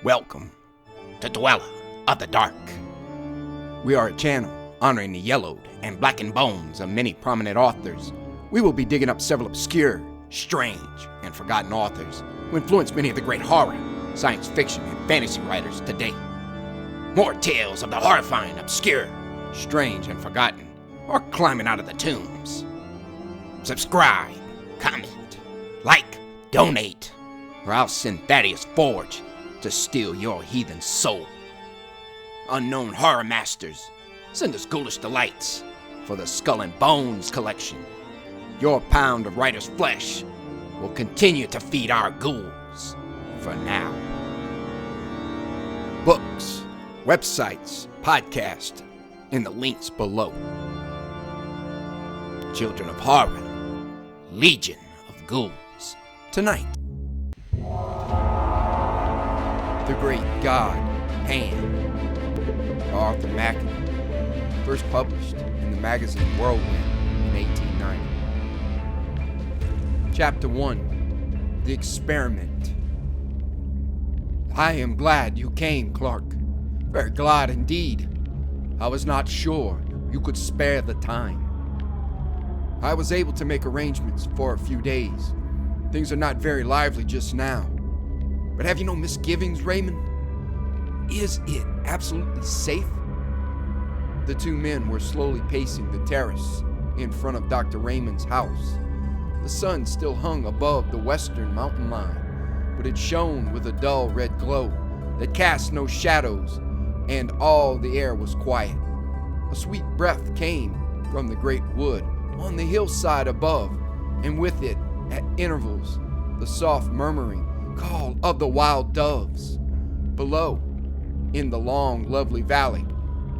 Welcome to Dweller of the Dark. We are a channel honoring the yellowed and blackened bones of many prominent authors. We will be digging up several obscure, strange, and forgotten authors who influenced many of the great horror, science fiction, and fantasy writers today. More tales of the horrifying, obscure, strange, and forgotten are climbing out of the tombs. Subscribe, comment, like, donate, or I'll send Thaddeus Forge to steal your heathen soul. Unknown horror masters, send us ghoulish delights for the Skull and Bones collection. Your pound of writer's flesh will continue to feed our ghouls for now. Books, websites, podcasts, in the links below. Children of Horror, Legion of Ghouls. Tonight, The Great God, Pagan, by Arthur Machen, first published in the magazine Whirlwind in 1890. Chapter 1, The Experiment. I am glad you came, Clark. Very glad indeed. I was not sure you could spare the time. I was able to make arrangements for a few days. Things are not very lively just now. But have you no misgivings, Raymond? Is it absolutely safe? The two men were slowly pacing the terrace in front of Dr. Raymond's house. The sun still hung above the western mountain line, but it shone with a dull red glow that cast no shadows, and all the air was quiet. A sweet breath came from the great wood on the hillside above, and with it, at intervals, the soft murmuring call of the wild doves. Below, in the long, lovely valley,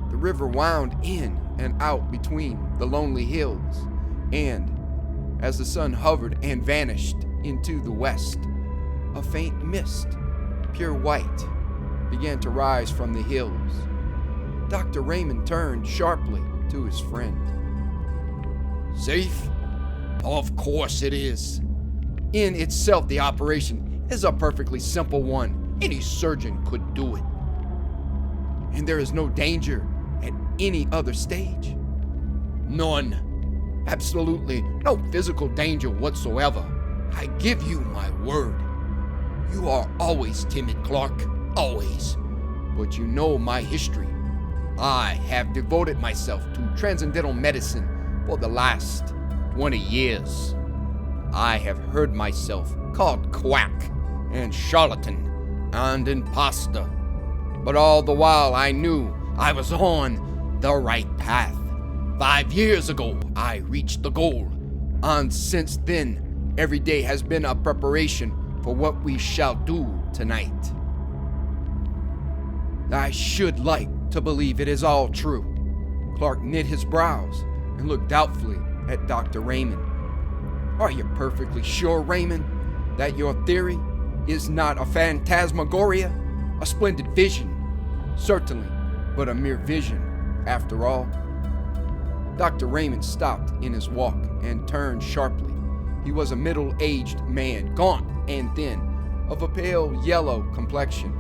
the river wound in and out between the lonely hills, and as the sun hovered and vanished into the west, a faint mist, pure white, began to rise from the hills. Dr. Raymond turned sharply to his friend. Safe? Of course it is. In itself, the operation is a perfectly simple one. Any surgeon could do it. And there is no danger at any other stage? None. Absolutely no physical danger whatsoever. I give you my word. You are always timid, Clark. Always. But you know my history. I have devoted myself to transcendental medicine for the last 20 years. I have heard myself called quack and charlatan and imposter, but all the while I knew I was on the right path. 5 years ago, I reached the goal, and since then, every day has been a preparation for what we shall do tonight. I should like to believe it is all true. Clark knit his brows and looked doubtfully at Dr. Raymond. Are you perfectly sure, Raymond, that your theory is not a phantasmagoria, a splendid vision? Certainly, but a mere vision, after all. Dr. Raymond stopped in his walk and turned sharply. He was a middle-aged man, gaunt and thin, of a pale yellow complexion.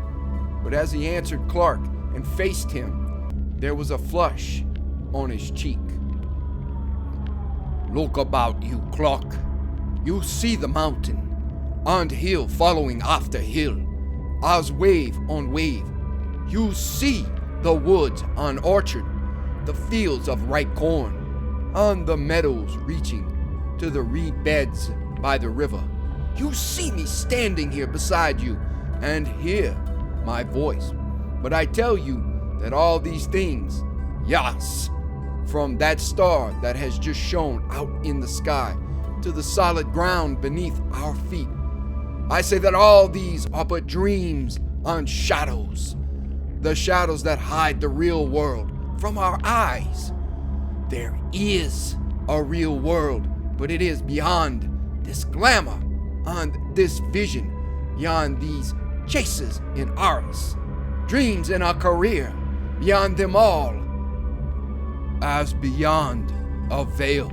But as he answered Clark and faced him, there was a flush on his cheek. Look about you, Clark. You see the mountain, and hill following after hill, as wave on wave. You see the woods and orchard, the fields of ripe corn, and the meadows reaching to the reed beds by the river. You see me standing here beside you and hear my voice. But I tell you that all these things, yes, from that star that has just shone out in the sky to the solid ground beneath our feet, I say that all these are but dreams and shadows, the shadows that hide the real world from our eyes. There is a real world, but it is beyond this glamour and this vision, beyond these chases in ours, dreams in our career, beyond them all, as beyond a veil.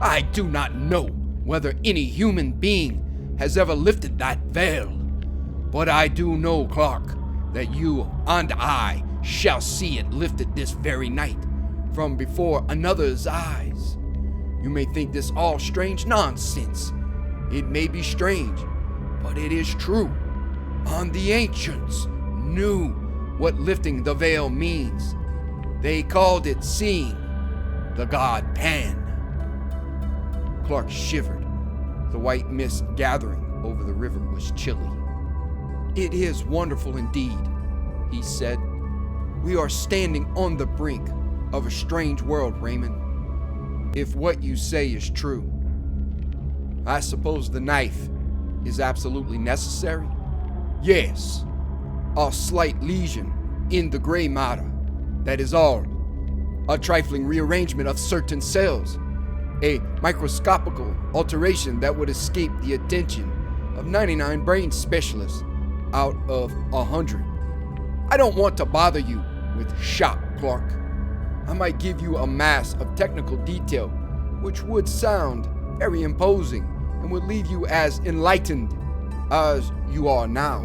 I do not know whether any human being has ever lifted that veil, but I do know, Clark, that you and I shall see it lifted this very night from before another's eyes. You may think this all strange nonsense. It may be strange, but it is true. And the ancients knew what lifting the veil means. They called it seeing the god Pan. Clark shivered. The white mist gathering over the river was chilly. "It is wonderful indeed," he said. "We are standing on the brink of a strange world, Raymond. If what you say is true, I suppose the knife is absolutely necessary?" "Yes, a slight lesion in the gray matter, that is all. A trifling rearrangement of certain cells. A microscopical alteration that would escape the attention of 99 brain specialists out of 100. I don't want to bother you with shop, Clark. I might give you a mass of technical detail which would sound very imposing and would leave you as enlightened as you are now.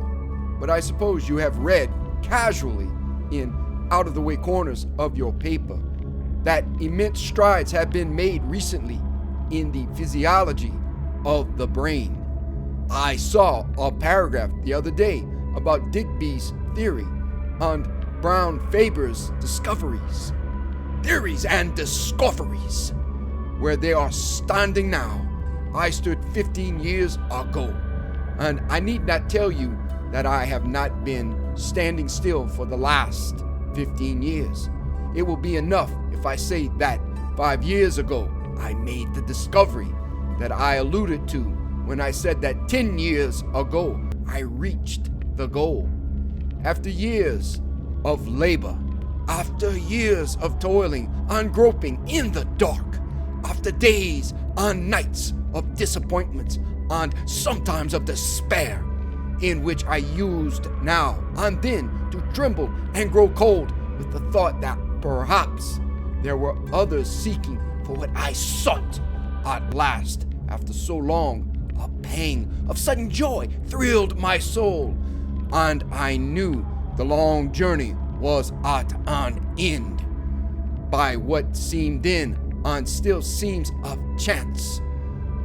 But I suppose you have read casually in out-of-the-way corners of your paper that immense strides have been made recently in the physiology of the brain. I saw a paragraph the other day about Digby's theory and Brown Faber's discoveries. Theories and discoveries. Where they are standing now, I stood 15 years ago. And I need not tell you that I have not been standing still for the last 15 years. It will be enough if I say that 5 years ago I made the discovery that I alluded to when I said that 10 years ago I reached the goal. After years of labor, after years of toiling and groping in the dark, after days and nights of disappointments and sometimes of despair, in which I used now and then to tremble and grow cold with the thought that perhaps there were others seeking for what I sought. At last, after so long, a pang of sudden joy thrilled my soul, and I knew the long journey was at an end. By what seemed then and still seems of chance,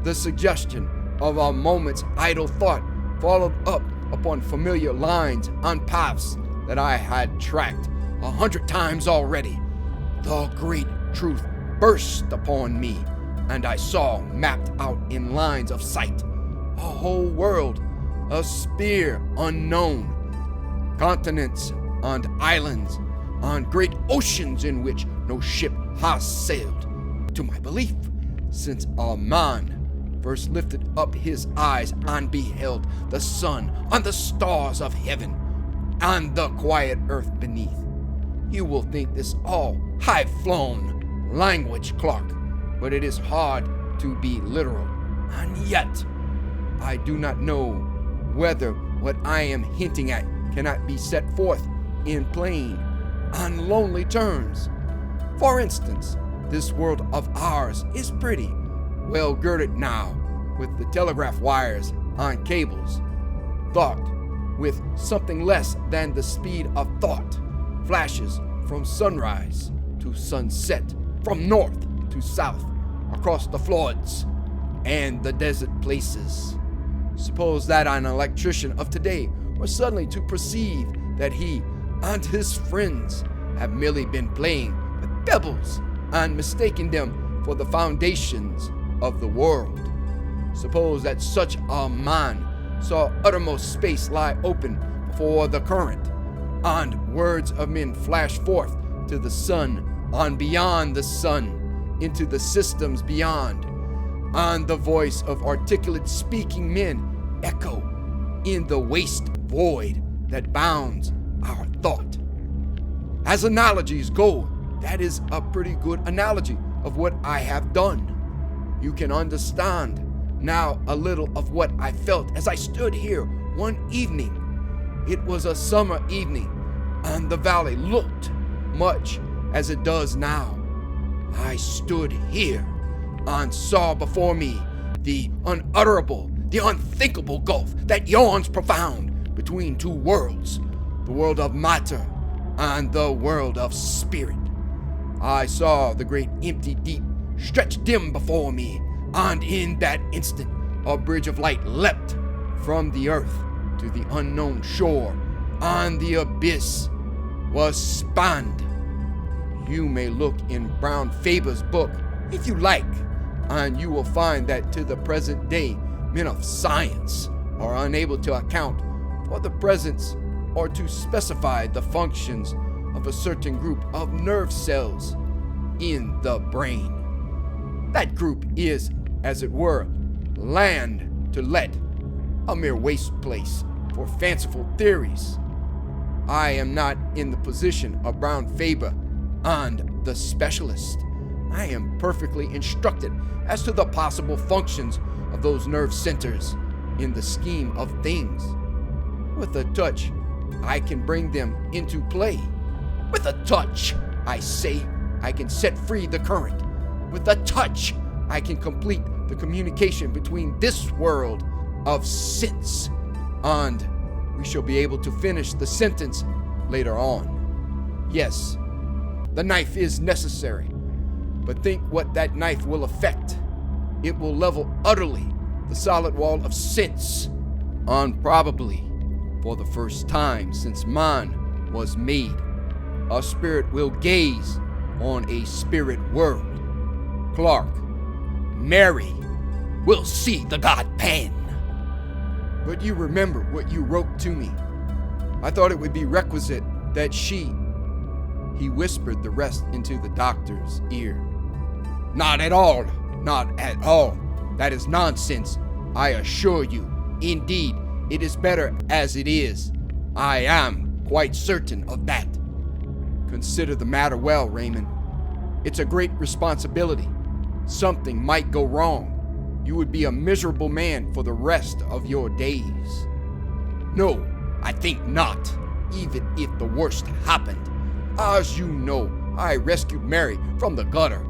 the suggestion of a moment's idle thought followed up upon familiar lines and paths that I had tracked 100 times already. The great truth burst upon me, and I saw mapped out in lines of sight a whole world, a sphere unknown, continents and islands, and great oceans in which no ship has sailed. To my belief, since a man first lifted up his eyes and beheld the sun and the stars of heaven and the quiet earth beneath. You will think this all high-flown language, Clark, but it is hard to be literal. And yet, I do not know whether what I am hinting at cannot be set forth in plain and lonely terms. For instance, this world of ours is pretty well girded now with the telegraph wires and cables. Thought, with something less than the speed of thought, flashes from sunrise to sunset, from north to south, across the floods and the desert places. Suppose that an electrician of today were suddenly to perceive that he and his friends have merely been playing with pebbles and mistaking them for the foundations of the world. Suppose that such a man saw uttermost space lie open before the current, and words of men flash forth to the sun and beyond the sun into the systems beyond, and the voice of articulate speaking men echo in the waste void that bounds our thought. As analogies go, that is a pretty good analogy of what I have done. You can understand now a little of what I felt as I stood here one evening. It was a summer evening, and the valley looked much as it does now. I stood here and saw before me the unutterable, the unthinkable gulf that yawns profound between two worlds, the world of matter, and the world of spirit. I saw the great empty deep stretch dim before me, and in that instant a bridge of light leapt from the earth to the unknown shore, and the abyss was spanned. You may look in Brown Faber's book if you like, and you will find that to the present day, men of science are unable to account for the presence or to specify the functions of a certain group of nerve cells in the brain. That group is, as it were, land to let, a mere waste place for fanciful theories. I am not in the position of Brown Faber and the specialist. I am perfectly instructed as to the possible functions of those nerve centers in the scheme of things. With a touch, I can bring them into play. With a touch, I say, I can set free the current. With a touch, I can complete the communication between this world of sense, and we shall be able to finish the sentence later on. Yes, the knife is necessary, but think what that knife will effect. It will level utterly the solid wall of sense, and probably for the first time since man was made, a spirit will gaze on a spirit world. Clark, Mary will see the god Pan. But you remember what you wrote to me. I thought it would be requisite that he whispered the rest into the doctor's ear. Not at all, not at all. That is nonsense, I assure you. Indeed, it is better as it is. I am quite certain of that. Consider the matter well, Raymond. It's a great responsibility. Something might go wrong. You would be a miserable man for the rest of your days. No, I think not, even if the worst happened. As you know, I rescued Mary from the gutter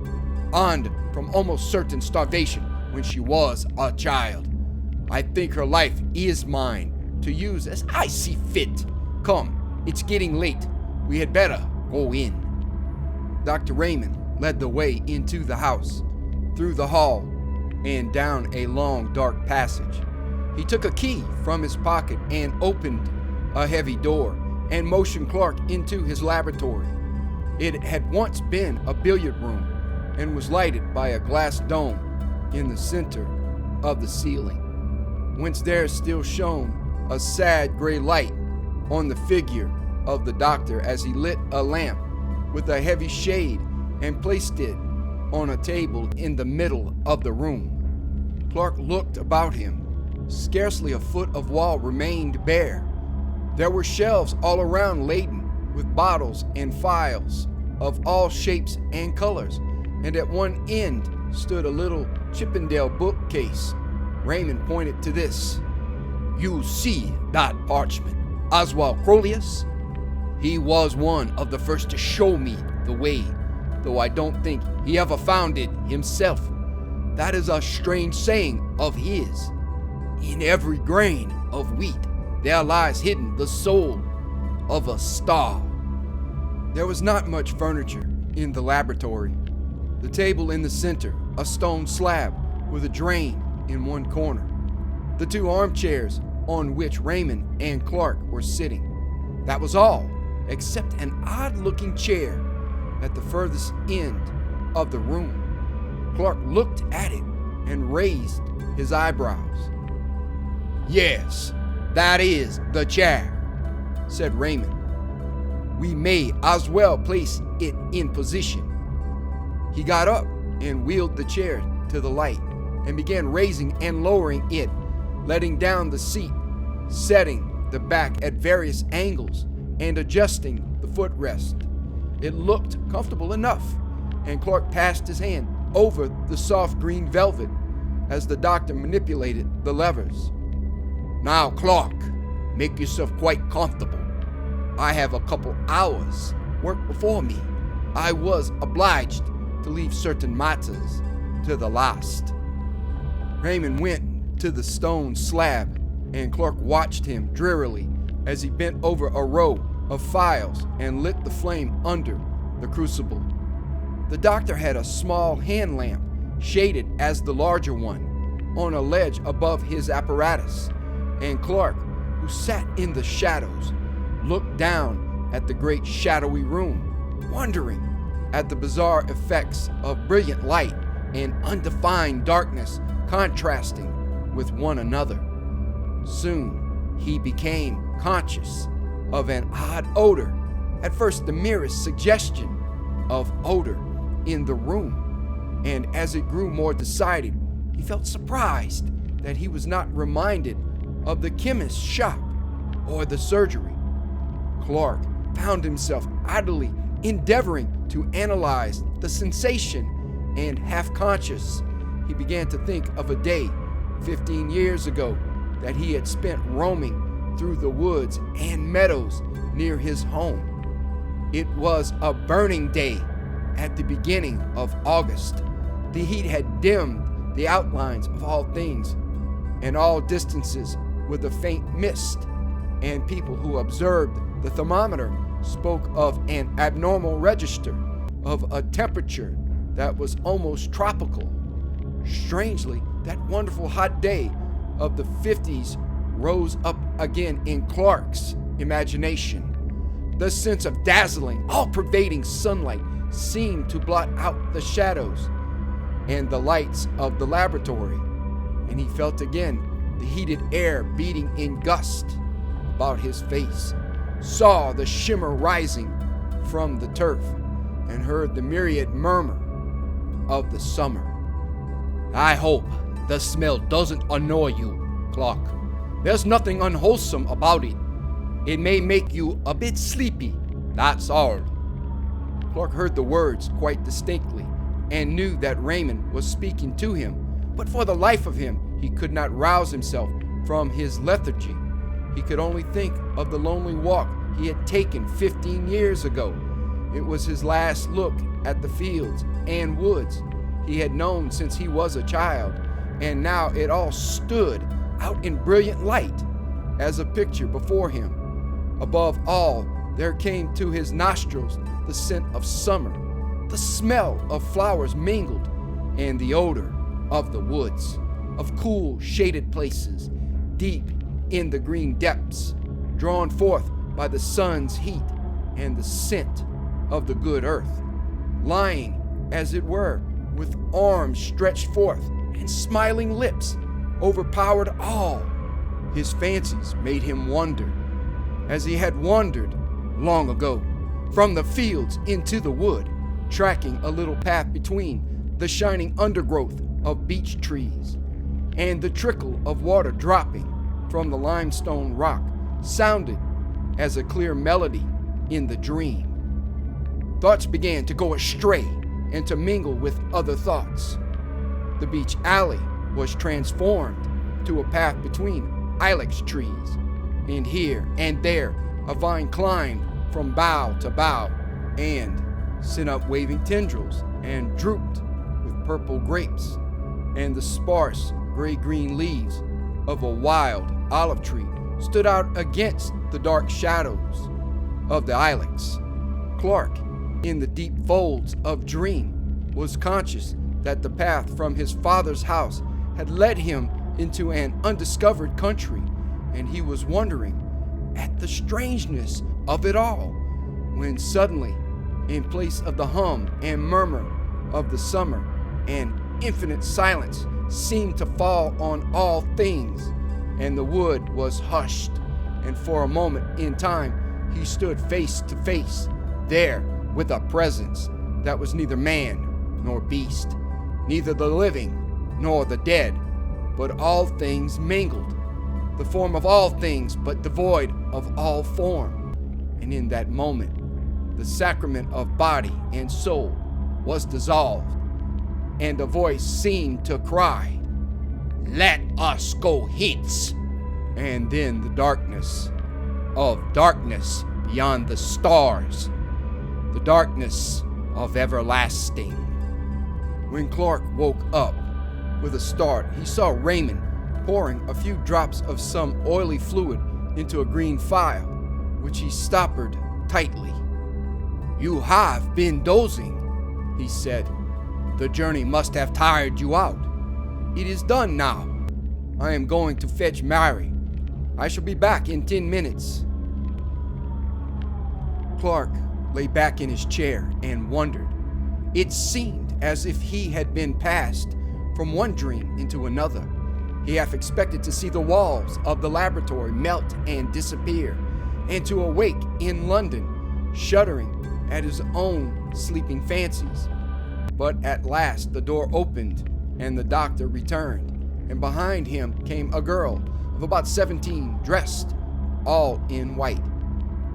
and from almost certain starvation when she was a child. I think her life is mine to use as I see fit. Come, it's getting late. We had better go in. Dr. Raymond led the way into the house, through the hall, and down a long, dark passage. He took a key from his pocket and opened a heavy door and motioned Clark into his laboratory. It had once been a billiard room and was lighted by a glass dome in the center of the ceiling, whence there still shone a sad gray light on the figure of the doctor as he lit a lamp with a heavy shade and placed it on a table in the middle of the room. Clark looked about him. Scarcely a foot of wall remained bare. There were shelves all around laden with bottles and phials of all shapes and colors, and at one end stood a little Chippendale bookcase. Raymond pointed to this. You see that parchment, Oswald Crolius? He was one of the first to show me the way, though I don't think he ever found it himself. That is a strange saying of his. In every grain of wheat there lies hidden the soul of a star. There was not much furniture in the laboratory. The table in the center, a stone slab with a drain in one corner. The two armchairs on which Raymond and Clark were sitting. That was all, except an odd-looking chair at the furthest end of the room. Clark looked at it and raised his eyebrows. Yes, that is the chair, said Raymond. We may as well place it in position. He got up and wheeled the chair to the light and began raising and lowering it, letting down the seat, setting the back at various angles, and adjusting the footrest. It looked comfortable enough, and Clark passed his hand over the soft green velvet as the doctor manipulated the levers. Now, Clark, make yourself quite comfortable. I have a couple hours' work before me. I was obliged to leave certain matters to the last. Raymond went to the stone slab, and Clark watched him drearily as he bent over a row of files and lit the flame under the crucible. The doctor had a small hand lamp, shaded as the larger one, on a ledge above his apparatus, and Clark, who sat in the shadows, looked down at the great shadowy room, wondering at the bizarre effects of brilliant light and undefined darkness contrasting with one another. Soon, he became conscious of an odd odor, at first the merest suggestion of odor in the room, and as it grew more decided, he felt surprised that he was not reminded of the chemist's shop or the surgery. Clark found himself idly endeavoring to analyze the sensation, and half-conscious, he began to think of a day 15 years ago that he had spent roaming through the woods and meadows near his home. It was a burning day at the beginning of August. The heat had dimmed the outlines of all things and all distances with a faint mist, and people who observed the thermometer spoke of an abnormal register of a temperature that was almost tropical. Strangely, that wonderful hot day of the 50s rose up again in Clark's imagination. The sense of dazzling, all-pervading sunlight seemed to blot out the shadows and the lights of the laboratory, and he felt again the heated air beating in gusts about his face, saw the shimmer rising from the turf, and heard the myriad murmur of the summer. I hope the smell doesn't annoy you, Clark. There's nothing unwholesome about it. It may make you a bit sleepy, that's all. Clark heard the words quite distinctly and knew that Raymond was speaking to him, but for the life of him, he could not rouse himself from his lethargy. He could only think of the lonely walk he had taken 15 years ago. It was his last look at the fields and woods he had known since he was a child, and now it all stood out in brilliant light as a picture before him. Above all, there came to his nostrils the scent of summer, the smell of flowers mingled, and the odor of the woods, of cool, shaded places, deep in the green depths, drawn forth by the sun's heat and the scent of the good earth, lying, as it were, with arms stretched forth and smiling lips, overpowered all. His fancies made him wander, as he had wandered long ago, from the fields into the wood, tracking a little path between the shining undergrowth of beech trees, and the trickle of water dropping from the limestone rock sounded as a clear melody in the dream. Thoughts began to go astray and to mingle with other thoughts. The beech alley was transformed to a path between ilex trees, and here and there a vine climbed from bough to bough and sent up waving tendrils and drooped with purple grapes and the sparse gray-green leaves of a wild olive tree stood out against the dark shadows of the ilex. Clark, in the deep folds of dream, was conscious that the path from his father's house had led him into an undiscovered country, and he was wondering at the strangeness of it all, when suddenly, in place of the hum and murmur of the summer, an infinite silence seemed to fall on all things, and the wood was hushed, and for a moment in time he stood face to face there with a presence that was neither man nor beast, neither the living nor the dead, but all things mingled, the form of all things but devoid of all form. And in that moment, the sacrament of body and soul was dissolved, and a voice seemed to cry, "Let us go hence." And then the darkness of darkness beyond the stars, the darkness of everlasting. When Clark woke up with a start, he saw Raymond pouring a few drops of some oily fluid into a green file, which he stoppered tightly. "You have been dozing," he said. "The journey must have tired you out. It is done now. I am going to fetch Mary. I shall be back in 10 minutes. Clark lay back in his chair and wondered. It seemed as if he had been passed from one dream into another. He half expected to see the walls of the laboratory melt and disappear, and to awake in London, shuddering at his own sleeping fancies. But at last the door opened, and the doctor returned, and behind him came a girl of about 17, dressed all in white.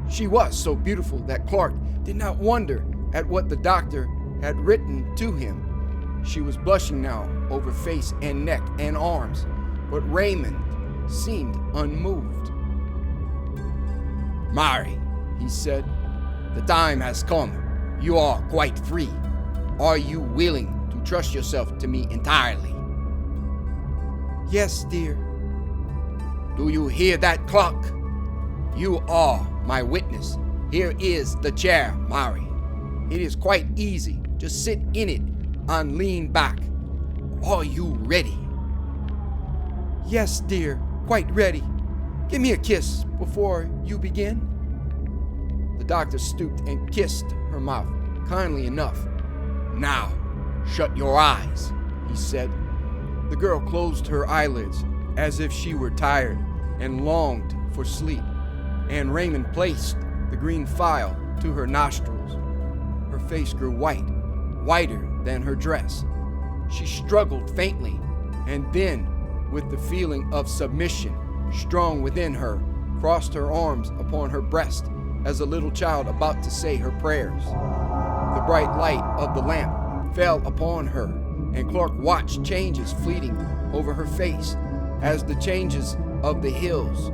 She was so beautiful that Clark did not wonder at what the doctor had written to him. She was blushing now over face and neck and arms, but Raymond seemed unmoved. "Mary," he said, "the time has come. You are quite free. Are you willing to trust yourself to me entirely?" "Yes, dear." "Do you hear that clock? You are my witness. Here is the chair, Mary. It is quite easy. Just sit in it and lean back. Are you ready?" "Yes, dear, quite ready. Give me a kiss before you begin." The doctor stooped and kissed her mouth, kindly enough. "Now, shut your eyes," he said. The girl closed her eyelids as if she were tired and longed for sleep, and Raymond placed the green file to her nostrils. Her face grew white, whiter than her dress. She struggled faintly, and then, with the feeling of submission strong within her, crossed her arms upon her breast as a little child about to say her prayers. The bright light of the lamp fell upon her, and Clark watched changes fleeting over her face as the changes of the hills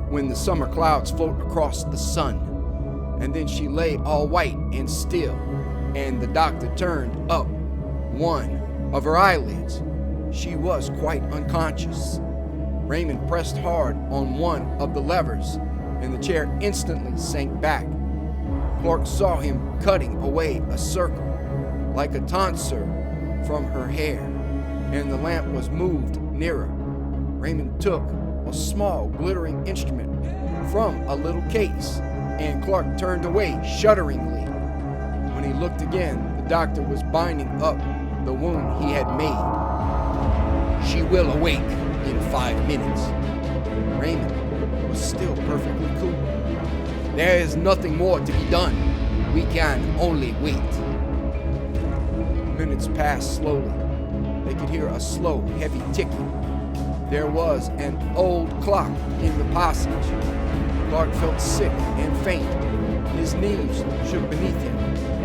when the summer clouds float across the sun. And then she lay all white and still, and the doctor turned up one of her eyelids. She was quite unconscious. Raymond pressed hard on one of the levers, and the chair instantly sank back. Clark saw him cutting away a circle, like a tonsure, from her hair, and the lamp was moved nearer. Raymond took a small glittering instrument from a little case, and Clark turned away shudderingly. When he looked again, the doctor was binding up the wound he had made. "She will awake in 5 minutes." Raymond was still perfectly cool. "There is nothing more to be done. We can only wait." Minutes passed slowly. They could hear a slow, heavy ticking. There was an old clock in the passage. Clark felt sick and faint. His knees shook beneath him.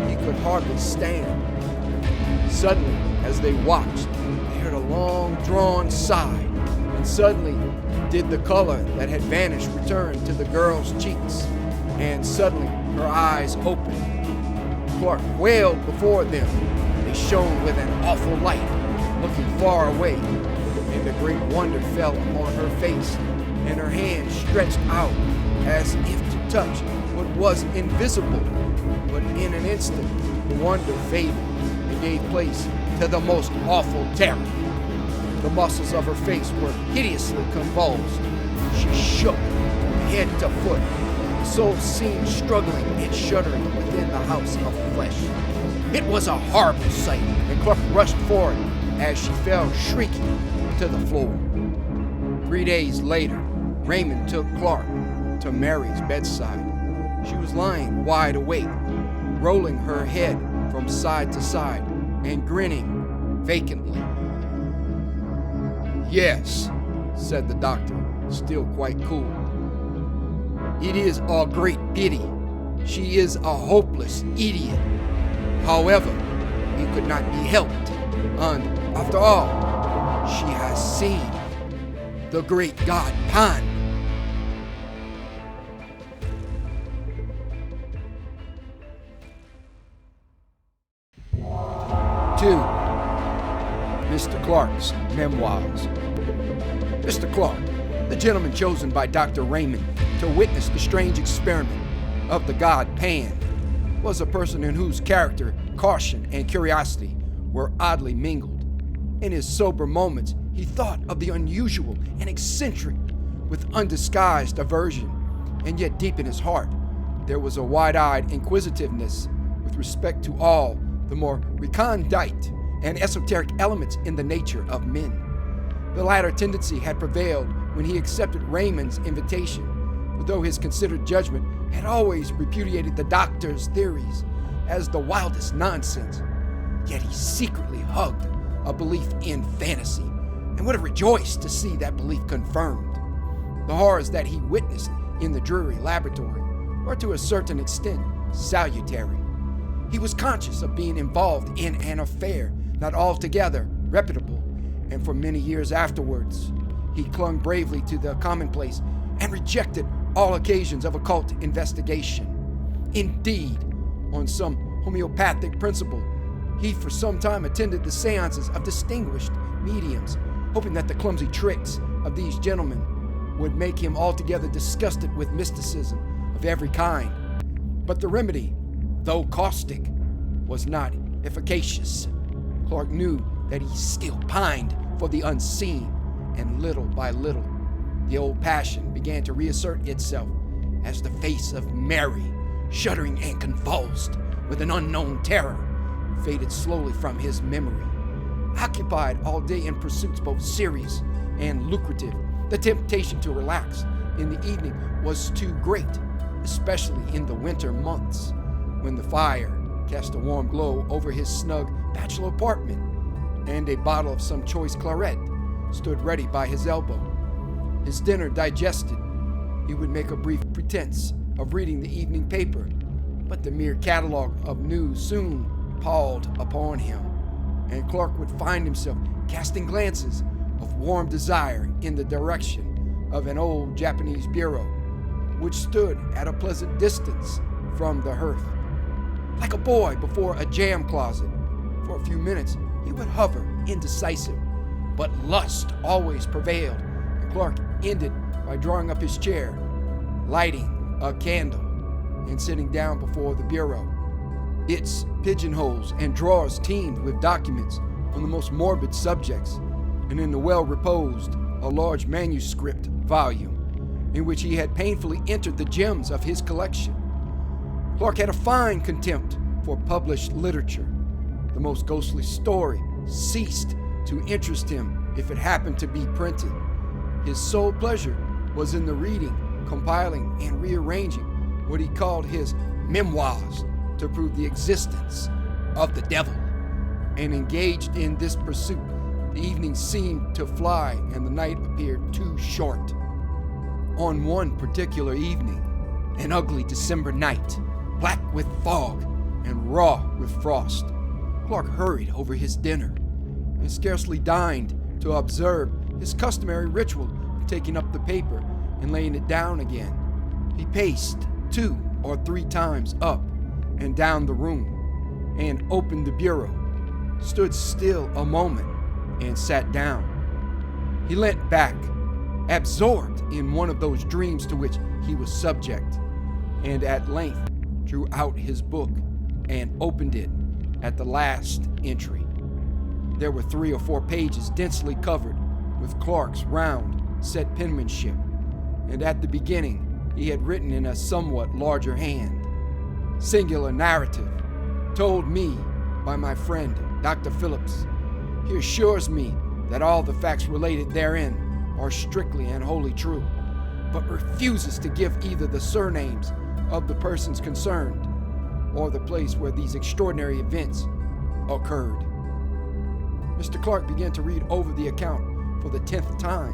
He could hardly stand. Suddenly, as they watched, they heard a long-drawn sigh, and suddenly did the color that had vanished return to the girl's cheeks, and suddenly her eyes opened. Clark wailed before them. They shone with an awful light, looking far away, and a great wonder fell upon her face, and her hand stretched out as if to touch what was invisible. But in an instant, the wonder faded and gave place to the most awful terror. The muscles of her face were hideously convulsed. She shook from head to foot. The soul seemed struggling and shuddering within the house of flesh. It was a horrible sight, and Clark rushed forward as she fell shrieking to the floor. 3 days later, Raymond took Clark to Mary's bedside. She was lying wide awake, rolling her head from side to side and grinning vacantly. "Yes," said the doctor, still quite cool. "It is a great pity. She is a hopeless idiot. However, it could not be helped, and after all, she has seen the great god Pan." Two, Mr. Clark's memoirs. Mr. Clark, The gentleman chosen by Dr. Raymond to witness the strange experiment of the god Pan was a person in whose character caution and curiosity were oddly mingled. In his sober moments, he thought of the unusual and eccentric with undisguised aversion, and yet deep in his heart, there was a wide-eyed inquisitiveness with respect to all the more recondite and esoteric elements in the nature of men. The latter tendency had prevailed when he accepted Raymond's invitation, for though his considered judgment had always repudiated the doctor's theories as the wildest nonsense, yet he secretly hugged a belief in fantasy and would have rejoiced to see that belief confirmed. The horrors that he witnessed in the dreary laboratory were to a certain extent salutary. He was conscious of being involved in an affair not altogether reputable, and for many years afterwards, he clung bravely to the commonplace and rejected all occasions of occult investigation. Indeed, on some homeopathic principle, he for some time attended the seances of distinguished mediums, hoping that the clumsy tricks of these gentlemen would make him altogether disgusted with mysticism of every kind. But the remedy, though caustic, was not efficacious. Clark knew that he still pined for the unseen, and little by little, the old passion began to reassert itself as the face of Mary, shuddering and convulsed with an unknown terror, faded slowly from his memory. Occupied all day in pursuits both serious and lucrative, the temptation to relax in the evening was too great, especially in the winter months, when the fire cast a warm glow over his snug bachelor apartment, and a bottle of some choice claret stood ready by his elbow. His dinner digested, he would make a brief pretense of reading the evening paper, but the mere catalogue of news soon palled upon him, and Clark would find himself casting glances of warm desire in the direction of an old Japanese bureau, which stood at a pleasant distance from the hearth. Like a boy before a jam closet, for a few minutes he would hover indecisive, but lust always prevailed, and Clark ended by drawing up his chair, lighting a candle, and sitting down before the bureau. Its pigeonholes and drawers teemed with documents on the most morbid subjects, and in the well reposed a large manuscript volume in which he had painfully entered the gems of his collection. Clark had a fine contempt for published literature. The most ghostly story ceased to interest him if it happened to be printed. His sole pleasure was in the reading, compiling, and rearranging what he called his memoirs to prove the existence of the devil. And engaged in this pursuit, the evening seemed to fly and the night appeared too short. On one particular evening, an ugly December night, black with fog and raw with frost, Clark hurried over his dinner and scarcely deigned to observe his customary ritual of taking up the paper and laying it down again. He paced 2 or 3 times up and down the room and opened the bureau, stood still a moment, and sat down. He leant back, absorbed in one of those dreams to which he was subject, and at length drew out his book and opened it at the last entry. There were 3 or 4 pages densely covered with Clark's round, set penmanship, and at the beginning he had written in a somewhat larger hand, "Singular narrative, told me by my friend Dr. Phillips. He assures me that all the facts related therein are strictly and wholly true, but refuses to give either the surnames of the persons concerned or the place where these extraordinary events occurred." Mr. Clark began to read over the account for the 10th time,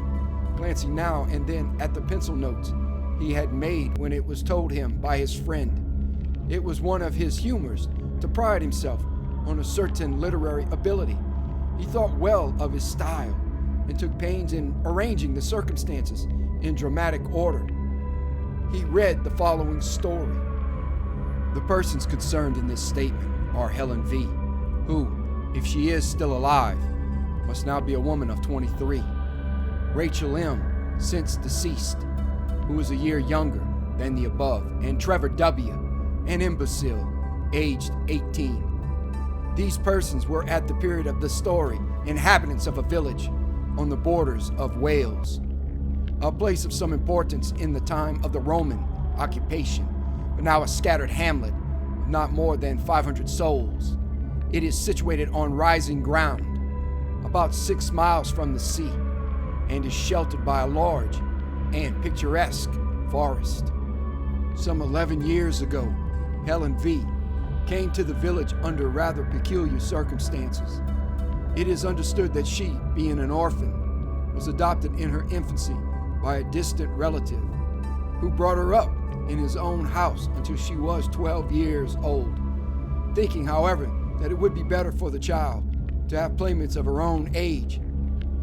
glancing now and then at the pencil notes he had made when it was told him by his friend. It was one of his humors to pride himself on a certain literary ability. He thought well of his style and took pains in arranging the circumstances in dramatic order. He read the following story. The persons concerned in this statement are Helen V., who, if she is still alive, must now be a woman of 23. Rachel M., since deceased, who was a year younger than the above, and Trevor W., an imbecile, aged 18. These persons were at the period of the story inhabitants of a village on the borders of Wales, a place of some importance in the time of the Roman occupation, but now a scattered hamlet of not more than 500 souls. It is situated on rising ground, about 6 miles from the sea, and is sheltered by a large and picturesque forest. Some 11 years ago, Helen V. came to the village under rather peculiar circumstances. It is understood that she, being an orphan, was adopted in her infancy by a distant relative who brought her up in his own house until she was 12 years old. Thinking, however, that it would be better for the child to have playmates of her own age,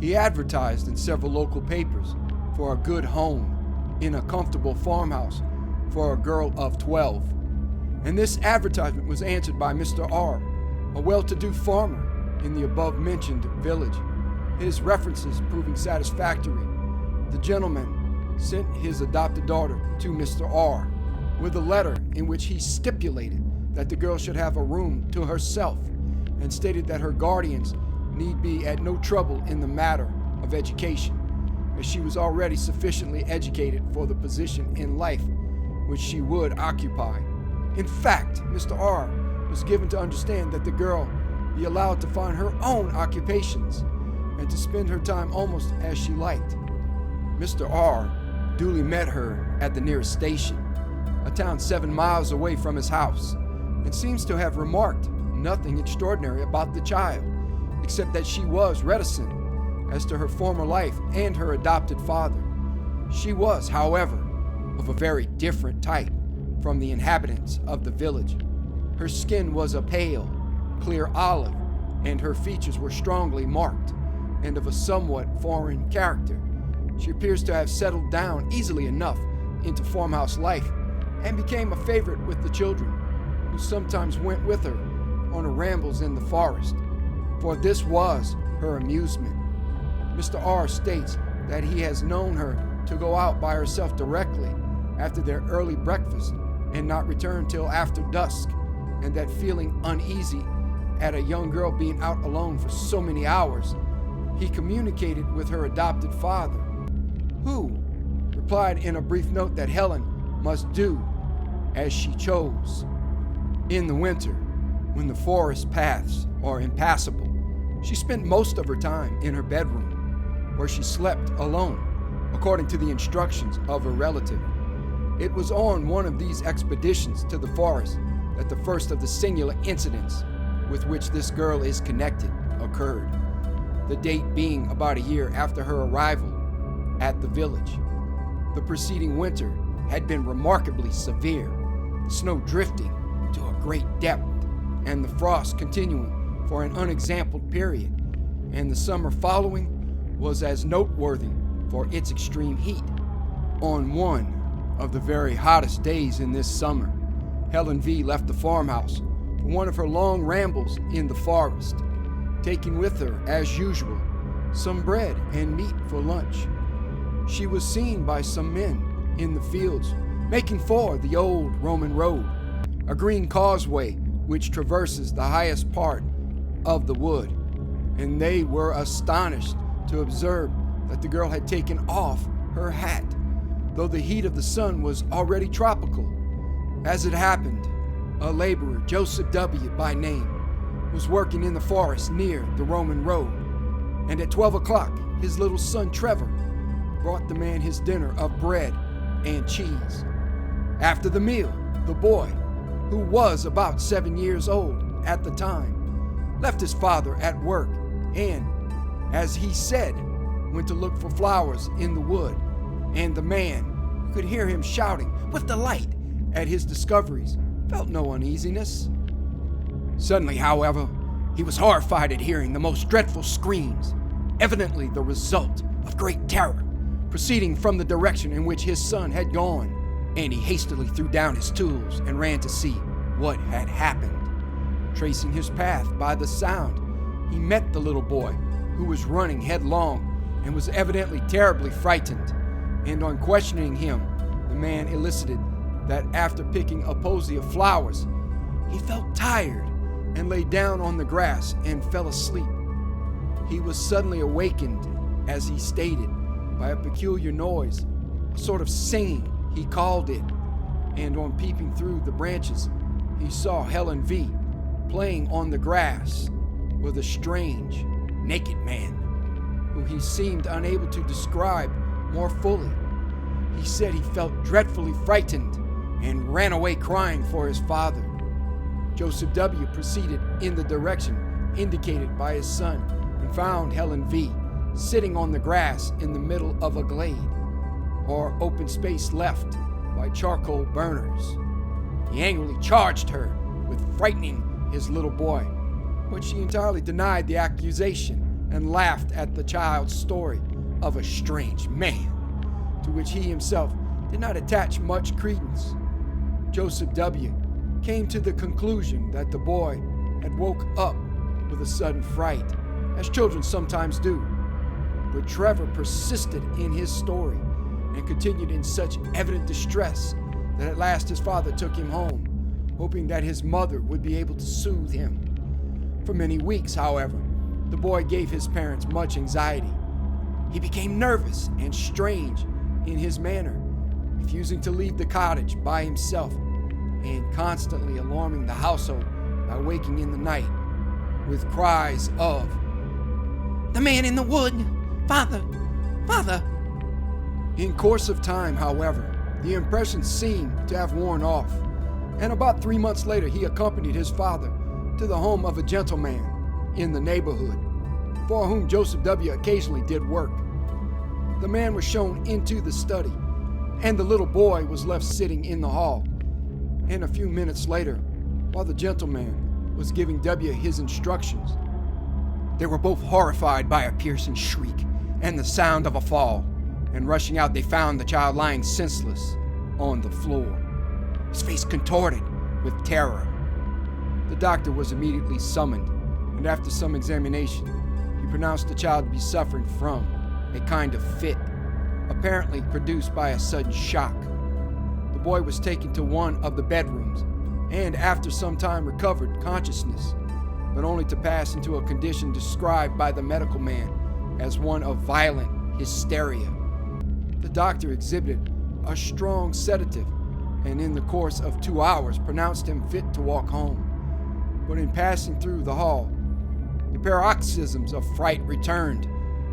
he advertised in several local papers for a good home in a comfortable farmhouse for a girl of 12. And this advertisement was answered by Mr. R., a well-to-do farmer in the above-mentioned village. His references proving satisfactory, the gentleman sent his adopted daughter to Mr. R. with a letter in which he stipulated that the girl should have a room to herself and stated that her guardians need be at no trouble in the matter of education, as she was already sufficiently educated for the position in life which she would occupy. In fact, Mr. R. was given to understand that the girl be allowed to find her own occupations and to spend her time almost as she liked. Mr. R. duly met her at the nearest station, a town 7 miles away from his house, and seems to have remarked nothing extraordinary about the child, except that she was reticent as to her former life and her adopted father. She was, however, of a very different type from the inhabitants of the village. Her skin was a pale, clear olive, and her features were strongly marked and of a somewhat foreign character. She appears to have settled down easily enough into farmhouse life and became a favorite with the children, who sometimes went with her on her rambles in the forest, for this was her amusement. Mr. R. states that he has known her to go out by herself directly after their early breakfast and not return till after dusk, and that feeling uneasy at a young girl being out alone for so many hours, he communicated with her adopted father, who replied in a brief note that Helen must do as she chose. In the winter, when the forest paths are impassable, she spent most of her time in her bedroom, where she slept alone, according to the instructions of her relative. It was on one of these expeditions to the forest that the first of the singular incidents with which this girl is connected occurred, the date being about a year after her arrival at the village. The preceding winter had been remarkably severe, the snow drifting to a great depth, and the frost continuing for an unexampled period, and the summer following was as noteworthy for its extreme heat. On one of the very hottest days in this summer, Helen V. left the farmhouse for one of her long rambles in the forest, taking with her, as usual, some bread and meat for lunch. She was seen by some men in the fields making for the old Roman road, a green causeway which traverses the highest part of the wood, and they were astonished to observe that the girl had taken off her hat, though the heat of the sun was already tropical. As it happened, a laborer, Joseph W. by name, was working in the forest near the Roman road, and at 12 o'clock his little son Trevor brought the man his dinner of bread and cheese. After the meal, the boy, who was about 7 years old at the time, left his father at work and, as he said, went to look for flowers in the wood, and the man, who could hear him shouting with delight at his discoveries, felt no uneasiness. Suddenly, however, he was horrified at hearing the most dreadful screams, evidently the result of great terror, proceeding from the direction in which his son had gone, and he hastily threw down his tools and ran to see what had happened. Tracing his path by the sound, he met the little boy, who was running headlong and was evidently terribly frightened and on questioning him, the man elicited that after picking a posy of flowers, he felt tired and lay down on the grass and fell asleep. He was suddenly awakened, as he stated, by a peculiar noise, a sort of singing, he called it, and on peeping through the branches, he saw Helen V. playing on the grass with a strange, naked man, who he seemed unable to describe more fully. He said he felt dreadfully frightened and ran away crying for his father. Joseph W. proceeded in the direction indicated by his son and found Helen V. sitting on the grass in the middle of a glade, or open space left by charcoal burners. He angrily charged her with frightening his little boy, but she entirely denied the accusation and laughed at the child's story of a strange man, to which he himself did not attach much credence. Joseph W. came to the conclusion that the boy had woke up with a sudden fright, as children sometimes do. But Trevor persisted in his story and continued in such evident distress that at last his father took him home, hoping that his mother would be able to soothe him. For many weeks, however, the boy gave his parents much anxiety. He became nervous and strange in his manner, refusing to leave the cottage by himself and constantly alarming the household by waking in the night with cries of, "The man in the wood! Father! Father!" In course of time, however, the impression seemed to have worn off, and about 3 months later he accompanied his father to the home of a gentleman in the neighborhood, for whom Joseph W. occasionally did work. The man was shown into the study, and the little boy was left sitting in the hall. And a few minutes later, while the gentleman was giving W. his instructions, they were both horrified by a piercing shriek and the sound of a fall, and rushing out they found the child lying senseless on the floor, his face contorted with terror. The doctor was immediately summoned, and after some examination, he pronounced the child to be suffering from a kind of fit, apparently produced by a sudden shock. The boy was taken to one of the bedrooms, and after some time recovered consciousness, but only to pass into a condition described by the medical man as one of violent hysteria. The doctor exhibited a strong sedative, and in the course of 2 hours pronounced him fit to walk home. But in passing through the hall, the paroxysms of fright returned,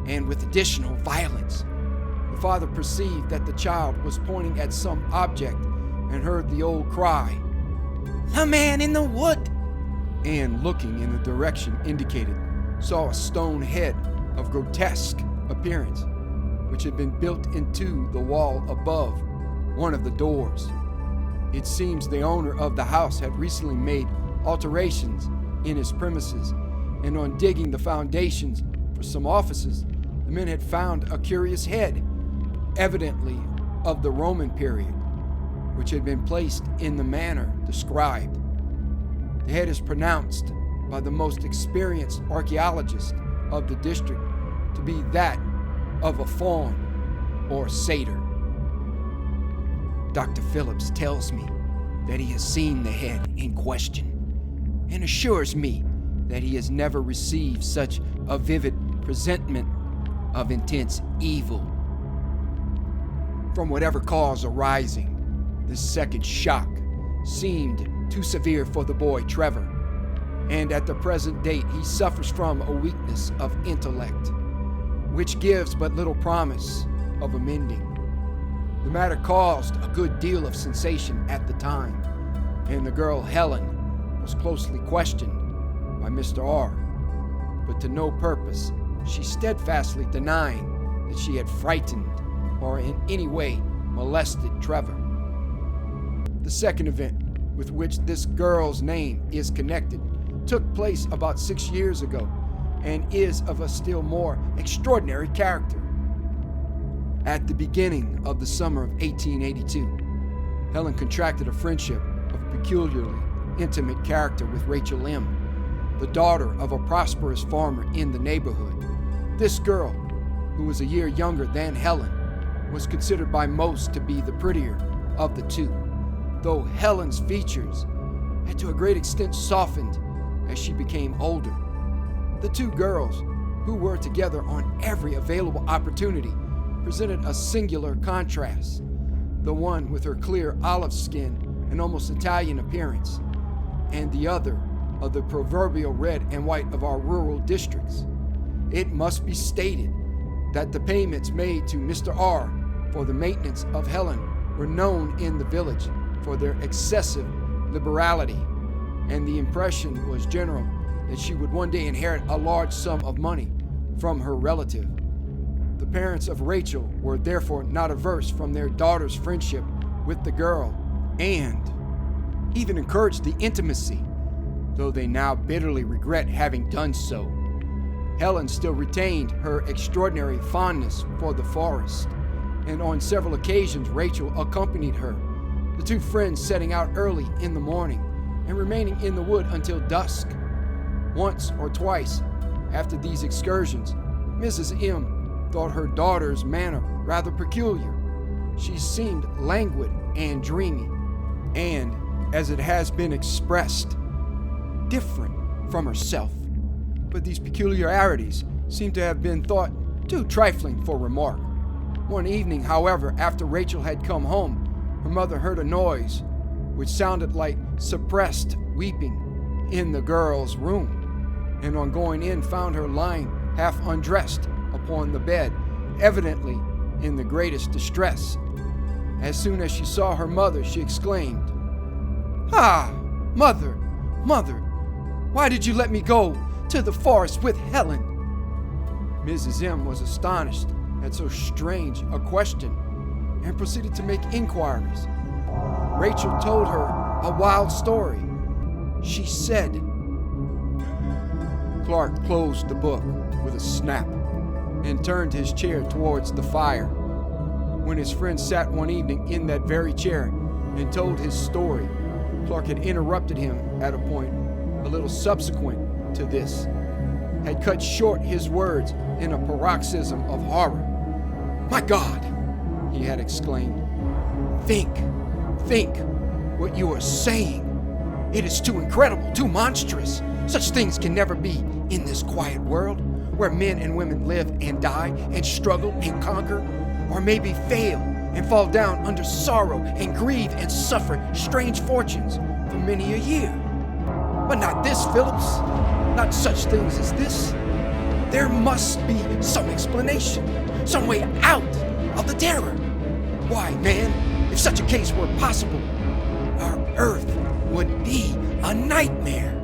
and with additional violence. The father perceived that the child was pointing at some object and heard the old cry, "The man in the wood!" and looking in the direction indicated, saw a stone head of grotesque appearance, which had been built into the wall above one of the doors. It seems the owner of the house had recently made alterations in his premises, and on digging the foundations for some offices, the men had found a curious head, evidently of the Roman period, which had been placed in the manner described. The head is pronounced by the most experienced archaeologist of the district to be that of a faun or satyr. Dr. Phillips tells me that he has seen the head in question and assures me that he has never received such a vivid presentment of intense evil. From whatever cause arising, this second shock seemed too severe for the boy Trevor, and at the present date he suffers from a weakness of intellect, which gives but little promise of amending. The matter caused a good deal of sensation at the time, and the girl Helen was closely questioned by Mr. R, but to no purpose, she steadfastly denying that she had frightened or in any way molested Trevor. The second event with which this girl's name is connected took place about 6 years ago and is of a still more extraordinary character. At the beginning of the summer of 1882, Helen contracted a friendship of a peculiarly intimate character with Rachel M., the daughter of a prosperous farmer in the neighborhood. This girl, who was a year younger than Helen, was considered by most to be the prettier of the two, though Helen's features had to a great extent softened as she became older. The two girls, who were together on every available opportunity, presented a singular contrast. The one with her clear olive skin and almost Italian appearance, and the other of the proverbial red and white of our rural districts. It must be stated that the payments made to Mr. R for the maintenance of Helen were known in the village for their excessive liberality, and the impression was general that she would one day inherit a large sum of money from her relative. The parents of Rachel were therefore not averse from their daughter's friendship with the girl, and even encouraged the intimacy, though they now bitterly regret having done so. Helen still retained her extraordinary fondness for the forest, and on several occasions Rachel accompanied her, the two friends setting out early in the morning and remaining in the wood until dusk. Once or twice, after these excursions, Mrs. M thought her daughter's manner rather peculiar. She seemed languid and dreamy, and, as it has been expressed, different from herself. But these peculiarities seem to have been thought too trifling for remark. One evening, however, after Rachel had come home, her mother heard a noise which sounded like suppressed weeping in the girl's room, and on going in found her lying half undressed upon the bed, evidently in the greatest distress. As soon as she saw her mother, she exclaimed, "Ah, mother, mother, why did you let me go to the forest with Helen?" Mrs. M was astonished at so strange a question and proceeded to make inquiries. Rachel told her a wild story. She said, Clark closed the book with a snap and turned his chair towards the fire. When his friend sat one evening in that very chair and told his story, Clark had interrupted him at a point a little subsequent to this, had cut short his words in a paroxysm of horror. "My God," he had exclaimed, think what you are saying. It is too incredible, too monstrous. Such things can never be in this quiet world, where men and women live and die and struggle and conquer, or maybe fail and fall down under sorrow and grieve and suffer strange fortunes for many a year. But not this, Phillips. Not such things as this. There must be some explanation, some way out of the terror. Why, man, if such a case were possible, our earth would be a nightmare.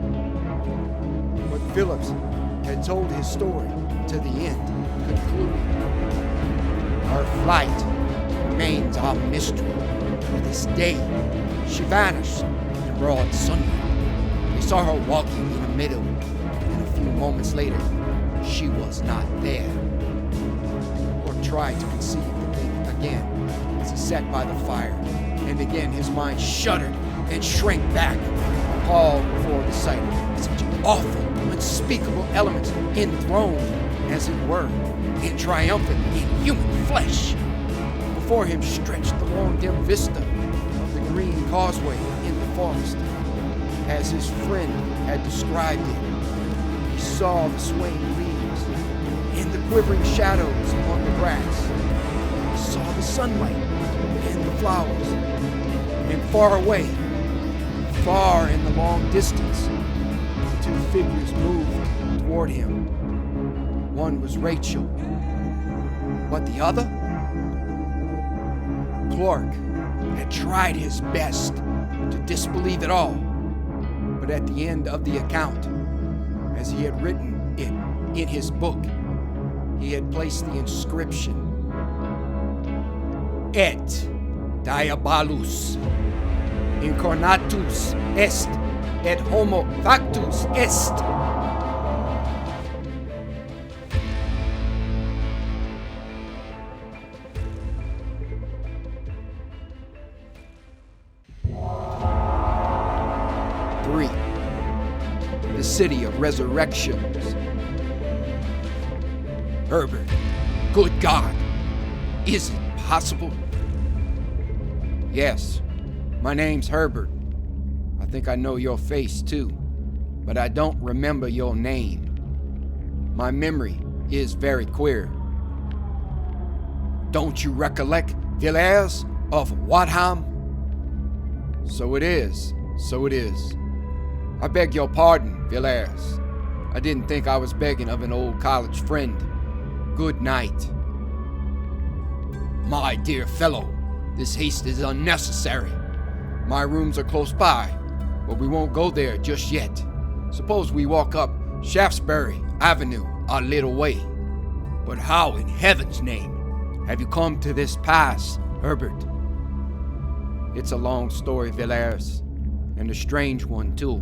But Phillips had told his story to the end, concluding, "Her flight remains our mystery. To this day, she vanished in broad sunlight. They saw her walking in a meadow, and a few moments later, she was not there." Or tried to conceive the thing again as he sat by the fire, and again his mind shuddered and shrank back, appalled before the sight of such awful, unspeakable elements enthroned, as it were, and triumphant in human flesh. Before him stretched the long dim vista of the green causeway in the forest, as his friend had described it. He saw the swaying leaves and the quivering shadows on the grass. He saw the sunlight and the flowers. And far away, far in the long distance, the two figures moved toward him. One was Rachel, but the other? Clark had tried his best to disbelieve it all, but at the end of the account, as he had written it in his book, he had placed the inscription, Et diabolus incarnatus est, et homo factus est. The City of Resurrections. Herbert, good God, is it possible? Yes, my name's Herbert. I think I know your face too, but I don't remember your name. My memory is very queer. Don't you recollect Villers of Wadham? So it is. I beg your pardon, Villers. I didn't think I was begging of an old college friend. Good night. My dear fellow, this haste is unnecessary. My rooms are close by, but we won't go there just yet. Suppose we walk up Shaftesbury Avenue a little way. But how in heaven's name have you come to this pass, Herbert? It's a long story, Villers, and a strange one too.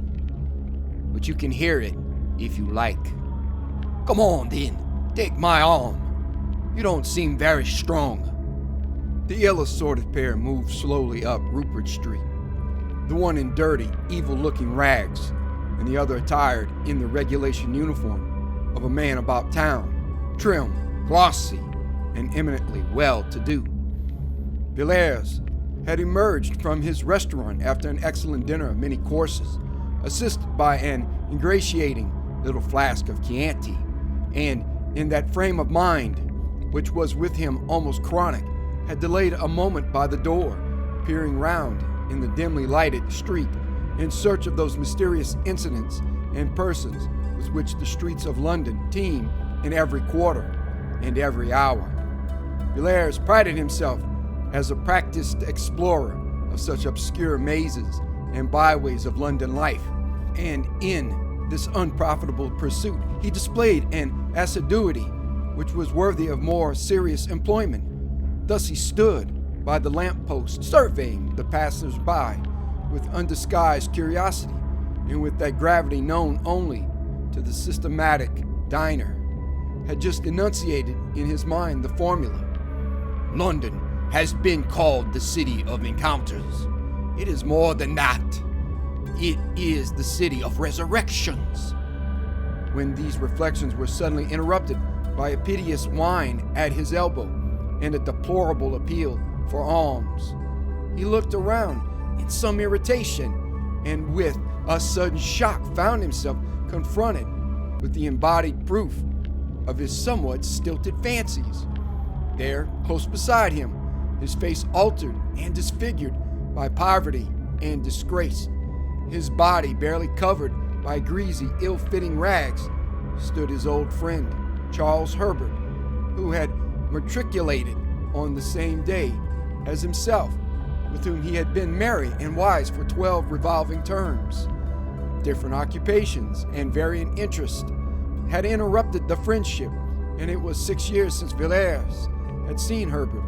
But you can hear it if you like. Come on then, take my arm. You don't seem very strong. The ill-assorted pair moved slowly up Rupert Street, the one in dirty, evil-looking rags, and the other attired in the regulation uniform of a man about town, trim, glossy, and eminently well-to-do. Villers had emerged from his restaurant after an excellent dinner of many courses, assisted by an ingratiating little flask of Chianti, and in that frame of mind, which was with him almost chronic, had delayed a moment by the door, peering round in the dimly lighted street in search of those mysterious incidents and persons with which the streets of London teem in every quarter and every hour. Villers prided himself as a practiced explorer of such obscure mazes and byways of London life, and in this unprofitable pursuit he displayed an assiduity which was worthy of more serious employment. Thus he stood by the lamp-post, surveying the passers-by with undisguised curiosity and with that gravity known only to the systematic diner, had just enunciated in his mind the formula. London has been called the city of encounters. It is more than that. It is the city of resurrections. When these reflections were suddenly interrupted by a piteous whine at his elbow and a deplorable appeal for alms, he looked around in some irritation and with a sudden shock found himself confronted with the embodied proof of his somewhat stilted fancies. There, close beside him, his face altered and disfigured by poverty and disgrace, his body barely covered by greasy, ill-fitting rags, stood his old friend, Charles Herbert, who had matriculated on the same day as himself, with whom he had been merry and wise for 12 revolving terms. Different occupations and varying interests had interrupted the friendship, and it was 6 years since Villers had seen Herbert.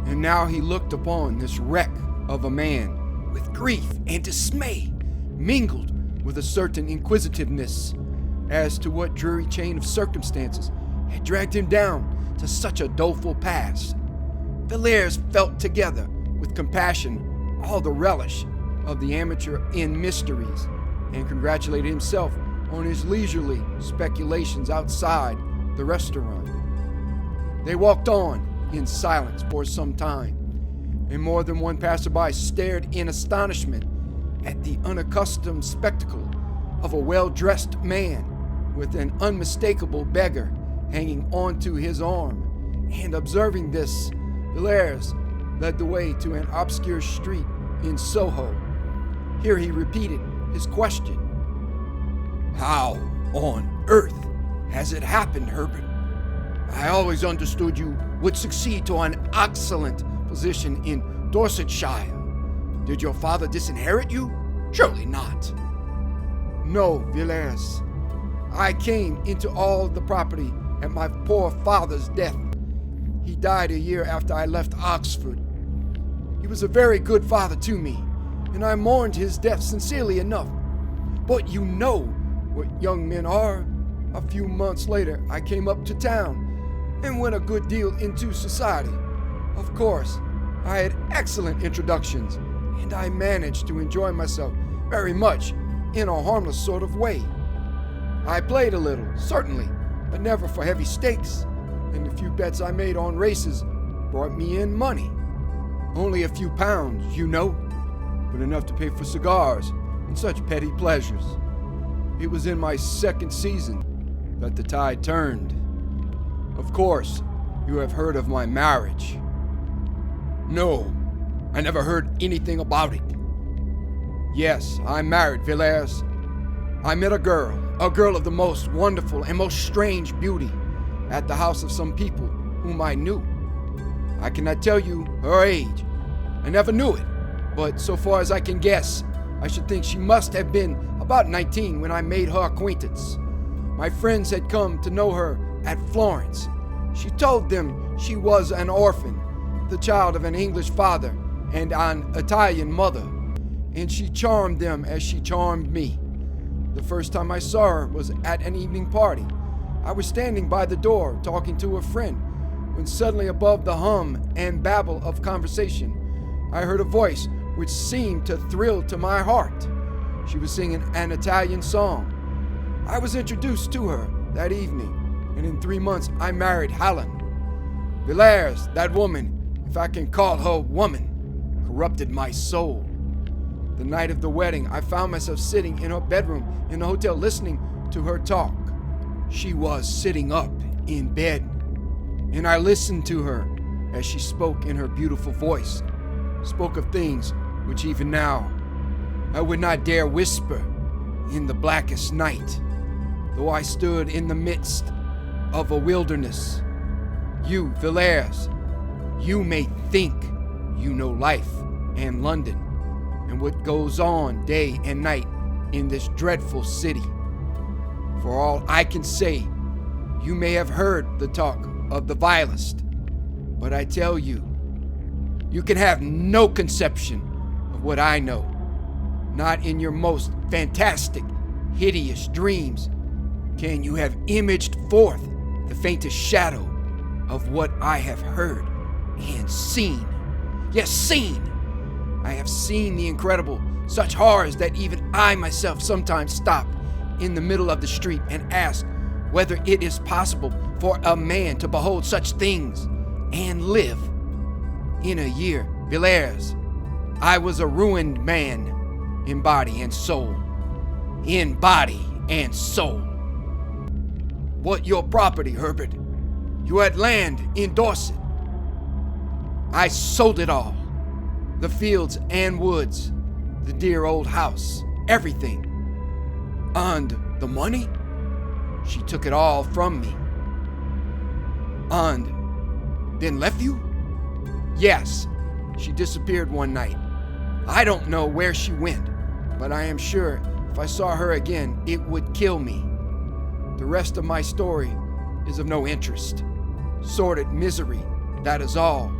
And now he looked upon this wreck of a man with grief and dismay, mingled with a certain inquisitiveness as to what dreary chain of circumstances had dragged him down to such a doleful pass. Villers felt together with compassion all the relish of the amateur in mysteries, and congratulated himself on his leisurely speculations outside the restaurant. They walked on in silence for some time, and more than one passerby stared in astonishment at the unaccustomed spectacle of a well-dressed man with an unmistakable beggar hanging onto his arm, and observing this, Villers led the way to an obscure street in Soho. Here he repeated his question. How on earth has it happened, Herbert? I always understood you would succeed to an excellent position in Dorsetshire. Did your father disinherit you? Surely not. No, Villers. I came into all the property at my poor father's death. He died a year after I left Oxford. He was a very good father to me, and I mourned his death sincerely enough. But you know what young men are. A few months later, I came up to town and went a good deal into society. Of course, I had excellent introductions, and I managed to enjoy myself very much in a harmless sort of way. I played a little, certainly, but never for heavy stakes, and the few bets I made on races brought me in money. Only a few pounds, you know, but enough to pay for cigars and such petty pleasures. It was in my second season that the tide turned. Of course, you have heard of my marriage. No, I never heard anything about it. Yes, I'm married, Villers. I met a girl of the most wonderful and most strange beauty, at the house of some people whom I knew. I cannot tell you her age. I never knew it, but so far as I can guess, I should think she must have been about 19 when I made her acquaintance. My friends had come to know her at Florence. She told them she was an orphan, the child of an English father and an Italian mother, and she charmed them as she charmed me. The first time I saw her was at an evening party. I was standing by the door talking to a friend, when suddenly above the hum and babble of conversation, I heard a voice which seemed to thrill to my heart. She was singing an Italian song. I was introduced to her that evening, and in 3 months I married Helen. Villers, that woman, if I can call her woman, corrupted my soul. The night of the wedding, I found myself sitting in her bedroom in the hotel listening to her talk. She was sitting up in bed, and I listened to her as she spoke in her beautiful voice, spoke of things which even now I would not dare whisper in the blackest night, though I stood in the midst of a wilderness. You, Villers, you may think you know life and London and what goes on day and night in this dreadful city. For all I can say, you may have heard the talk of the vilest, but I tell you, you can have no conception of what I know. Not in your most fantastic, hideous dreams can you have imaged forth the faintest shadow of what I have heard and seen. Yes, seen! I have seen the incredible, such horrors that even I myself sometimes stop in the middle of the street and ask whether it is possible for a man to behold such things and live. In a year, Villers, I was a ruined man in body and soul. In body and soul. What your property, Herbert? You had land in Dorset. I sold it all. The fields and woods, the dear old house, everything. And the money? She took it all from me. And then left you? Yes, she disappeared one night. I don't know where she went, but I am sure if I saw her again, it would kill me. The rest of my story is of no interest. Sordid misery, that is all.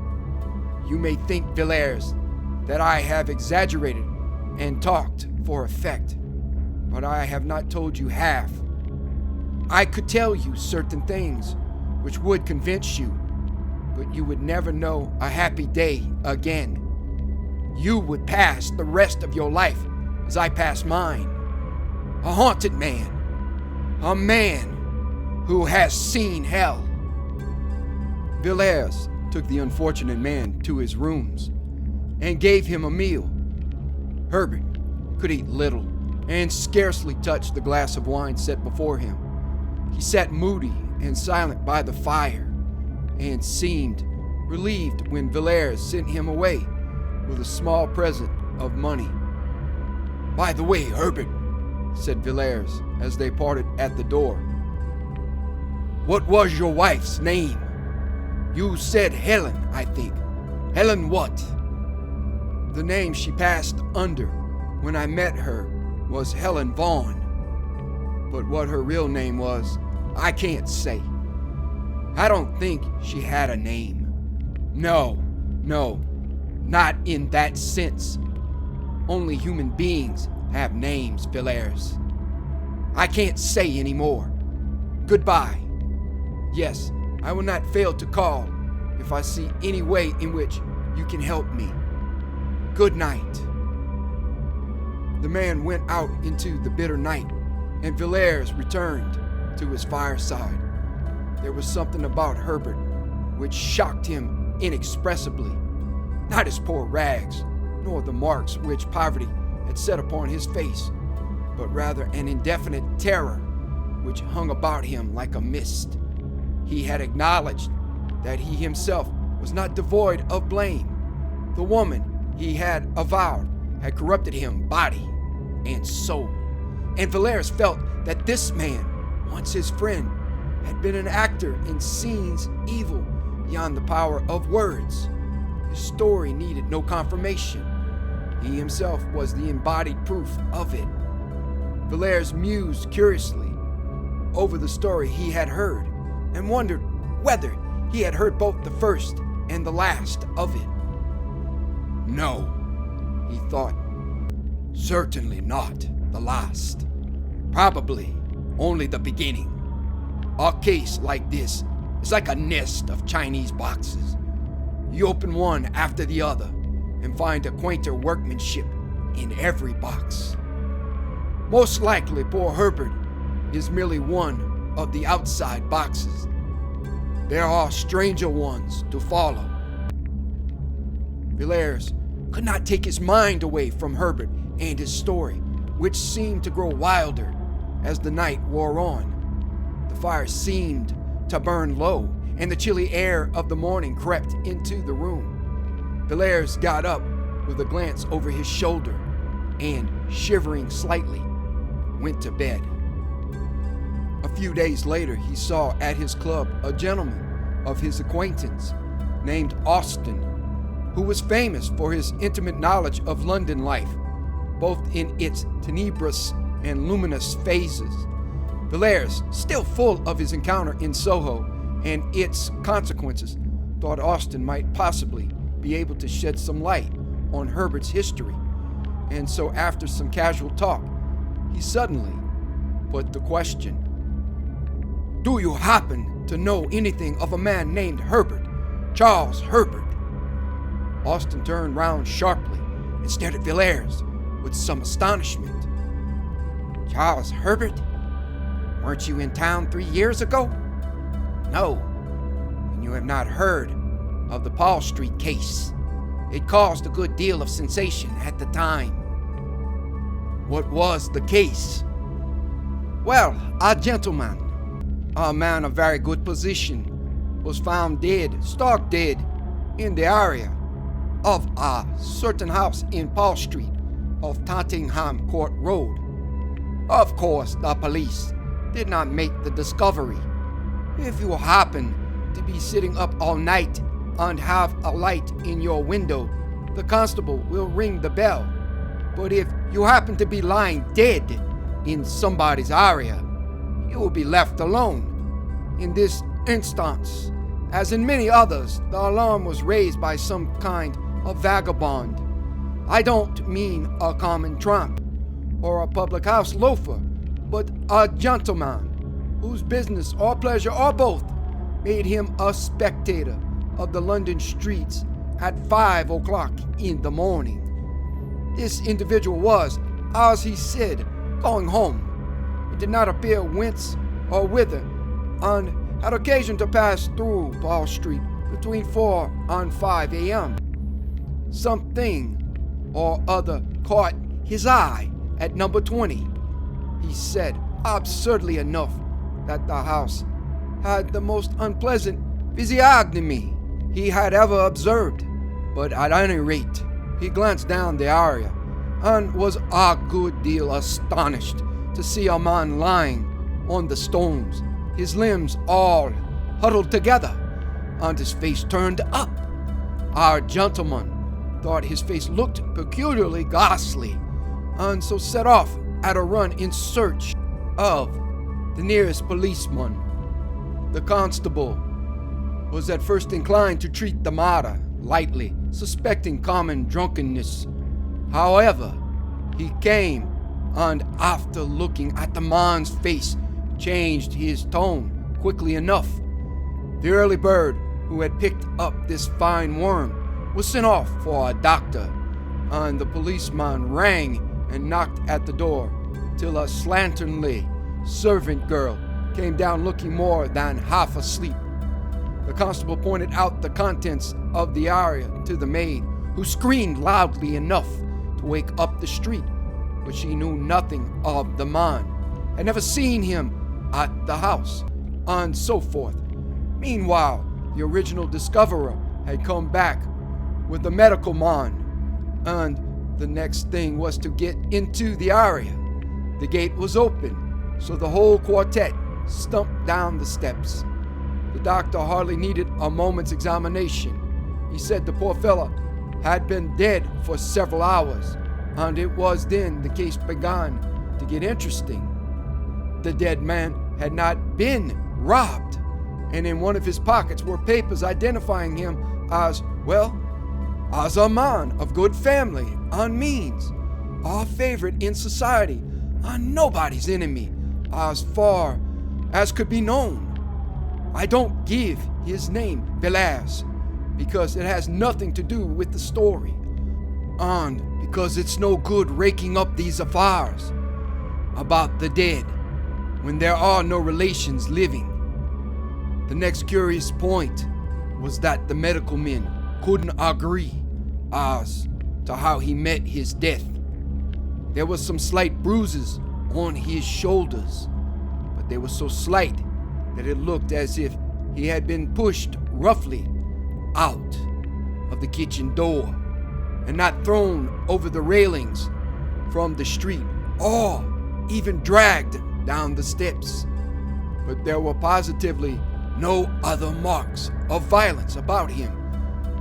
You may think, Villers, that I have exaggerated and talked for effect, but I have not told you half. I could tell you certain things which would convince you, but you would never know a happy day again. You would pass the rest of your life as I pass mine. A haunted man. A man who has seen hell. Villers took the unfortunate man to his rooms and gave him a meal. Herbert could eat little and scarcely touch the glass of wine set before him. He sat moody and silent by the fire and seemed relieved when Villers sent him away with a small present of money. By the way, Herbert, said Villers as they parted at the door, what was your wife's name? You said Helen, I think. Helen what? The name she passed under when I met her was Helen Vaughn. But what her real name was, I can't say. I don't think she had a name. No, not in that sense. Only human beings have names, Villers. I can't say any more. Goodbye. Yes, I will not fail to call if I see any way in which you can help me. Good night. The man went out into the bitter night, and Villers returned to his fireside. There was something about Herbert which shocked him inexpressibly, not his poor rags, nor the marks which poverty had set upon his face, but rather an indefinite terror which hung about him like a mist. He had acknowledged that he himself was not devoid of blame. The woman he had avowed had corrupted him body and soul, and Valeris felt that this man, once his friend, had been an actor in scenes evil beyond the power of words. His story needed no confirmation. He himself was the embodied proof of it. Valeris mused curiously over the story he had heard and wondered whether he had heard both the first and the last of it. No, he thought. Certainly not the last. Probably only the beginning. A case like this is like a nest of Chinese boxes. You open one after the other and find a quainter workmanship in every box. Most likely poor Herbert is merely one of the outside boxes. There are stranger ones to follow. Valeris could not take his mind away from Herbert and his story, which seemed to grow wilder as the night wore on. The fire seemed to burn low, and the chilly air of the morning crept into the room. Valeris got up with a glance over his shoulder and, shivering slightly, went to bed. A few days later, he saw at his club a gentleman of his acquaintance named Austin, who was famous for his intimate knowledge of London life, both in its tenebrous and luminous phases. Valeris, still full of his encounter in Soho and its consequences, thought Austin might possibly be able to shed some light on Herbert's history, and so after some casual talk, he suddenly put the question, "Do you happen to know anything of a man named Herbert, Charles Herbert?" Austin turned round sharply and stared at Valeris with some astonishment. "Charles Herbert? Weren't you in town 3 years ago?" "No, and you have not heard of the Paul Street case. It caused a good deal of sensation at the time." "What was the case?" "Well, a gentleman, a man of very good position, was found dead, stark dead, in the area of a certain house in Paul Street of Tottenham Court Road. Of course, the police did not make the discovery. If you happen to be sitting up all night and have a light in your window, the constable will ring the bell. But if you happen to be lying dead in somebody's area, you will be left alone. In this instance, as in many others, the alarm was raised by some kind of vagabond. I don't mean a common tramp or a public house loafer, but a gentleman whose business or pleasure or both made him a spectator of the London streets at 5 o'clock in the morning. This individual was, as he said, going home. He did not appear whence or whither, and had occasion to pass through Paul Street between 4 and 5 a.m. Something or other caught his eye at number 20. He said, absurdly enough, that the house had the most unpleasant physiognomy he had ever observed, but at any rate, he glanced down the area and was a good deal astonished to see a man lying on the stones, his limbs all huddled together, and his face turned up. Our gentleman thought his face looked peculiarly ghastly, and so set off at a run in search of the nearest policeman. The constable was at first inclined to treat the matter lightly, suspecting common drunkenness. However, he came, and after looking at the man's face, changed his tone quickly enough. The early bird who had picked up this fine worm was sent off for a doctor, and the policeman rang and knocked at the door till a slatternly servant girl came down looking more than half asleep. The constable pointed out the contents of the area to the maid, who screamed loudly enough to wake up the street, but she knew nothing of the man, had never seen him at the house, and so forth. Meanwhile, the original discoverer had come back with the medical man, and the next thing was to get into the area. The gate was open, so the whole quartet stumped down the steps. The doctor hardly needed a moment's examination. He said the poor fella had been dead for several hours, and it was then the case began to get interesting. The dead man had not been robbed, and in one of his pockets were papers identifying him as, well, as a man of good family and means, our favorite in society, and nobody's enemy as far as could be known. I don't give his name, Velaz, because it has nothing to do with the story, and because it's no good raking up these affairs about the dead when there are no relations living. The next curious point was that the medical men couldn't agree as to how he met his death. There was some slight bruises on his shoulders, but they were so slight that it looked as if he had been pushed roughly out of the kitchen door and not thrown over the railings from the street or even dragged down the steps. But there were positively no other marks of violence about him,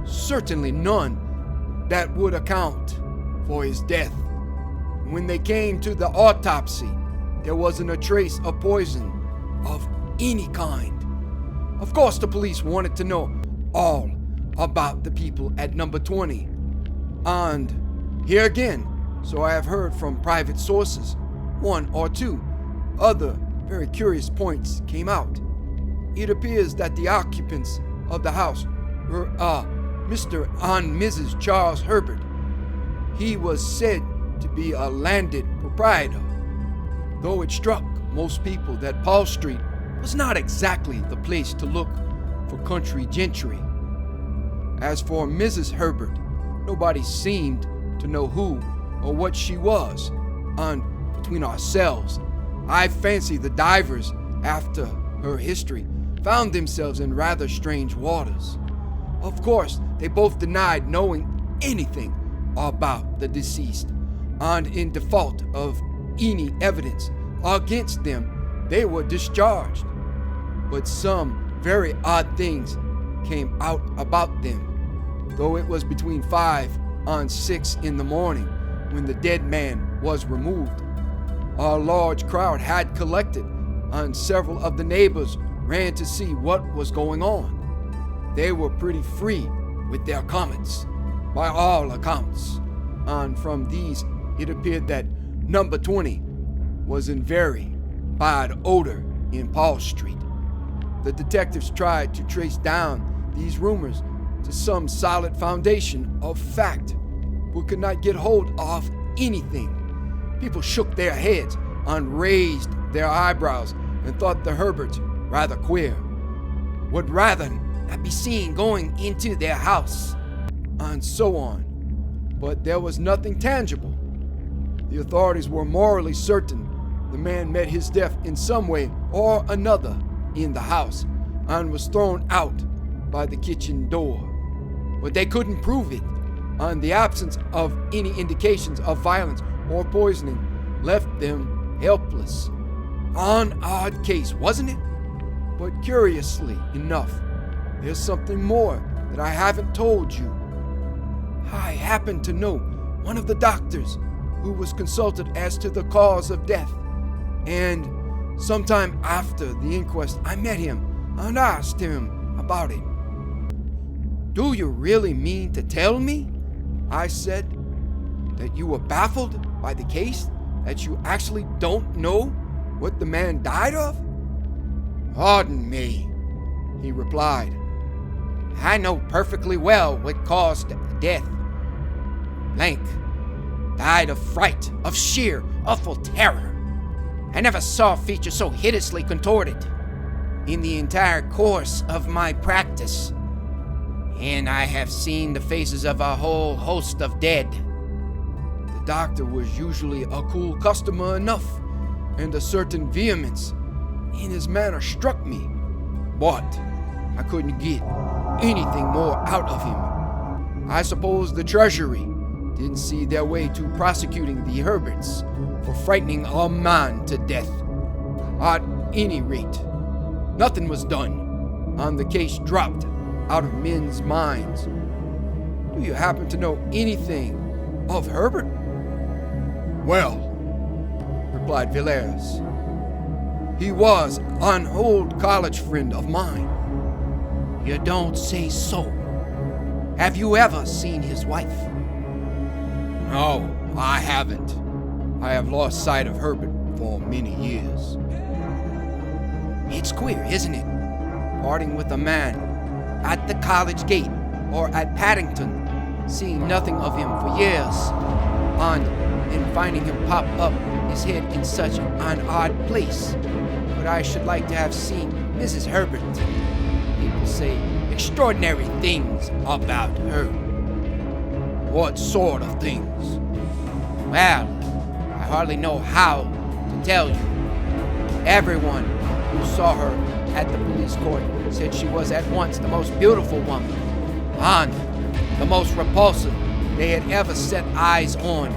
certainly none that would account for his death. When they came to the autopsy, there wasn't a trace of poison of any kind. Of course, the police wanted to know all about the people at number 20. And here again, so I have heard from private sources, one or two other very curious points came out. It appears that the occupants of the house were Mr. and Mrs. Charles Herbert. He was said to be a landed proprietor, though it struck most people that Paul Street was not exactly the place to look for country gentry. As for Mrs. Herbert, nobody seemed to know who or what she was, and between ourselves, I fancy the divers, after her history, found themselves in rather strange waters. Of course, they both denied knowing anything about the deceased, and in default of any evidence against them, they were discharged. But some very odd things came out about them, though it was between 5 and 6 in the morning when the dead man was removed. A large crowd had collected, and several of the neighbors ran to see what was going on. They were pretty free with their comments, by all accounts, and from these it appeared that number 20 was in very bad odor in Paul Street. The detectives tried to trace down these rumors to some solid foundation of fact, but could not get hold of anything. People shook their heads and raised their eyebrows and thought the Herberts rather queer, would rather not be seen going into their house, and so on. But there was nothing tangible. The authorities were morally certain the man met his death in some way or another in the house and was thrown out by the kitchen door. But they couldn't prove it, and the absence of any indications of violence or poisoning left them helpless. An odd case, wasn't it? But curiously enough, there's something more that I haven't told you. I happen to know one of the doctors who was consulted as to the cause of death, and sometime after the inquest I met him and asked him about it. "Do you really mean to tell me," I said, "that you were baffled by the case, that you actually don't know what the man died of?" "Pardon me," he replied. "I know perfectly well what caused death. Blank died of fright, of sheer, awful terror. I never saw features so hideously contorted. in the entire course of my practice, and I have seen the faces of a whole host of dead. The doctor was usually a cool customer enough, and a certain vehemence in his manner struck me, but I couldn't get anything more out of him. I suppose the Treasury didn't see their way to prosecuting the Herberts for frightening a man to death. At any rate, nothing was done, and the case dropped out of men's minds. Do you happen to know anything of Herbert? Well, replied Villers, he was an old college friend of mine. You don't say so. Have you ever seen his wife? No, I haven't. I have lost sight of Herbert for many years. It's queer, isn't it? Parting with a man at the college gate or at Paddington, seeing nothing of him for years, and then finding him pop up his head in such an odd place. But I should like to have seen Mrs. Herbert. People say extraordinary things about her. What sort of things? Well, I hardly know how to tell you. Everyone who saw her at the police court said she was at once the most beautiful woman and the most repulsive they had ever set eyes on.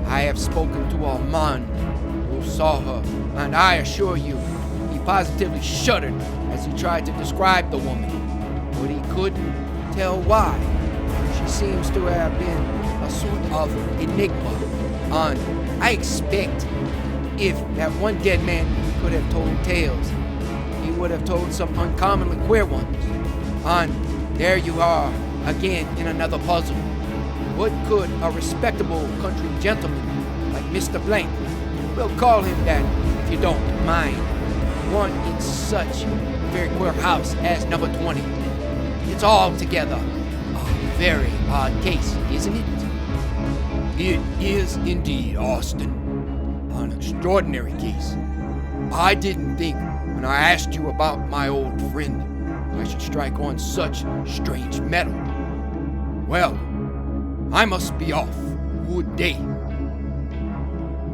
I have spoken to a man who saw her, and I assure you, he positively shuddered as he tried to describe the woman, but he couldn't tell why. She seems to have been a sort of enigma, and I expect if that one dead man could have told tales, he would have told some uncommonly queer ones. And there you are, again in another puzzle. What could a respectable country gentleman like Mr. Blank, we'll call him that if you don't mind, want in such a very queer house as number 20? It's altogether a very odd case, isn't it? It is indeed, Austin. An extraordinary case. I didn't think when I asked you about my old friend I should strike on such strange metal. Well, I must be off. Good day.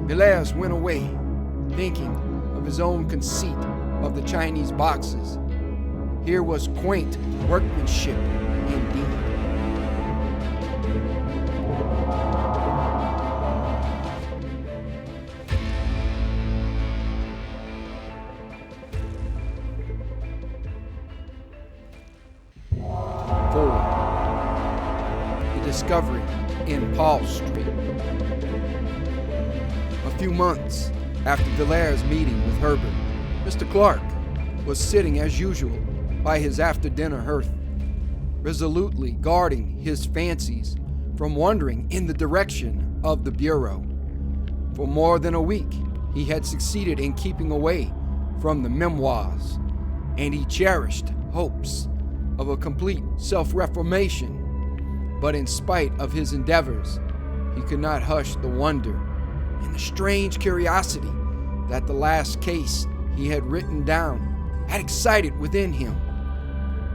Villers went away, thinking of his own conceit of the Chinese boxes. Here was quaint workmanship indeed. Discovery in Paul Street. A few months after Villers' meeting with Herbert, Mr. Clark was sitting as usual by his after-dinner hearth, resolutely guarding his fancies from wandering in the direction of the bureau. For more than a week, he had succeeded in keeping away from the memoirs, and he cherished hopes of a complete self-reformation. But in spite of his endeavors, he could not hush the wonder and the strange curiosity that the last case he had written down had excited within him.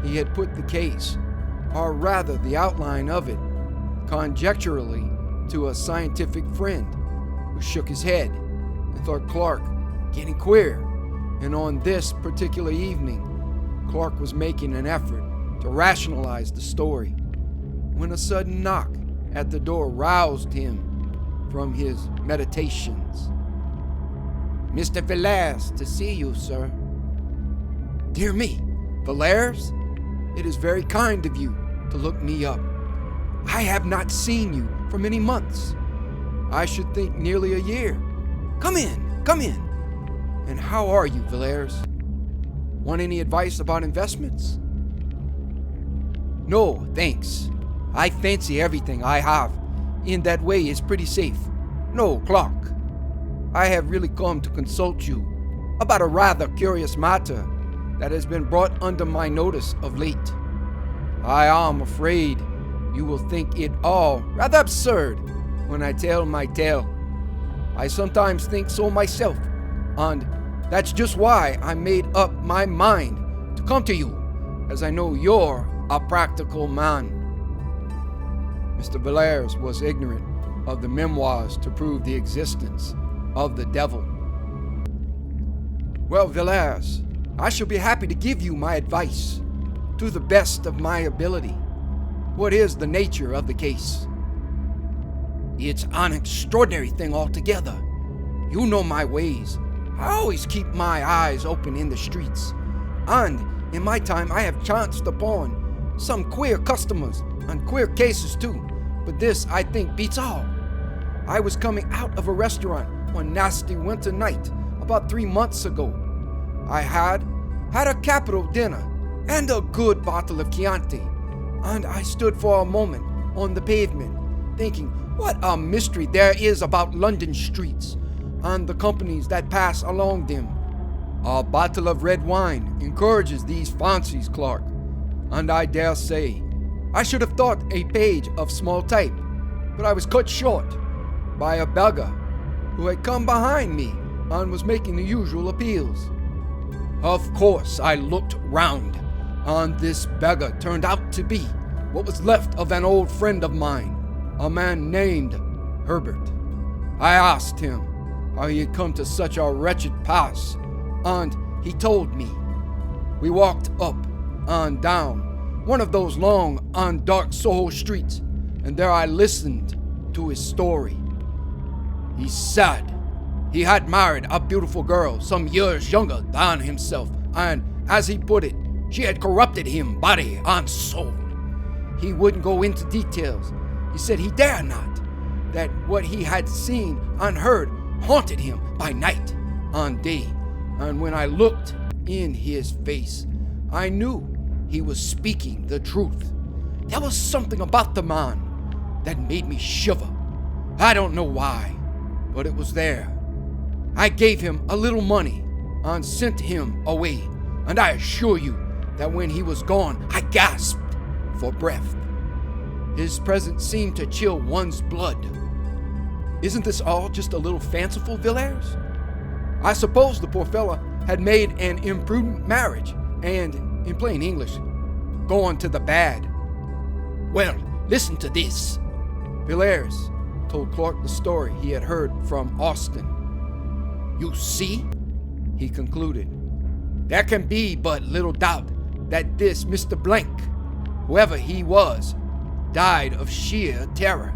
He had put the case, or rather the outline of it, conjecturally to a scientific friend, who shook his head and thought Clark getting queer. And on this particular evening, Clark was making an effort to rationalize the story, when a sudden knock at the door roused him from his meditations. "Mr. Villers, to see you, sir." "Dear me, Villers, it is very kind of you to look me up. I have not seen you for many months. I should think nearly a year. Come in, come in. And how are you, Villers? Want any advice about investments?" "No, thanks. I fancy everything I have in that way is pretty safe. No, Clark, I have really come to consult you about a rather curious matter that has been brought under my notice of late. I am afraid you will think it all rather absurd when I tell my tale. I sometimes think so myself, and That's just why I made up my mind to come to you, as I know you're a practical man. Mr. Villers was ignorant of the memoirs to prove the existence of the devil. Well, Villers, I shall be happy to give you my advice to the best of my ability. What is the nature of the case? It's an extraordinary thing altogether. You know my ways. I always keep my eyes open in the streets. And in my time, I have chanced upon some queer customers and queer cases too. But this, I think, beats all. I was coming out of a restaurant one nasty winter night about 3 months ago. I had a capital dinner and a good bottle of Chianti, and I stood for a moment on the pavement, thinking what a mystery there is about London streets and the companies that pass along them. A bottle of red wine encourages these fancies, Clark, and I dare say I should have thought a page of small type, but I was cut short by a beggar who had come behind me and was making the usual appeals. Of course, I looked round, and this beggar turned out to be what was left of an old friend of mine, a man named Herbert. I asked him how he had come to such a wretched pass, and he told me. We walked up and down one of those long and dark Soho streets, and there I listened to his story. He said he had married a beautiful girl some years younger than himself, and, as he put it, she had corrupted him body and soul. He wouldn't go into details. He said he dare not, that what he had seen and heard haunted him by night and day, and when I looked in his face, I knew he was speaking the truth. There was something about the man that made me shiver. I don't know why, but it was there. I gave him a little money and sent him away, and I assure you that when he was gone, I gasped for breath. His presence seemed to chill one's blood. Isn't this all just a little fanciful, Villers? I suppose the poor fella had made an imprudent marriage, and, in plain English, gone to the bad. Well, listen to this. Villers told Clark the story he had heard from Austin. You see, he concluded, there can be but little doubt that this Mr. Blank, whoever he was, died of sheer terror.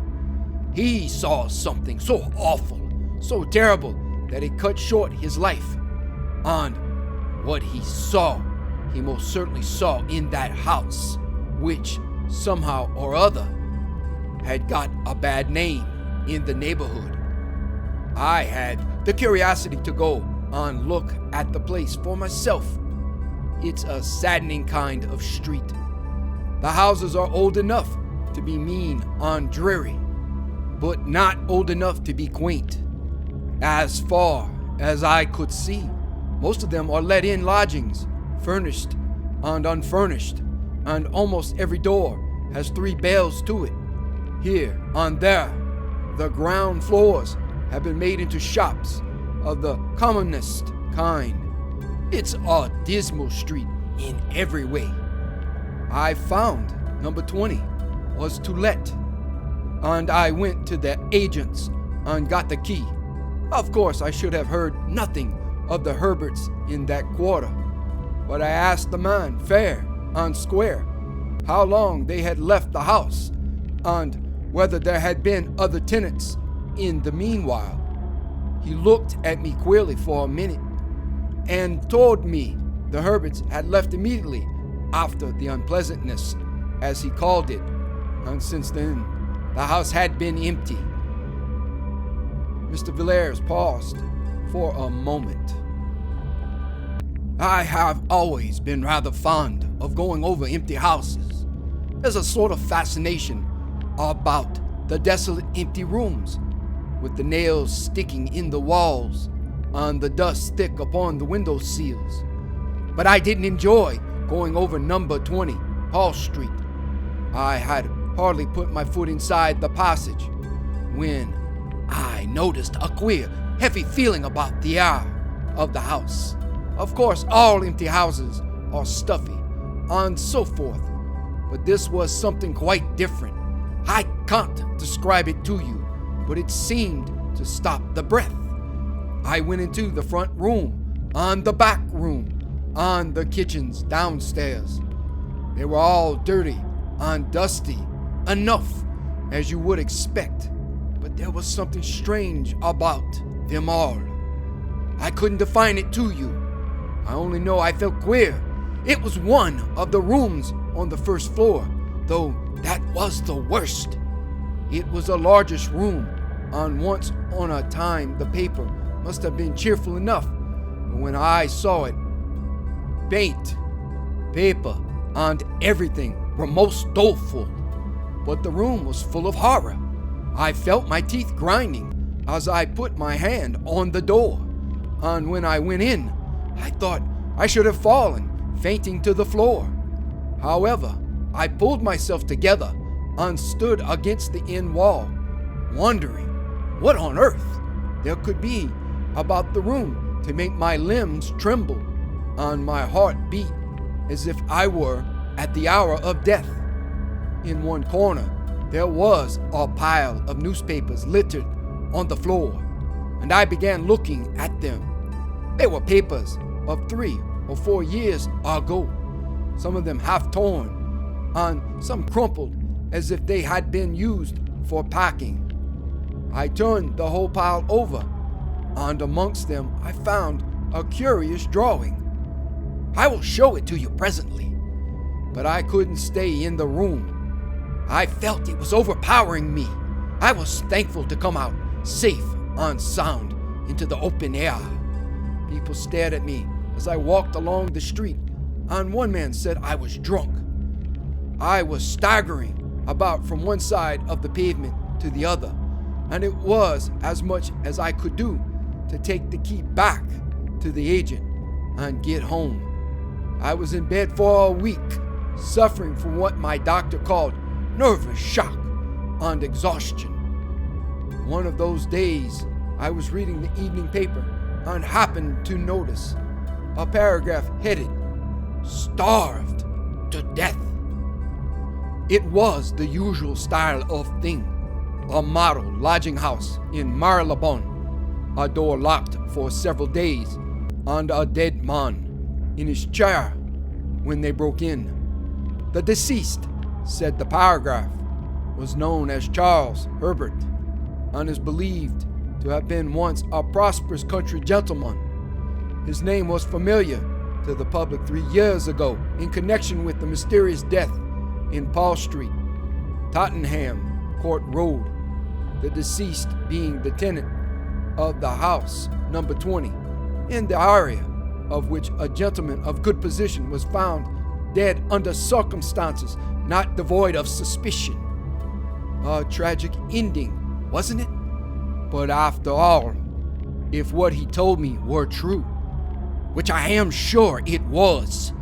He saw something so awful, so terrible, that it cut short his life. And what he saw, he most certainly saw in that house, which somehow or other had got a bad name in the neighborhood. I had the curiosity to go and look at the place for myself. It's a saddening kind of street. The houses are old enough to be mean and dreary, but not old enough to be quaint. As far as I could see, most of them are let-in lodgings, furnished and unfurnished, and almost every door has 3 bells to it. Here and there, the ground floors have been made into shops of the commonest kind. It's a dismal street in every way. I found number 20 was to let, and I went to the agents and got the key. Of course, I should have heard nothing of the Herberts in that quarter, but I asked the man fair and square how long they had left the house, and whether there had been other tenants in the meanwhile. He looked at me queerly for a minute and told me the Herberts had left immediately after the unpleasantness, as he called it, and since then the house had been empty. Mr. Villers paused for a moment. I have always been rather fond of going over empty houses. There's a sort of fascination about the desolate empty rooms, with the nails sticking in the walls and the dust thick upon the window sills. But I didn't enjoy going over number 20, Hall Street. I had hardly put my foot inside the passage when I noticed a queer, heavy feeling about the air of the house. Of course, all empty houses are stuffy, and so forth, but this was something quite different. I can't describe it to you, but it seemed to stop the breath. I went into the front room, and the back room, and the kitchens downstairs. They were all dirty and dusty, enough as you would expect, but there was something strange about them all. I couldn't define it to you. I only know I felt queer. It was one of the rooms on the first floor, though that was the worst. It was the largest room, and once on a time the paper must have been cheerful enough, but when I saw it, paint, paper, and everything were most doleful. But the room was full of horror. I felt my teeth grinding as I put my hand on the door, and when I went in, I thought I should have fallen, fainting to the floor. However, I pulled myself together and stood against the end wall, wondering what on earth there could be about the room to make my limbs tremble and my heart beat as if I were at the hour of death. In one corner, there was a pile of newspapers littered on the floor, and I began looking at them. They were papers of 3 or 4 years ago, some of them half torn, and some crumpled as if they had been used for packing. I turned the whole pile over, and amongst them I found a curious drawing. I will show it to you presently, but I couldn't stay in the room. I felt it was overpowering me. I was thankful to come out safe and sound into the open air. People stared at me as I walked along the street, and one man said I was drunk. I was staggering about from one side of the pavement to the other, and it was as much as I could do to take the key back to the agent and get home. I was in bed for a week, suffering from what my doctor called nervous shock and exhaustion. One of those days, I was reading the evening paper and happened to notice a paragraph headed, "Starved to Death." It was the usual style of thing. A model lodging house in Marylebone, a door locked for several days, and a dead man in his chair when they broke in. The deceased, said the paragraph, was known as Charles Herbert, and is believed to have been once a prosperous country gentleman. His name was familiar to the public 3 years ago in connection with the mysterious death in Paul Street, Tottenham Court Road, the deceased being the tenant of the house number 20, in the area of which a gentleman of good position was found dead under circumstances not devoid of suspicion. A tragic ending, wasn't it? But after all, if what he told me were true, which I am sure it was,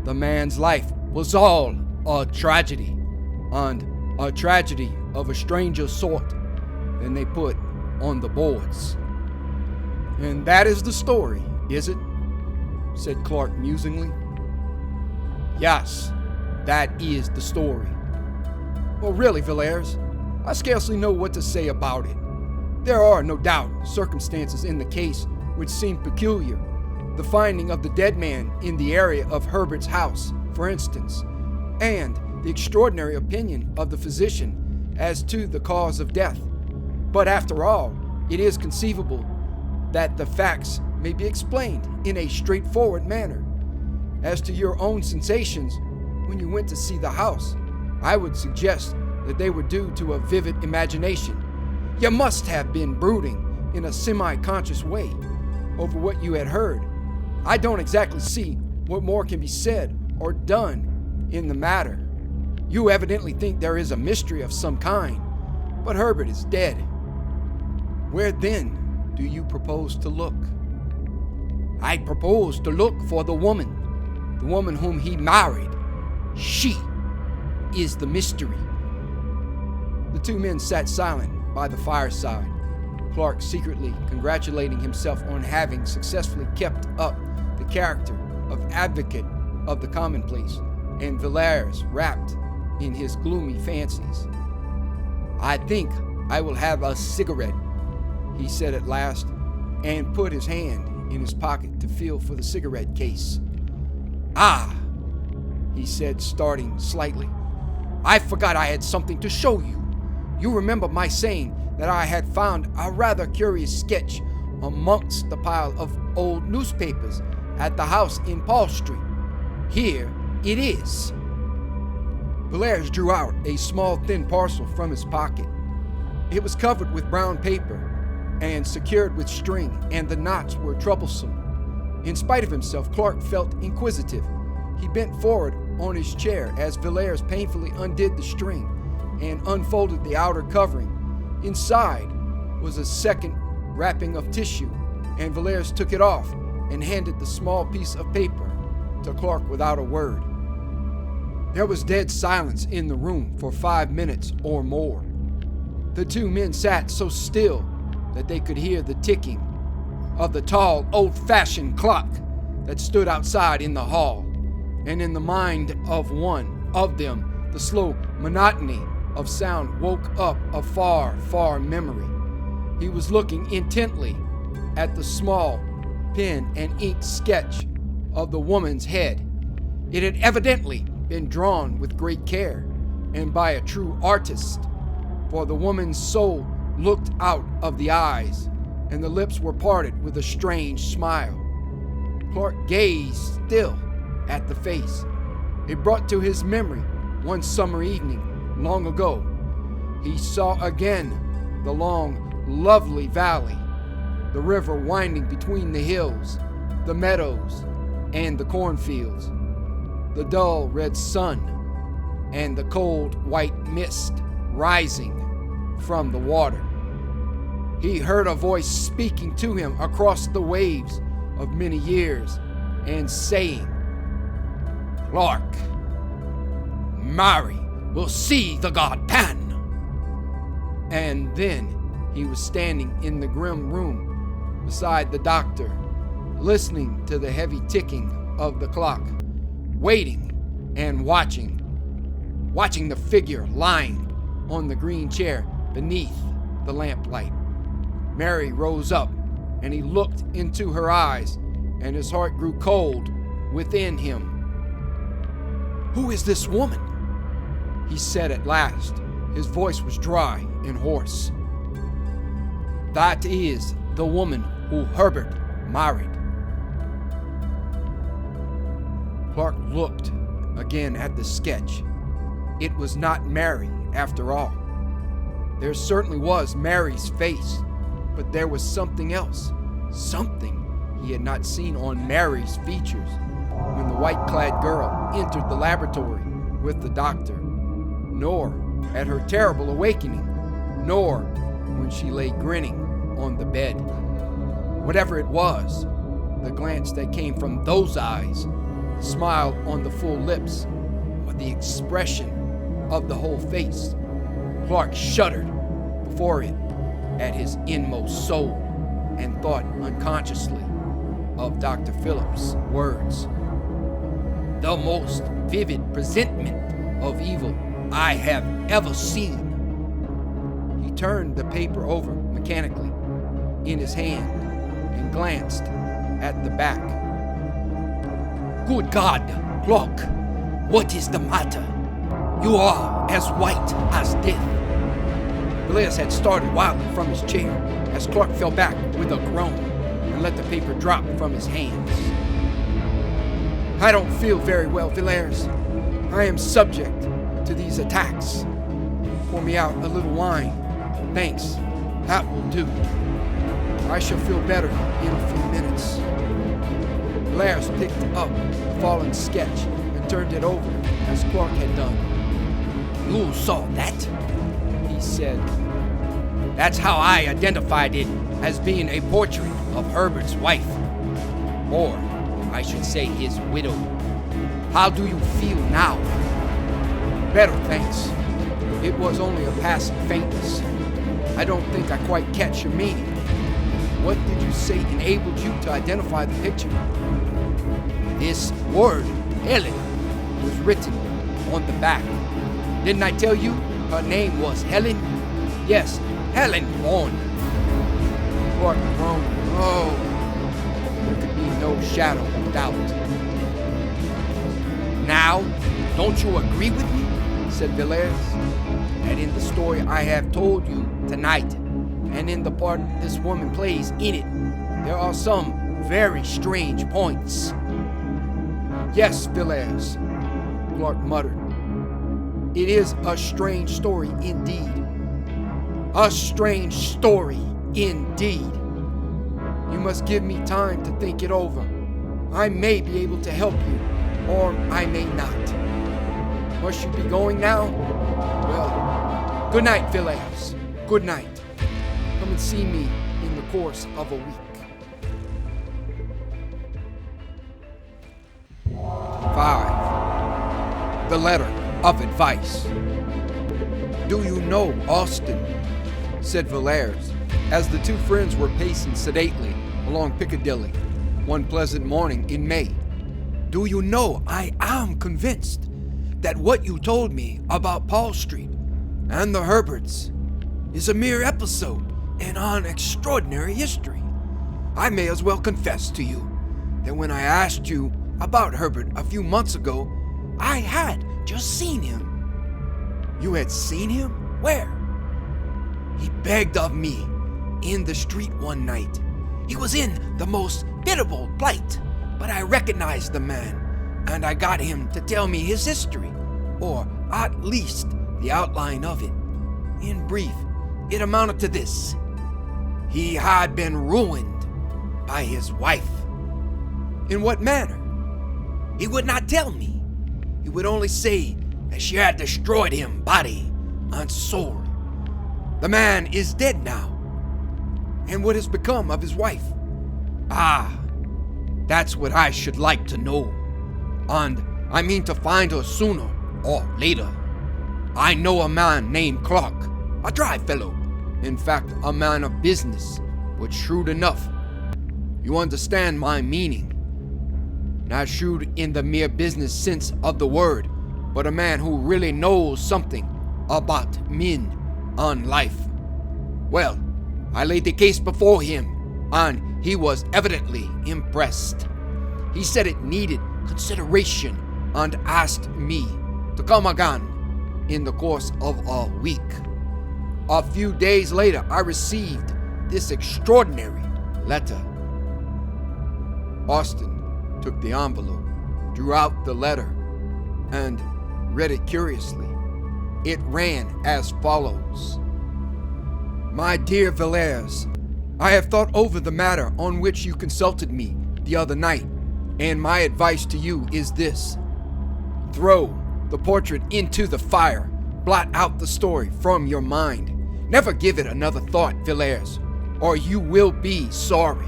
the man's life was all a tragedy, and a tragedy of a stranger sort than they put on the boards. And that is the story, is it? Said Clark musingly. Yes, that is the story. Well, really, Villers, I scarcely know what to say about it. There are, no doubt, circumstances in the case which seem peculiar. The finding of the dead man in the area of Herbert's house, for instance, and the extraordinary opinion of the physician as to the cause of death. But after all, it is conceivable that the facts may be explained in a straightforward manner. As to your own sensations when you went to see the house, I would suggest that they were due to a vivid imagination. You must have been brooding in a semi-conscious way over what you had heard. I don't exactly see what more can be said or done in the matter. You evidently think there is a mystery of some kind, but Herbert is dead. Where then do you propose to look? I propose to look for the woman whom he married. She is the mystery. The two men sat silent by the fireside, Clark secretly congratulating himself on having successfully kept up the character of advocate of the commonplace, and Villers wrapped in his gloomy fancies. "I think I will have a cigarette," he said at last, and put his hand in his pocket to feel for the cigarette case. "Ah," he said, starting slightly. "I forgot I had something to show you. You remember my saying that I had found a rather curious sketch amongst the pile of old newspapers at the house in Paul Street. Here it is." Villers drew out a small thin parcel from his pocket. It was covered with brown paper and secured with string, and the knots were troublesome. In spite of himself, Clark felt inquisitive. He bent forward on his chair as Villers painfully undid the string and unfolded the outer covering. Inside was a second wrapping of tissue, and Villers took it off and handed the small piece of paper to Clark without a word. There was dead silence in the room for 5 minutes or more. The two men sat so still that they could hear the ticking of the tall, old-fashioned clock that stood outside in the hall, and in the mind of one of them, the slow monotony of sound woke up a far, far memory. He was looking intently at the small pen and ink sketch of the woman's head. It had evidently been drawn with great care and by a true artist, for the woman's soul looked out of the eyes, and the lips were parted with a strange smile. Clark gazed still at the face. It brought to his memory one summer evening long ago. He saw again the long, lovely valley, the river winding between the hills, the meadows, and the cornfields, the dull red sun, and the cold white mist rising from the water. He heard a voice speaking to him across the waves of many years and saying, "Clark, Mary will see the god Pan." And then he was standing in the grim room beside the doctor, listening to the heavy ticking of the clock, waiting and watching the figure lying on the green chair beneath the lamplight. Mary rose up, and he looked into her eyes, and his heart grew cold within him. "Who is this woman?" he said at last. His voice was dry and hoarse. "That is the woman who Herbert married." Clark looked again at the sketch. It was not Mary, after all. There certainly was Mary's face, but there was something else, something he had not seen on Mary's features when the white-clad girl entered the laboratory with the doctor, nor at her terrible awakening, nor when she lay grinning on the bed. Whatever it was, the glance that came from those eyes, the smile on the full lips, or the expression of the whole face, Clark shuddered before it at his inmost soul and thought unconsciously of Dr. Phillips' words. "The most vivid presentment of evil I have ever seen." He turned the paper over mechanically in his hand and glanced at the back. "Good God, Clark, what is the matter? You are as white as death." Villers had started wildly from his chair as Clark fell back with a groan and let the paper drop from his hands. "I don't feel very well, Villers. I am subject to these attacks. Pour me out a little wine. Thanks, that will do. I shall feel better in a few minutes." Villers picked up the fallen sketch and turned it over as Clark had done. "You saw that?" he said. "That's how I identified it as being a portrait of Herbert's wife. Or, I should say, his widow. How do you feel now?" "Better, thanks. It was only a passing faintness. I don't think I quite catch your meaning. What did you say enabled you to identify the picture? This word, Helen, was written on the back. Didn't I tell you her name was Helen? Yes, Helen Bond. Clark groaned. Oh, there could be no shadow of doubt. Now, don't you agree with me? Said Villers, that in the story I have told you tonight, and in the part this woman plays in it, there are some very strange points. Yes, Villers, Clark muttered. It is a strange story indeed. A strange story indeed. You must give me time to think it over. I may be able to help you, or I may not. Must you be going now? Well, good night, Villers. Good night. Come and see me in the course of a week. 5. The letter of advice. Do you know Austin? Said Villers, as the two friends were pacing sedately along Piccadilly one pleasant morning in May. Do you know I am convinced that what you told me about Paul Street and the Herberts is a mere episode in an extraordinary history. I may as well confess to you that when I asked you about Herbert a few months ago, I had just seen him. You had seen him? Where? He begged of me in the street one night. He was in the most pitiable plight, but I recognized the man, and I got him to tell me his history, or at least the outline of it. In brief, it amounted to this. He had been ruined by his wife. In what manner? He would not tell me. He would only say that she had destroyed him, body and soul. The man is dead now. And what has become of his wife? Ah, that's what I should like to know. And I mean to find her sooner or later. I know a man named Clark, a dry fellow. In fact, a man of business, but shrewd enough. You understand my meaning. Not shrewd in the mere business sense of the word, but a man who really knows something about men and life. Well, I laid the case before him, and he was evidently impressed. He said it needed consideration and asked me to come again in the course of a week. A few days later, I received this extraordinary letter. Austin took the envelope, drew out the letter, and read it curiously. It ran as follows. My dear Villers, I have thought over the matter on which you consulted me the other night, and my advice to you is this. Throw the portrait into the fire. Blot out the story from your mind. Never give it another thought, Villers, or you will be sorry.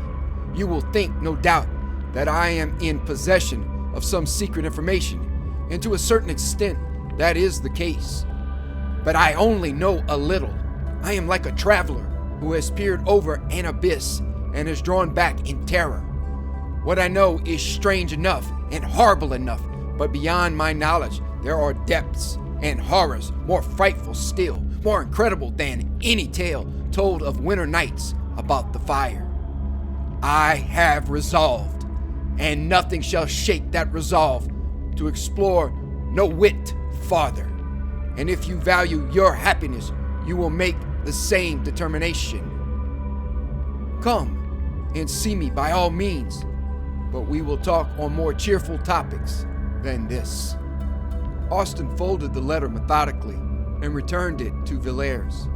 You will think, no doubt, that I am in possession of some secret information, and to a certain extent, that is the case. But I only know a little. I am like a traveler who has peered over an abyss and is drawn back in terror. What I know is strange enough and horrible enough, but beyond my knowledge, there are depths and horrors more frightful still, more incredible than any tale told of winter nights about the fire. I have resolved, and nothing shall shake that resolve, to explore no whit farther. And if you value your happiness, you will make the same determination. Come and see me by all means, but we will talk on more cheerful topics than this. Austin folded the letter methodically and returned it to Villers.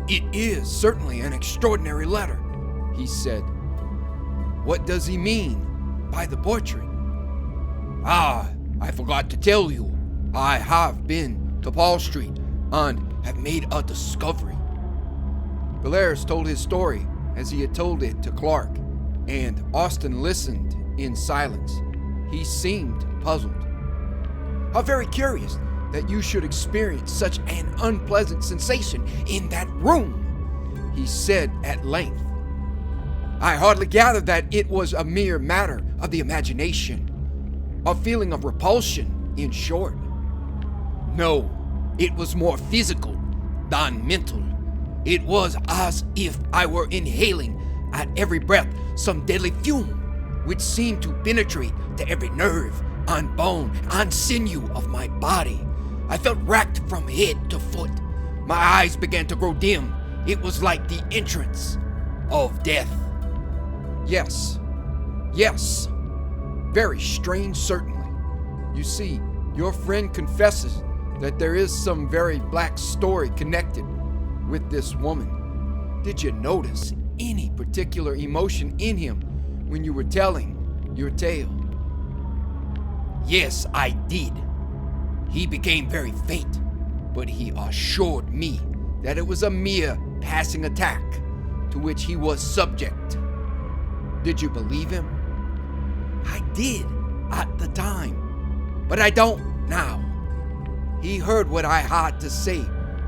It is certainly an extraordinary letter, he said. What does he mean by the portrait? Ah, I forgot to tell you. I have been to Paul Street and have made a discovery. Villers told his story as he had told it to Clark, and Austin listened in silence. He seemed puzzled. How very curious that you should experience such an unpleasant sensation in that room, he said at length. I hardly gathered that it was a mere matter of the imagination, a feeling of repulsion, in short. No, it was more physical than mental. It was as if I were inhaling at every breath some deadly fume, which seemed to penetrate to every nerve and bone and sinew of my body. I felt racked from head to foot. My eyes began to grow dim. It was like the entrance of death. Yes. Very strange, certainly. You see, your friend confesses that there is some very black story connected with this woman. Did you notice any particular emotion in him when you were telling your tale? Yes, I did. He became very faint, but he assured me that it was a mere passing attack to which he was subject. Did you believe him? I did at the time, but I don't now. He heard what I had to say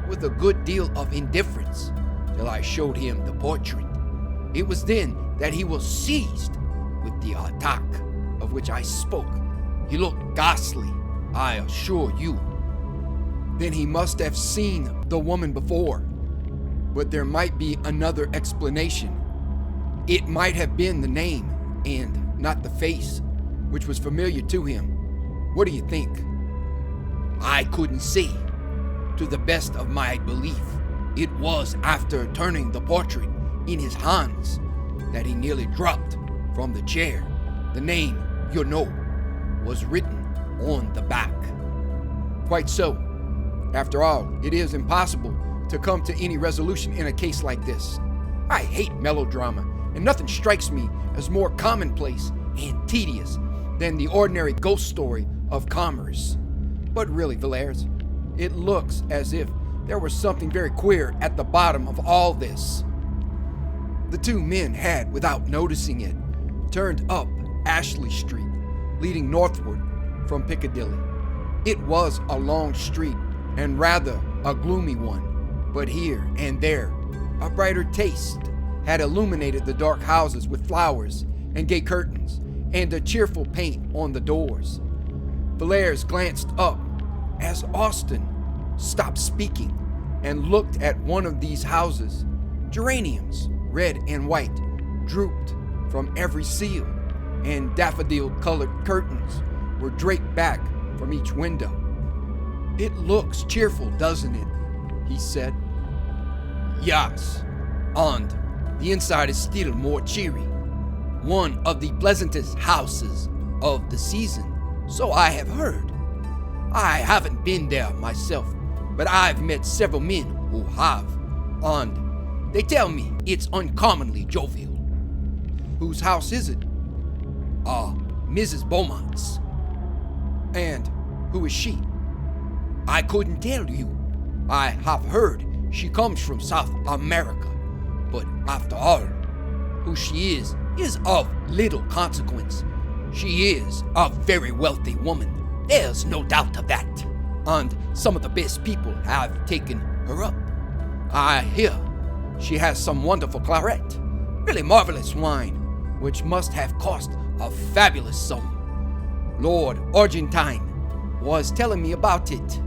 with a good deal of indifference till I showed him the portrait. It was then that he was seized with the attack of which I spoke. He looked ghastly, I assure you. Then he must have seen the woman before, but there might be another explanation. It might have been the name and not the face, which was familiar to him. What do you think? I couldn't say. To the best of my belief, it was after turning the portrait in his hands that he nearly dropped from the chair. The name, you know, was written on the back. Quite so. After all, it is impossible to come to any resolution in a case like this. I hate melodrama, and nothing strikes me as more commonplace and tedious than the ordinary ghost story of commerce. But really, Villers, it looks as if there was something very queer at the bottom of all this. The two men had, without noticing it, turned up Ashley Street, leading northward from Piccadilly. It was a long street, and rather a gloomy one, but here and there a brighter taste had illuminated the dark houses with flowers and gay curtains and a cheerful paint on the doors. Villers glanced up as Austin stopped speaking and looked at one of these houses. Geraniums, red and white, drooped from every sill, and daffodil-colored curtains were draped back from each window. It looks cheerful, doesn't it? He said. Yes, and the inside is still more cheery. One of the pleasantest houses of the season, so I have heard. I haven't been there myself, but I've met several men who have, and they tell me it's uncommonly jovial. Whose house is it? Mrs. Beaumont's. And who is she? I couldn't tell you. I have heard she comes from South America, but after all, who she is of little consequence. She is a very wealthy woman, there's no doubt of that, and some of the best people have taken her up. I hear she has some wonderful claret, really marvelous wine, which must have cost a fabulous sum. Lord Argentine was telling me about it.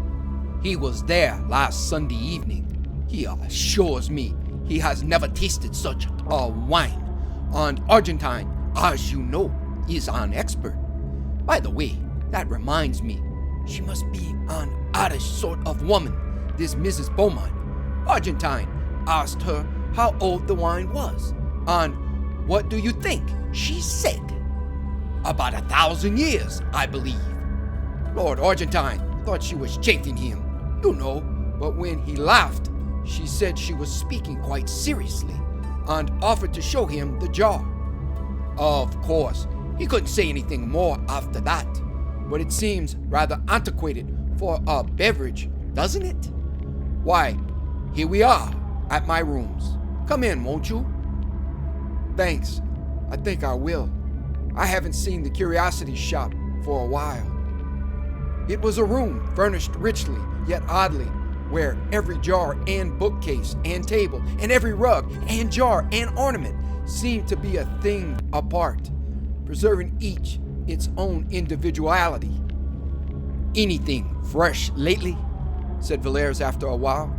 He was there last Sunday evening. He assures me he has never tasted such a wine, and Argentine, as you know, is an expert. By the way, that reminds me, she must be an oddish sort of woman, this Mrs. Beaumont. Argentine asked her how old the wine was, and what do you think she said? About 1,000 years, I believe. Lord Argentine thought she was chaffing him, you know, but when he laughed, she said she was speaking quite seriously, and offered to show him the jar. Of course, he couldn't say anything more after that, but it seems rather antiquated for a beverage, doesn't it? Why, here we are at my rooms. Come in, won't you? Thanks. I think I will. I haven't seen the curiosity shop for a while. It was a room furnished richly, yet oddly, where every jar and bookcase and table and every rug and jar and ornament seemed to be a thing apart, preserving each its own individuality. Anything fresh lately? Said Valers after a while.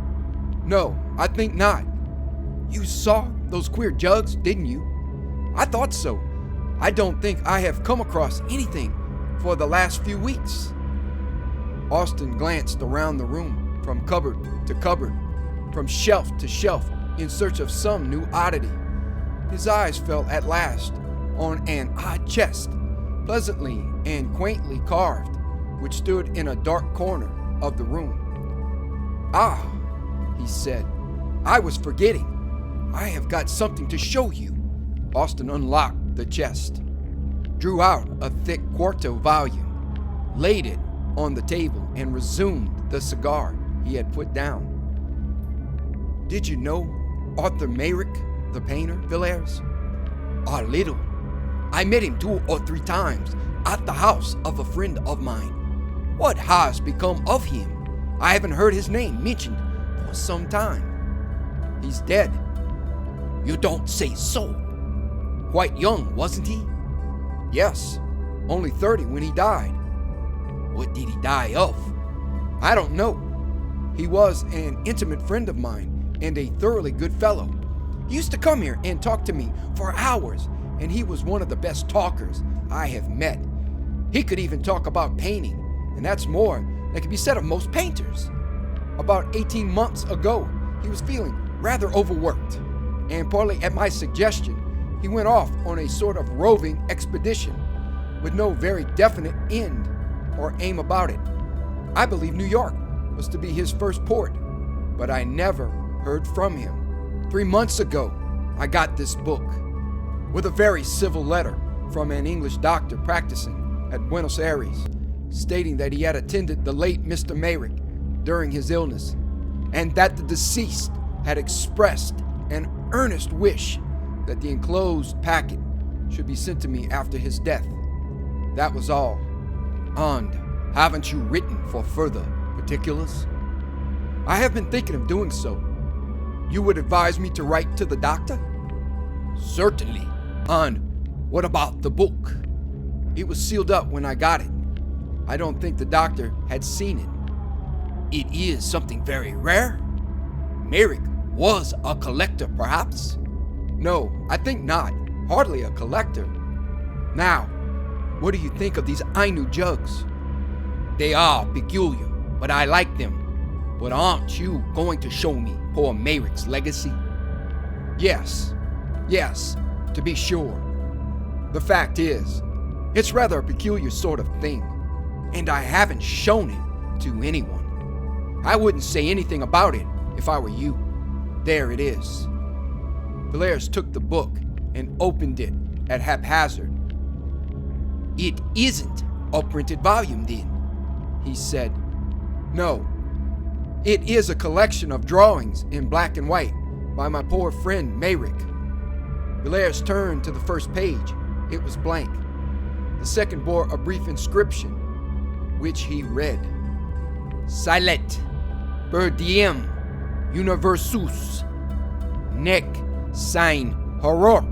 No, I think not. You saw those queer jugs, didn't you? I thought so. I don't think I have come across anything for the last few weeks. Austin glanced around the room, from cupboard to cupboard, from shelf to shelf, in search of some new oddity. His eyes fell at last on an odd chest, pleasantly and quaintly carved, which stood in a dark corner of the room. "Ah," he said, "I was forgetting. I have got something to show you." Austin unlocked the chest, drew out a thick quarto volume, laid it on the table, and resumed the cigar he had put down. "Did you know Arthur Machen, the painter, Valers?" "A little. I met him 2 or 3 times at the house of a friend of mine. What has become of him? I haven't heard his name mentioned for some time." "He's dead." "You don't say so. Quite young, wasn't he?" "Yes, only 30 when he died." "What did he die of?" "I don't know. He was an intimate friend of mine and a thoroughly good fellow. He used to come here and talk to me for hours, and he was one of the best talkers I have met. He could even talk about painting, and that's more than can be said of most painters. About 18 months ago, he was feeling rather overworked, and partly at my suggestion, he went off on a sort of roving expedition with no very definite end or aim about it. I believe New York was to be his first port, but I never heard from him. 3 months ago, I got this book with a very civil letter from an English doctor practicing at Buenos Aires, stating that he had attended the late Mr. Machen during his illness, and that the deceased had expressed an earnest wish that the enclosed packet should be sent to me after his death. That was all." "And haven't you written for further particulars?" "I have been thinking of doing so. You would advise me to write to the doctor?" "Certainly. And what about the book?" "It was sealed up when I got it. I don't think the doctor had seen it." "It is something very rare? Machen was a collector, perhaps?" "No, I think not. Hardly a collector. Now, what do you think of these Ainu jugs?" "They are peculiar, but I like them. But aren't you going to show me poor Machen's legacy?" Yes, to be sure. The fact is, it's rather a peculiar sort of thing, and I haven't shown it to anyone. I wouldn't say anything about it if I were you. There it is." Valers took the book and opened it at haphazard. "It isn't a printed volume, then?" he said. "No. It is a collection of drawings in black and white by my poor friend Machen." Valers turned to the first page. It was blank. The second bore a brief inscription, which he read. "Silet per diem universus nec sign horror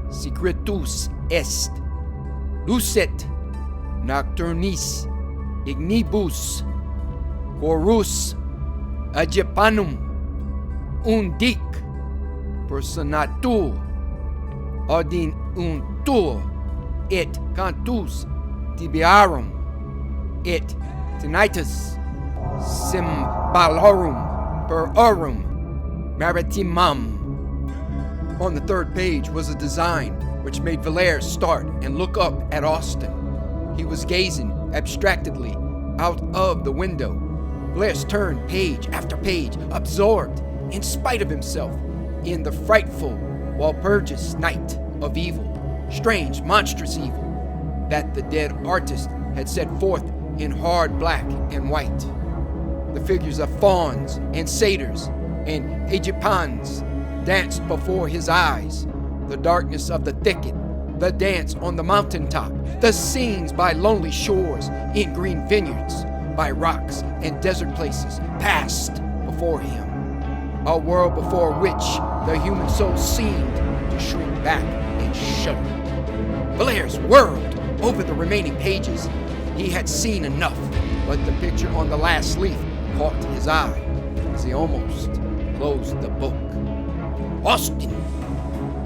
secretus est lucet nocturnis ignibus quorus agepanum undic personatur ordinuntur et cantus tibiarum et tinnitus cymbalorum per aurum maritimum." On the third page was a design which made Valers start and look up at Austin. He was gazing abstractedly out of the window. Valers turned page after page, absorbed, in spite of himself, in the frightful Walpurgis night of evil, strange, monstrous evil, that the dead artist had set forth in hard black and white. The figures of fauns and satyrs and Egyptians danced before his eyes. The darkness of the thicket, the dance on the mountaintop, the scenes by lonely shores, in green vineyards, by rocks and desert places, passed before him. A world before which the human soul seemed to shrink back and shudder. Blair's world over the remaining pages. He had seen enough, but the picture on the last leaf caught his eye as he almost closed the book. Austin.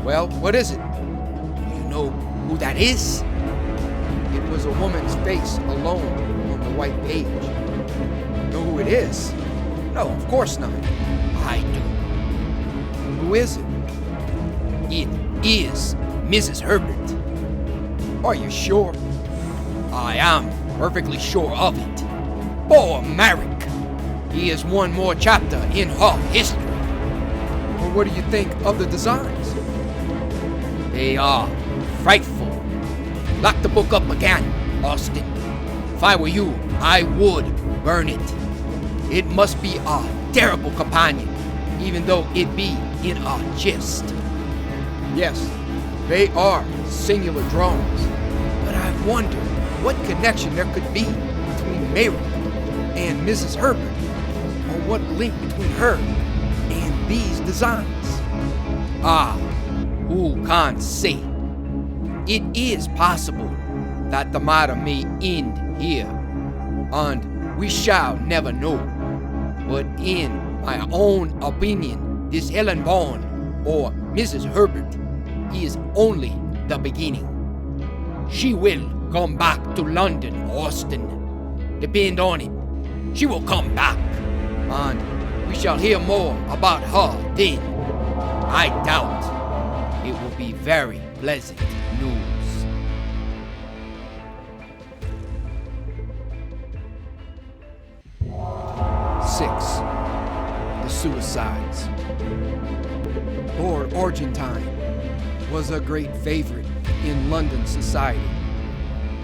Well, what is it? Do you know who that is? It was a woman's face alone on the white page. Know who it is? No, of course not. I do. Who is it? It is Mrs. Herbert. Are you sure? I am perfectly sure of it. Poor Merrick. He is one more chapter in her history. Well, what do you think of the designs? They are frightful. Lock the book up again, Austin. If I were you, I would burn it. It must be a terrible companion, even though it be in a chest. Yes, they are singular drawings, but I wonder what connection there could be between Mary and Mrs. Herbert, or what link between her and these designs. Ah, who can say? It is possible that the matter may end here, and we shall never know. But in my own opinion, this Helen Vaughan, or Mrs. Herbert, is only the beginning. She will come back to London, Austin. Depend on it. She will come back, and we shall hear more about her then. I doubt it will be very pleasant news. Six, the suicides. Lord Argentine was a great favorite in London society.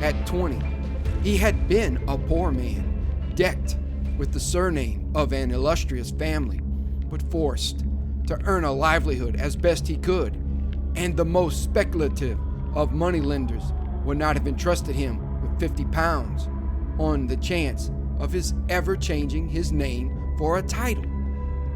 At 20, he had been a poor man, decked with the surname of an illustrious family, but forced to earn a livelihood as best he could, and the most speculative of moneylenders would not have entrusted him with £50 on the chance of his ever changing his name for a title,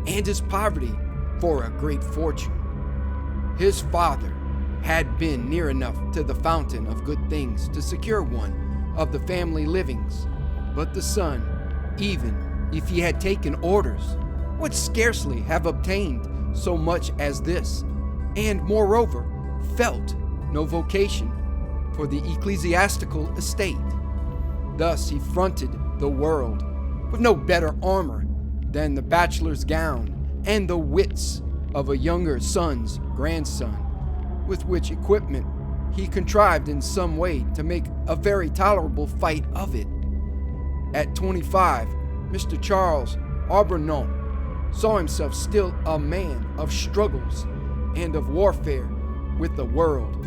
and his poverty for a great fortune. His father had been near enough to the fountain of good things to secure one of the family livings, but the son, even if he had taken orders, would scarcely have obtained so much as this, and moreover felt no vocation for the ecclesiastical estate. Thus he fronted the world with no better armor than the bachelor's gown and the wits of a younger son's grandson, with which equipment he contrived in some way to make a very tolerable fight of it. At 25, Mr. Charles Arbronne saw himself still a man of struggles and of warfare with the world.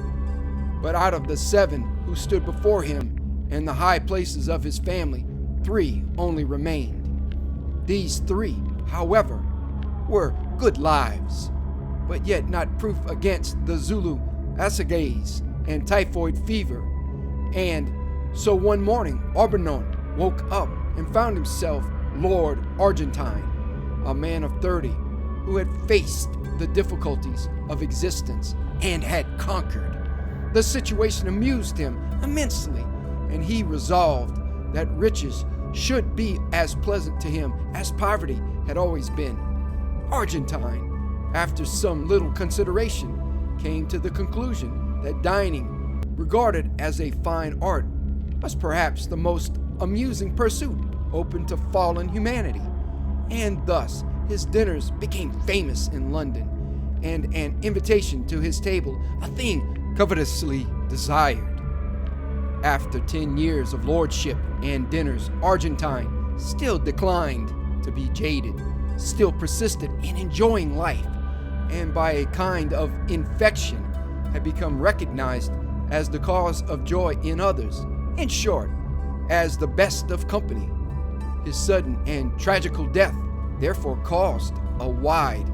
But out of the 7 who stood before him in the high places of his family, 3 only remained. These 3, however, were good lives, but yet not proof against the Zulu assegais and typhoid fever. And so one morning, Arbronne woke up and found himself Lord Argentine, a man of 30 who had faced the difficulties of existence and had conquered. The situation amused him immensely, and he resolved that riches should be as pleasant to him as poverty had always been. Argentine, after some little consideration, came to the conclusion that dining, regarded as a fine art, was perhaps the most amusing pursuit open to fallen humanity, and thus his dinners became famous in London, and an invitation to his table a thing covetously desired. After 10 years of lordship and dinners, Argentine still declined to be jaded, still persisted in enjoying life, and by a kind of infection had become recognized as the cause of joy in others, in short, as the best of company. His sudden and tragical death therefore caused a wide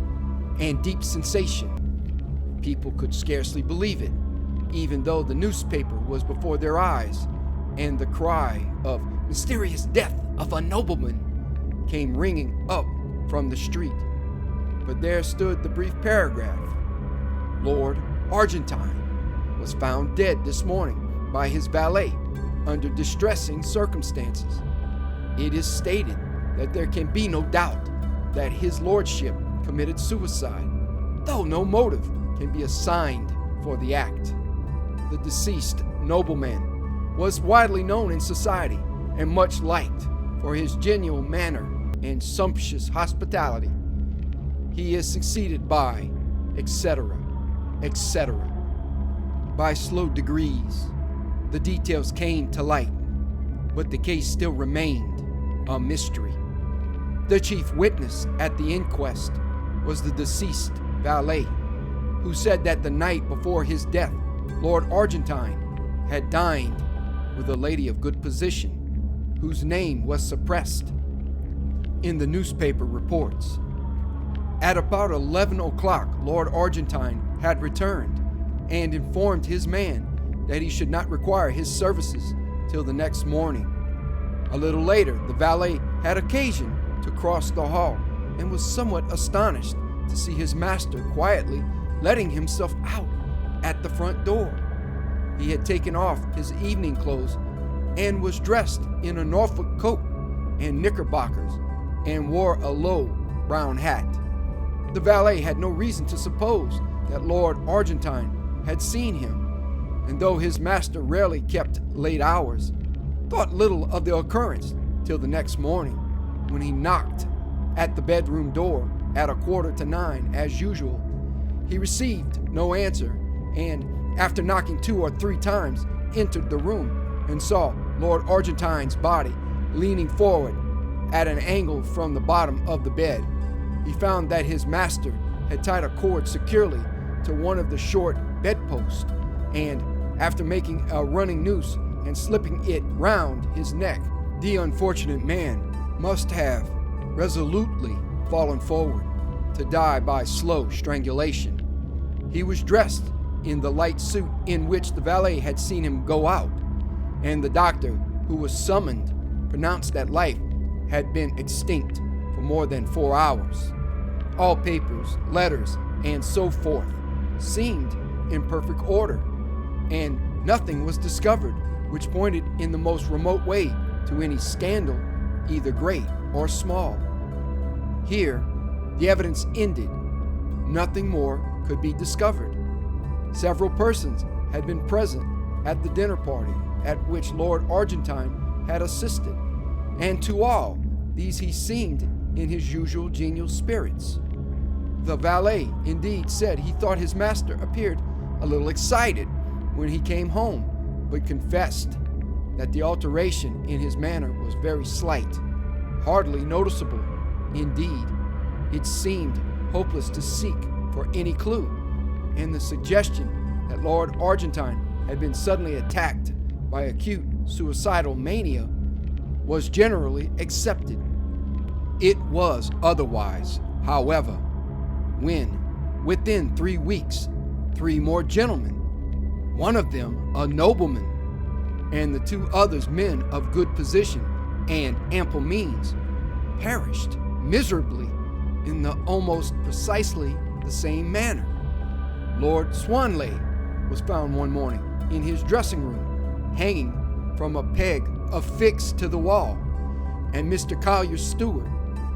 and deep sensation. People could scarcely believe it, even though the newspaper was before their eyes, and the cry of mysterious death of a nobleman came ringing up from the street. But there stood the brief paragraph: Lord Argentine was found dead this morning by his valet under distressing circumstances. It is stated that there can be no doubt that his lordship committed suicide, though no motive can be assigned for the act. The deceased nobleman was widely known in society and much liked for his genial manner and sumptuous hospitality. He is succeeded by, etc., etc. By slow degrees, the details came to light, but the case still remained a mystery. The chief witness at the inquest was the deceased valet, who said that the night before his death, Lord Argentine had dined with a lady of good position, whose name was suppressed in the newspaper reports. At about 11 o'clock, Lord Argentine had returned and informed his man that he should not require his services till the next morning. A little later, the valet had occasion to cross the hall and was somewhat astonished to see his master quietly letting himself out at the front door. He had taken off his evening clothes and was dressed in a Norfolk coat and knickerbockers and wore a low brown hat. The valet had no reason to suppose that Lord Argentine had seen him, and though his master rarely kept late hours, thought little of the occurrence till the next morning, when he knocked at the bedroom door at 8:45 as usual. He received no answer, and after knocking 2 or 3 times, entered the room and saw Lord Argentine's body leaning forward at an angle from the bottom of the bed. He found that his master had tied a cord securely to one of the short bedposts, and after making a running noose and slipping it round his neck, the unfortunate man must have resolutely fallen forward to die by slow strangulation. He was dressed in the light suit in which the valet had seen him go out, and the doctor who was summoned pronounced that life had been extinct for more than 4 hours. All papers, letters, and so forth seemed in perfect order, and nothing was discovered which pointed in the most remote way to any scandal, either great or small. Here, the evidence ended. Nothing more could be discovered. Several persons had been present at the dinner party at which Lord Argentine had assisted, and to all these he seemed in his usual genial spirits. The valet indeed said he thought his master appeared a little excited when he came home, but confessed that the alteration in his manner was very slight, hardly noticeable. Indeed, it seemed hopeless to seek for any clue, and the suggestion that Lord Argentine had been suddenly attacked by acute suicidal mania was generally accepted. It was otherwise, however, when, within 3 weeks, 3 more gentlemen, one of them a nobleman, and the 2 others men of good position and ample means, perished miserably in the almost precisely the same manner. Lord Swanley was found one morning in his dressing room, hanging from a peg affixed to the wall, and Mr. Collier's steward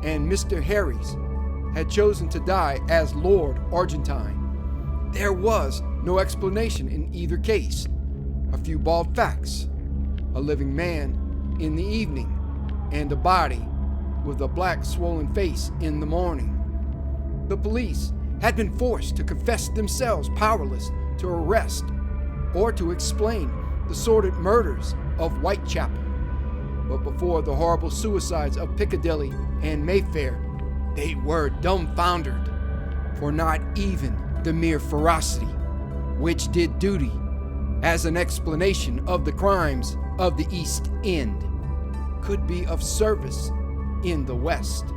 and Mr. Harry's had chosen to die as Lord Argentine. There was no explanation in either case. A few bald facts: a living man in the evening, and a body with a black swollen face in the morning. The police had been forced to confess themselves powerless to arrest or to explain the sordid murders of Whitechapel. But before the horrible suicides of Piccadilly and Mayfair, they were dumbfounded, for not even the mere ferocity which did duty as an explanation of the crimes of the East End could be of service in the West.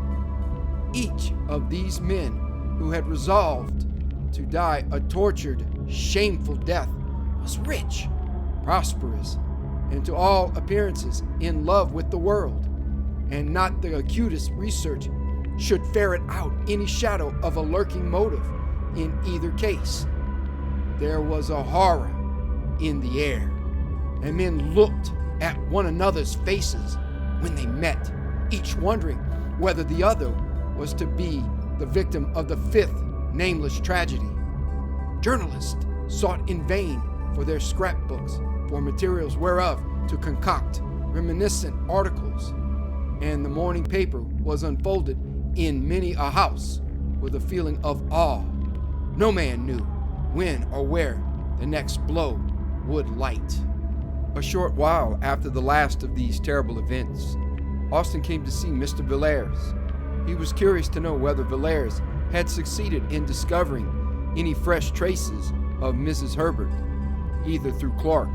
Each of these men who had resolved to die a tortured, shameful death was rich, prosperous, and to all appearances in love with the world, and not the acutest research should ferret out any shadow of a lurking motive in either case. There was a horror in the air, and men looked at one another's faces when they met, each wondering whether the other was to be the victim of the fifth nameless tragedy. Journalists sought in vain for their scrapbooks for materials whereof to concoct reminiscent articles, and the morning paper was unfolded in many a house with a feeling of awe. No man knew when or where the next blow would light. A short while after the last of these terrible events, Austin came to see Mr. Villers. He was curious to know whether Villers had succeeded in discovering any fresh traces of Mrs. Herbert, either through Clark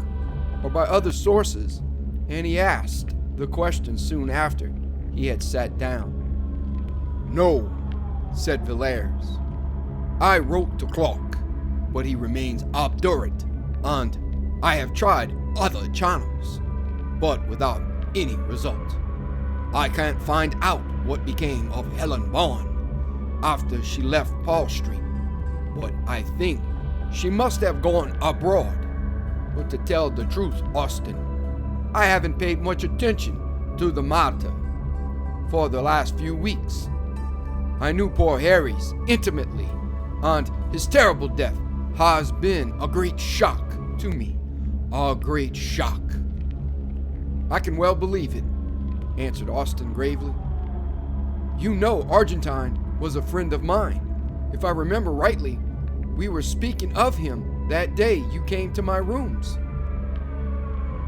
or by other sources, and he asked the question soon after he had sat down. "No," said Villers. "I wrote to Clark, but he remains obdurate, and I have tried other channels, but without any result. I can't find out what became of Helen Bond after she left Paul Street, but I think she must have gone abroad. But to tell the truth, Austin, I haven't paid much attention to the matter for the last few weeks. I knew poor Harry's intimately, and his terrible death has been a great shock to me. A great shock." "I can well believe it," answered Austin gravely. "You know Argentine was a friend of mine. If I remember rightly, we were speaking of him that day you came to my rooms."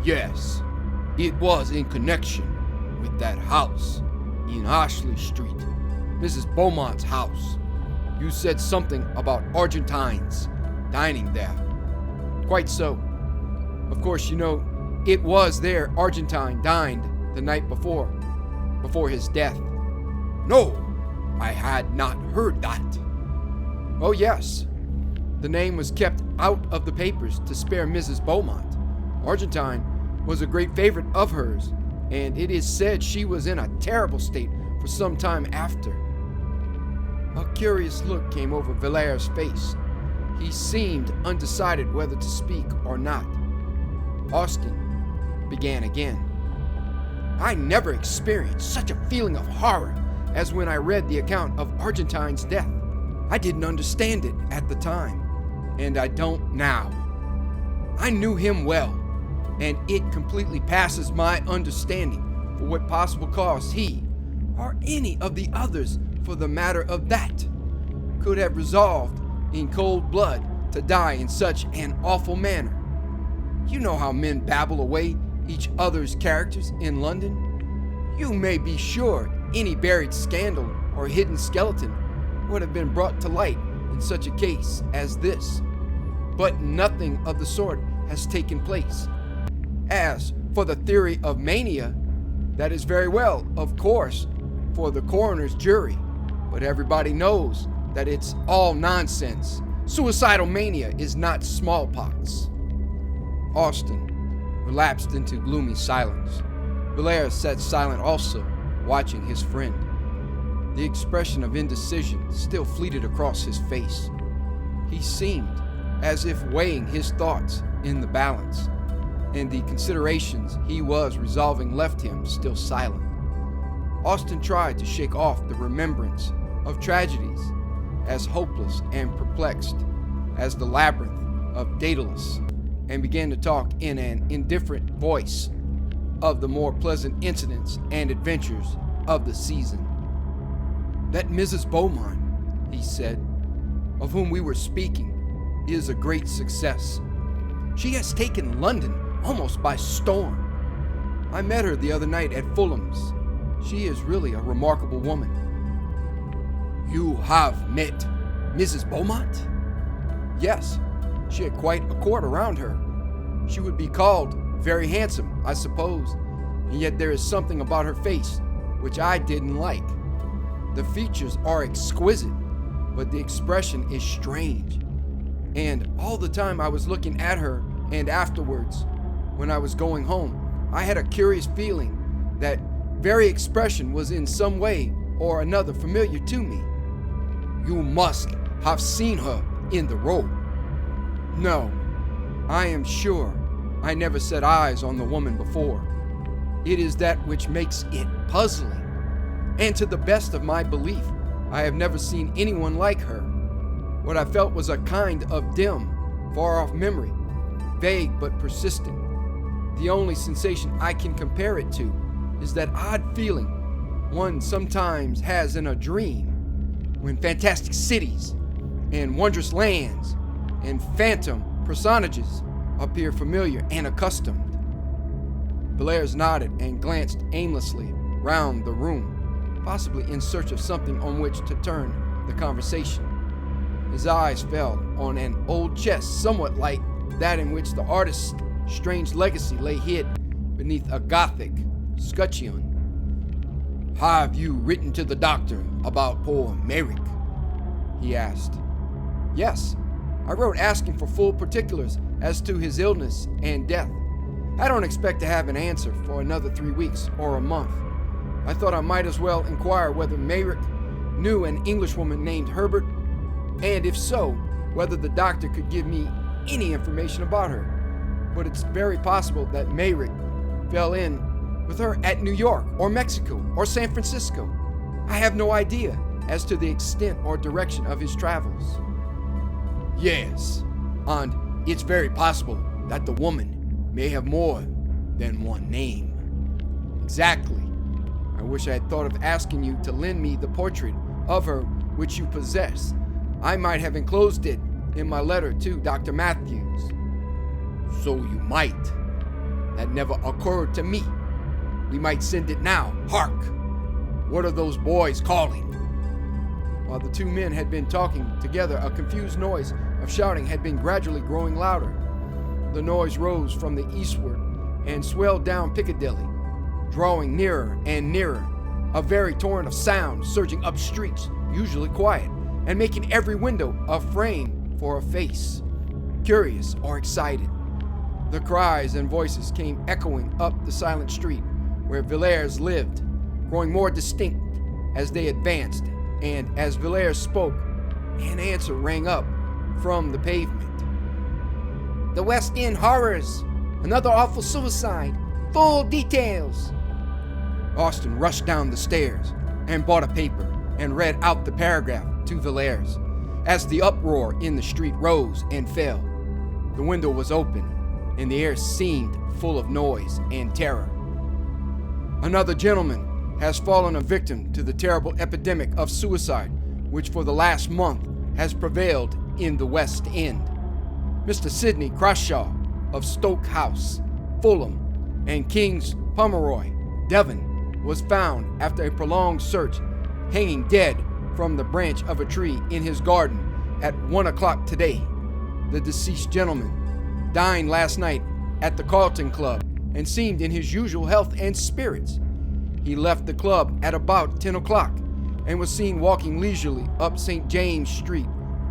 "Yes, it was in connection with that house in Ashley Street, Mrs. Beaumont's house. You said something about Argentines dining there." "Quite so. Of course, you know, it was there Argentine dined the night before his death." "No, I had not heard that." "Oh yes. The name was kept out of the papers to spare Mrs. Beaumont. Argentine was a great favorite of hers, and it is said she was in a terrible state for some time after." A curious look came over Villers' face. He seemed undecided whether to speak or not. Austin began again. "I never experienced such a feeling of horror as when I read the account of Argentine's death. I didn't understand it at the time, and I don't now. I knew him well, and it completely passes my understanding for what possible cause he, or any of the others for the matter of that, could have resolved in cold blood to die in such an awful manner. You know how men babble away each other's characters in London. You may be sure any buried scandal or hidden skeleton would have been brought to light in such a case as this. But nothing of the sort has taken place. As for the theory of mania, that is very well, of course, for the coroner's jury, but everybody knows that it's all nonsense. Suicidal mania is not smallpox." Austin relapsed into gloomy silence. Villers sat silent also, watching his friend. The expression of indecision still fleeted across his face. He seemed as if weighing his thoughts in the balance, and the considerations he was resolving left him still silent. Austin tried to shake off the remembrance of tragedies as hopeless and perplexed as the labyrinth of Daedalus, and began to talk in an indifferent voice of the more pleasant incidents and adventures of the season. "That Mrs. Beaumont," he said, "of whom we were speaking, is a great success. She has taken London almost by storm. I met her the other night at Fulham's. She is really a remarkable woman." "You have met Mrs. Beaumont?" "Yes. She had quite a court around her. She would be called very handsome, I suppose, and yet there is something about her face which I didn't like. The features are exquisite, but the expression is strange. And all the time I was looking at her, and afterwards, when I was going home, I had a curious feeling that very expression was in some way or another familiar to me. You must have seen her in the road. No, I am sure I never set eyes on the woman before. It is that which makes it puzzling. And to the best of my belief, I have never seen anyone like her. What I felt was a kind of dim, far-off memory, vague but persistent. The only sensation I can compare it to is that odd feeling one sometimes has in a dream when fantastic cities and wondrous lands and phantom personages appear familiar and accustomed. Bellairs nodded and glanced aimlessly round the room, possibly in search of something on which to turn the conversation. His eyes fell on an old chest somewhat like that in which the artist's strange legacy lay hid beneath a Gothic scutcheon. Have you written to the doctor about poor Merrick? He asked. Yes, I wrote asking for full particulars as to his illness and death. I don't expect to have an answer for another 3 weeks or a month. I thought I might as well inquire whether Merrick knew an Englishwoman named Herbert, and if so, whether the doctor could give me any information about her. But it's very possible that Merrick fell in with her at New York or Mexico or San Francisco. I have no idea as to the extent or direction of his travels. Yes, and it's very possible that the woman may have more than one name. Exactly. I wish I had thought of asking you to lend me the portrait of her which you possess. I might have enclosed it in my letter to Dr. Matthews. So you might. That never occurred to me. We might send it now. Hark! What are those boys calling? While the two men had been talking together, a confused noise of shouting had been gradually growing louder. The noise rose from the eastward and swelled down Piccadilly, drawing nearer and nearer, a very torrent of sound surging up streets, usually quiet, and making every window a frame for a face, curious or excited. The cries and voices came echoing up the silent street where Bellairs lived, growing more distinct as they advanced, and as Bellairs spoke, an answer rang up from the pavement. "The West End Horrors! Another awful suicide! Full details!" Austin rushed down the stairs and bought a paper and read out the paragraph to Bellairs. As the uproar in the street rose and fell, the window was open and the air seemed full of noise and terror. "Another gentleman has fallen a victim to the terrible epidemic of suicide which for the last month has prevailed in the West End. Mr. Sidney Croshaw of Stoke House, Fulham, and King's Pomeroy, Devon, was found after a prolonged search hanging dead from the branch of a tree in his garden at 1 o'clock today. The deceased gentleman dined last night at the Carlton Club and seemed in his usual health and spirits. He left the club at about 10 o'clock and was seen walking leisurely up St. James Street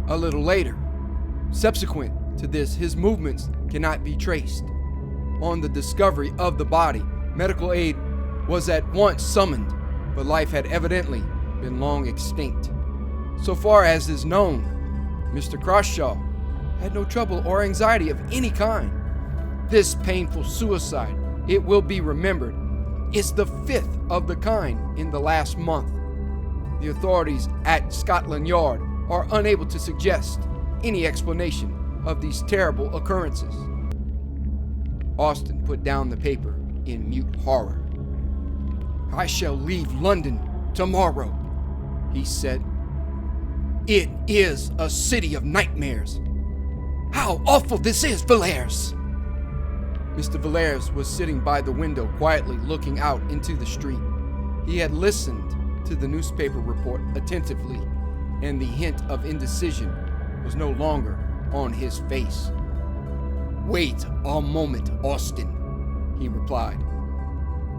a little later. Subsequent to this, his movements cannot be traced. On the discovery of the body, medical aid was at once summoned, but life had evidently been long extinct. So far as is known, Mr. Croshaw had no trouble or anxiety of any kind. This painful suicide, it will be remembered, is the 5th of the kind in the last month. The authorities at Scotland Yard are unable to suggest any explanation of these terrible occurrences." Austin put down the paper in mute horror. "I shall leave London tomorrow," he said. "It is a city of nightmares. How awful this is, Bellairs!" Mr. Bellairs was sitting by the window quietly looking out into the street. He had listened to the newspaper report attentively, and the hint of indecision was no longer on his face. "Wait a moment, Austin," he replied.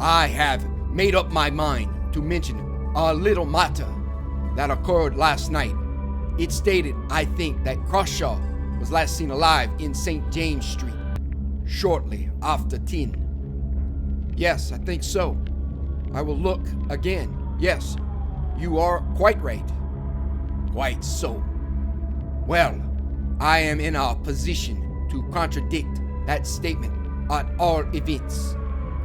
"I have made up my mind to mention a little matter that occurred last night. It stated, I think, that Croshaw was last seen alive in St. James Street shortly after 10. "Yes, I think so. I will look again. Yes, You are quite right. Quite so. Well, I am in a position to contradict that statement at all events.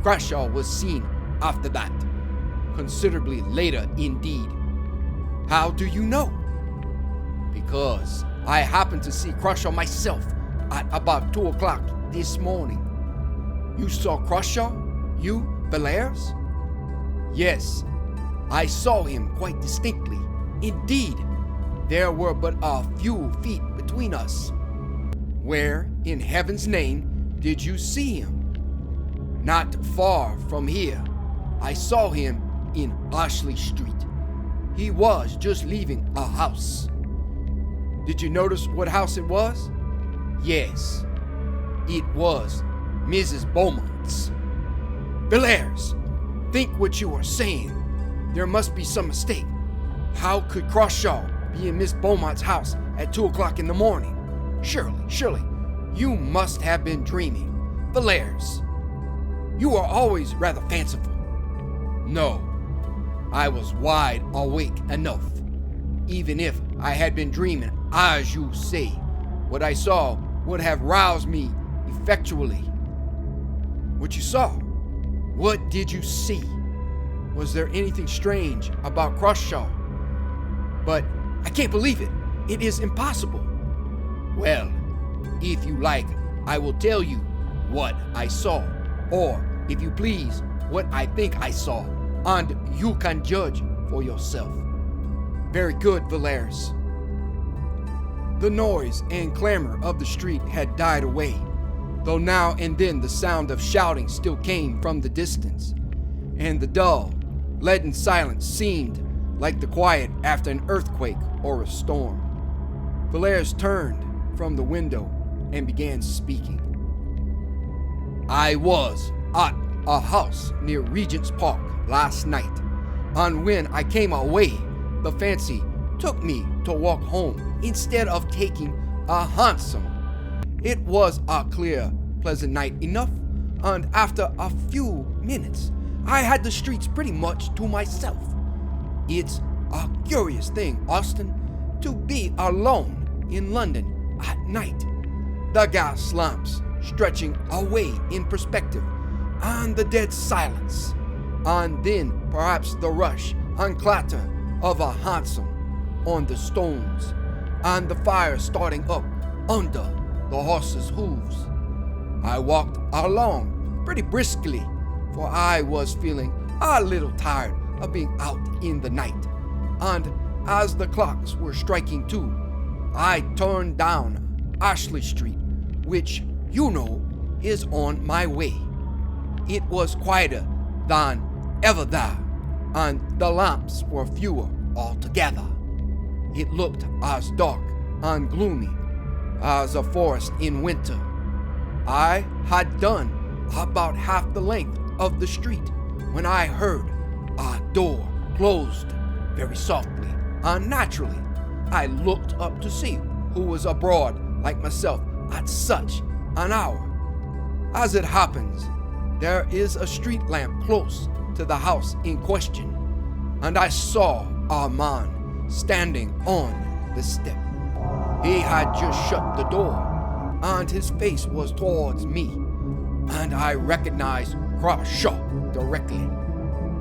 Crashaw was seen after that. Considerably later indeed. How do you know? Because I happened to see Crashaw myself at about 2 o'clock this morning. You saw Crashaw? You, Bellairs? Yes, I saw him quite distinctly. Indeed, there were but a few feet between us. Where, in heaven's name, did you see him? Not far from here. I saw him in Ashley Street. He was just leaving a house. Did you notice what house it was? Yes, it was Mrs. Beaumont's. Bellairs, think what you are saying. There must be some mistake. How could Crashaw be in Miss Beaumont's house at 2 o'clock in the morning? Surely, you must have been dreaming. Bellairs, you are always rather fanciful. No, I was wide awake enough. Even if I had been dreaming, as you say, what I saw would have roused me effectually. What you saw? What did you see? Was there anything strange about Crashaw? But I can't believe it. It is impossible. Well, if you like, I will tell you what I saw, or, if you please, what I think I saw, and you can judge for yourself. Very good, Bellairs. The noise and clamor of the street had died away, though now and then the sound of shouting still came from the distance, and the dull, leaden silence seemed like the quiet after an earthquake or a storm. Bellairs turned from the window and began speaking. I was at a house near Regent's Park last night, and when I came away, the fancy took me to walk home instead of taking a hansom. It was a clear, pleasant night enough, and after a few minutes, I had the streets pretty much to myself. It's a curious thing, Austin, to be alone in London at night. The gas lamps stretching away in perspective, and the dead silence, and then perhaps the rush and clatter of a hansom on the stones, and the fire starting up under the horse's hooves. I walked along pretty briskly, for I was feeling a little tired of being out in the night, and as the clocks were striking 2, I turned down Ashley Street, which, you know, is on my way. It was quieter than ever there, and the lamps were fewer altogether. It looked as dark and gloomy as a forest in winter. I had done about half the length of the street when I heard a door closed very softly, and naturally I looked up to see who was abroad like myself at such an hour. As it happens, there is a street lamp close to the house in question, and I saw a man standing on the step. He had just shut the door, and his face was towards me, and I recognized Crashaw directly.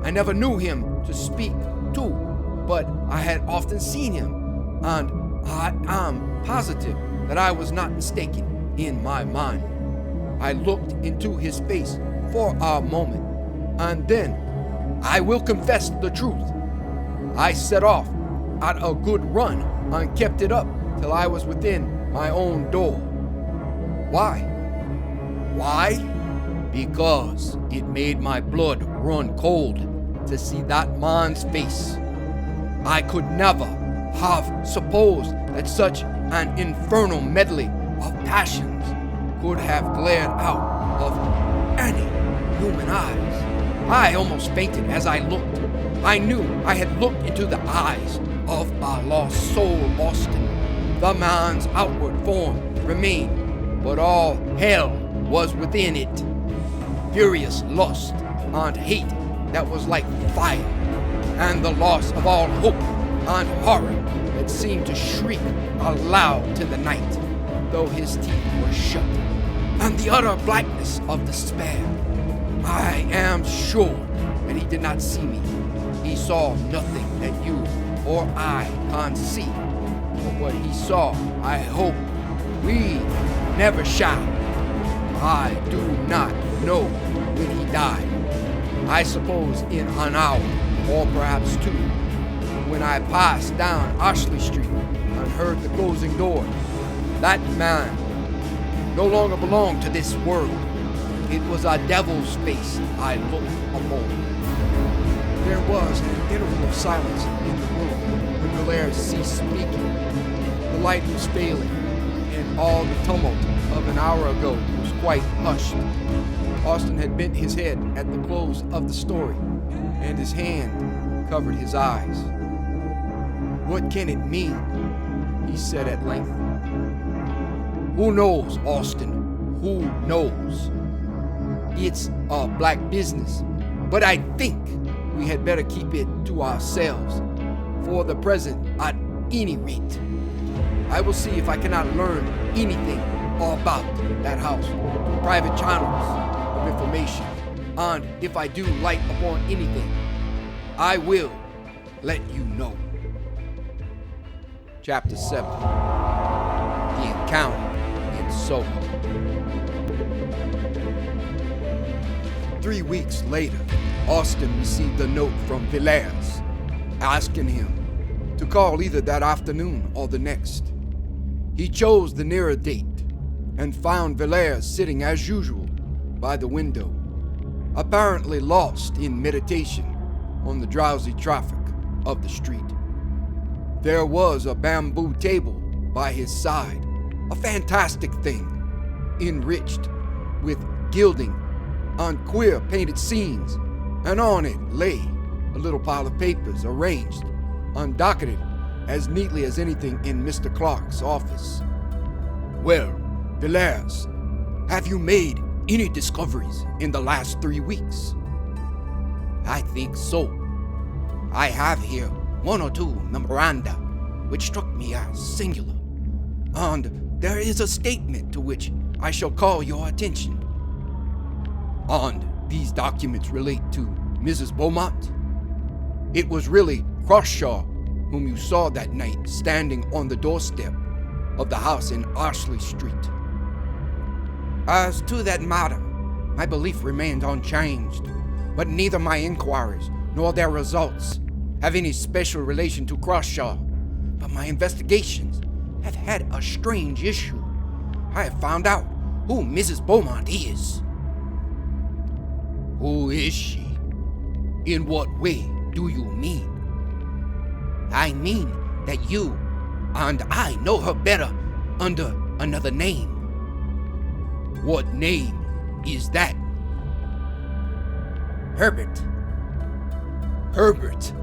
I never knew him to speak to, but I had often seen him, and I am positive that I was not mistaken in my mind. I looked into his face for a moment, and then, I will confess the truth, I set off at a good run and kept it up till I was within my own door. Why? Why? Because it made my blood run cold to see that man's face. I could never have supposed that such an infernal medley of passions could have glared out of any human eyes. I almost fainted as I looked. I knew I had looked into the eyes of a lost soul, Austin. The man's outward form remained, but all hell was within it. Furious lust and hate that was like fire, and the loss of all hope and horror that seemed to shriek aloud to the night, though his teeth were shut, and the utter blackness of despair. I am sure that he did not see me. He saw nothing that you or I can't see. But what he saw, I hope we never shall. I do not know when he died. I suppose in an hour, or perhaps two, when I passed down Ashley Street and heard the closing door. That man no longer belonged to this world. It was a devil's face I looked upon. There was an interval of silence in the room when Valère ceased speaking. The light was failing, and all the tumult of an hour ago was quite hushed. Austin had bent his head at the close of the story, and his hand covered his eyes. "What can it mean?" he said at length. "Who knows, Austin? Who knows? It's a black business, but I think we had better keep it to ourselves, for the present at any rate. I will see if I cannot learn anything about that house through private channels of information, and if I do light upon anything, I will let you know." Chapter 7. The Encounter in Soho. 3 weeks later, Austin received a note from Valère asking him to call either that afternoon or the next. He chose the nearer date and found Valère sitting as usual by the window, apparently lost in meditation on the drowsy traffic of the street. There was a bamboo table by his side, a fantastic thing, enriched with gilding and queer painted scenes, and on it lay a little pile of papers arranged, undocketed as neatly as anything in Mr. Clark's office. "Well, Valère, have you made any discoveries in the last 3 weeks?" "I think so. I have here 1 or 2 memoranda which struck me as singular, and there is a statement to which I shall call your attention." "And these documents relate to Mrs. Beaumont? It was really Crawshaw whom you saw that night standing on the doorstep of the house in Ashley Street?" "As to that matter, my belief remains unchanged, but neither my inquiries nor their results have any special relation to Crawshaw. But my investigations have had a strange issue. I have found out who Mrs. Beaumont is." "Who is she? In what way do you mean?" "I mean that you and I know her better under another name." "What name is that?" "Herbert." "Herbert?"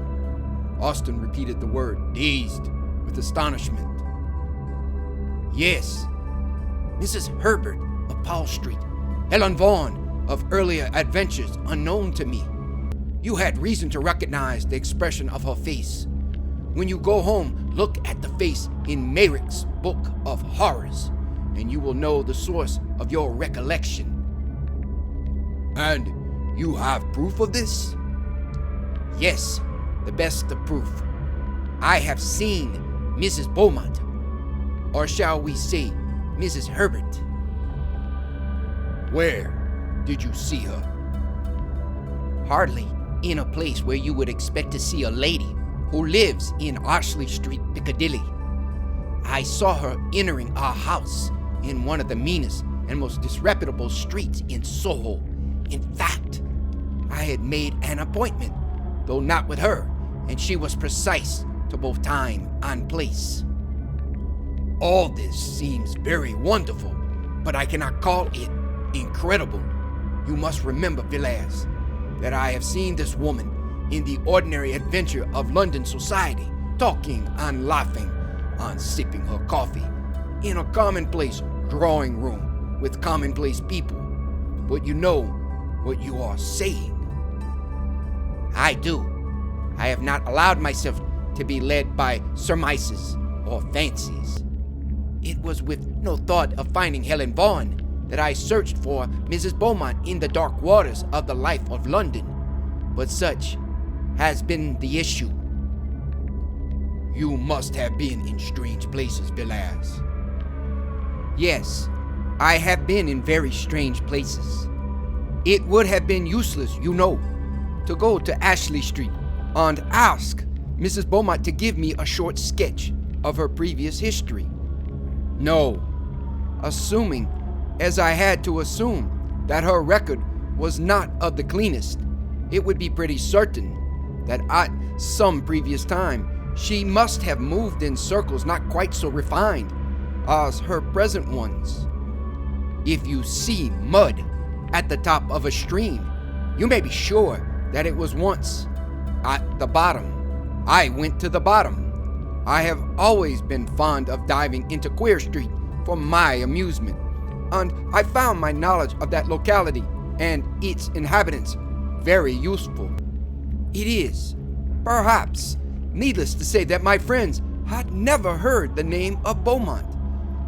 Austin repeated the word, dazed with astonishment. "Yes, Mrs. Herbert of Paul Street, Helen Vaughan of earlier adventures unknown to me. You had reason to recognize the expression of her face. When you go home, look at the face in Merrick's Book of Horrors, and you will know the source of your recollection." "And you have proof of this?" "Yes, the best of proof. I have seen Mrs. Beaumont, or shall we say Mrs. Herbert." "Where did you see her?" "Hardly in a place where you would expect to see a lady who lives in Ashley Street, Piccadilly. I saw her entering our house in one of the meanest and most disreputable streets in Soho. In fact, I had made an appointment, though not with her, and she was precise to both time and place." "All this seems very wonderful, but I cannot call it incredible. You must remember, Valère, that I have seen this woman in the ordinary adventure of London society, talking and laughing and sipping her coffee in a commonplace drawing room with commonplace people. But you know what you are saying." "I do. I have not allowed myself to be led by surmises or fancies. It was with no thought of finding Helen Vaughan that I searched for Mrs. Beaumont in the dark waters of the life of London, but such has been the issue. You must have been in strange places, Velaz. Yes, I have been in very strange places. It would have been useless, you know, to go to Ashley Street and ask Mrs. Beaumont to give me a short sketch of her previous history. No, assuming, as I had to assume, that her record was not of the cleanest, it would be pretty certain that at some previous time she must have moved in circles not quite so refined as her present ones. If you see mud at the top of a stream, you may be sure that it was once at the bottom. I went to the bottom. I have always been fond of diving into Queer Street for my amusement, and I found my knowledge of that locality and its inhabitants very useful. It is, perhaps, needless to say that my friends had never heard the name of Beaumont,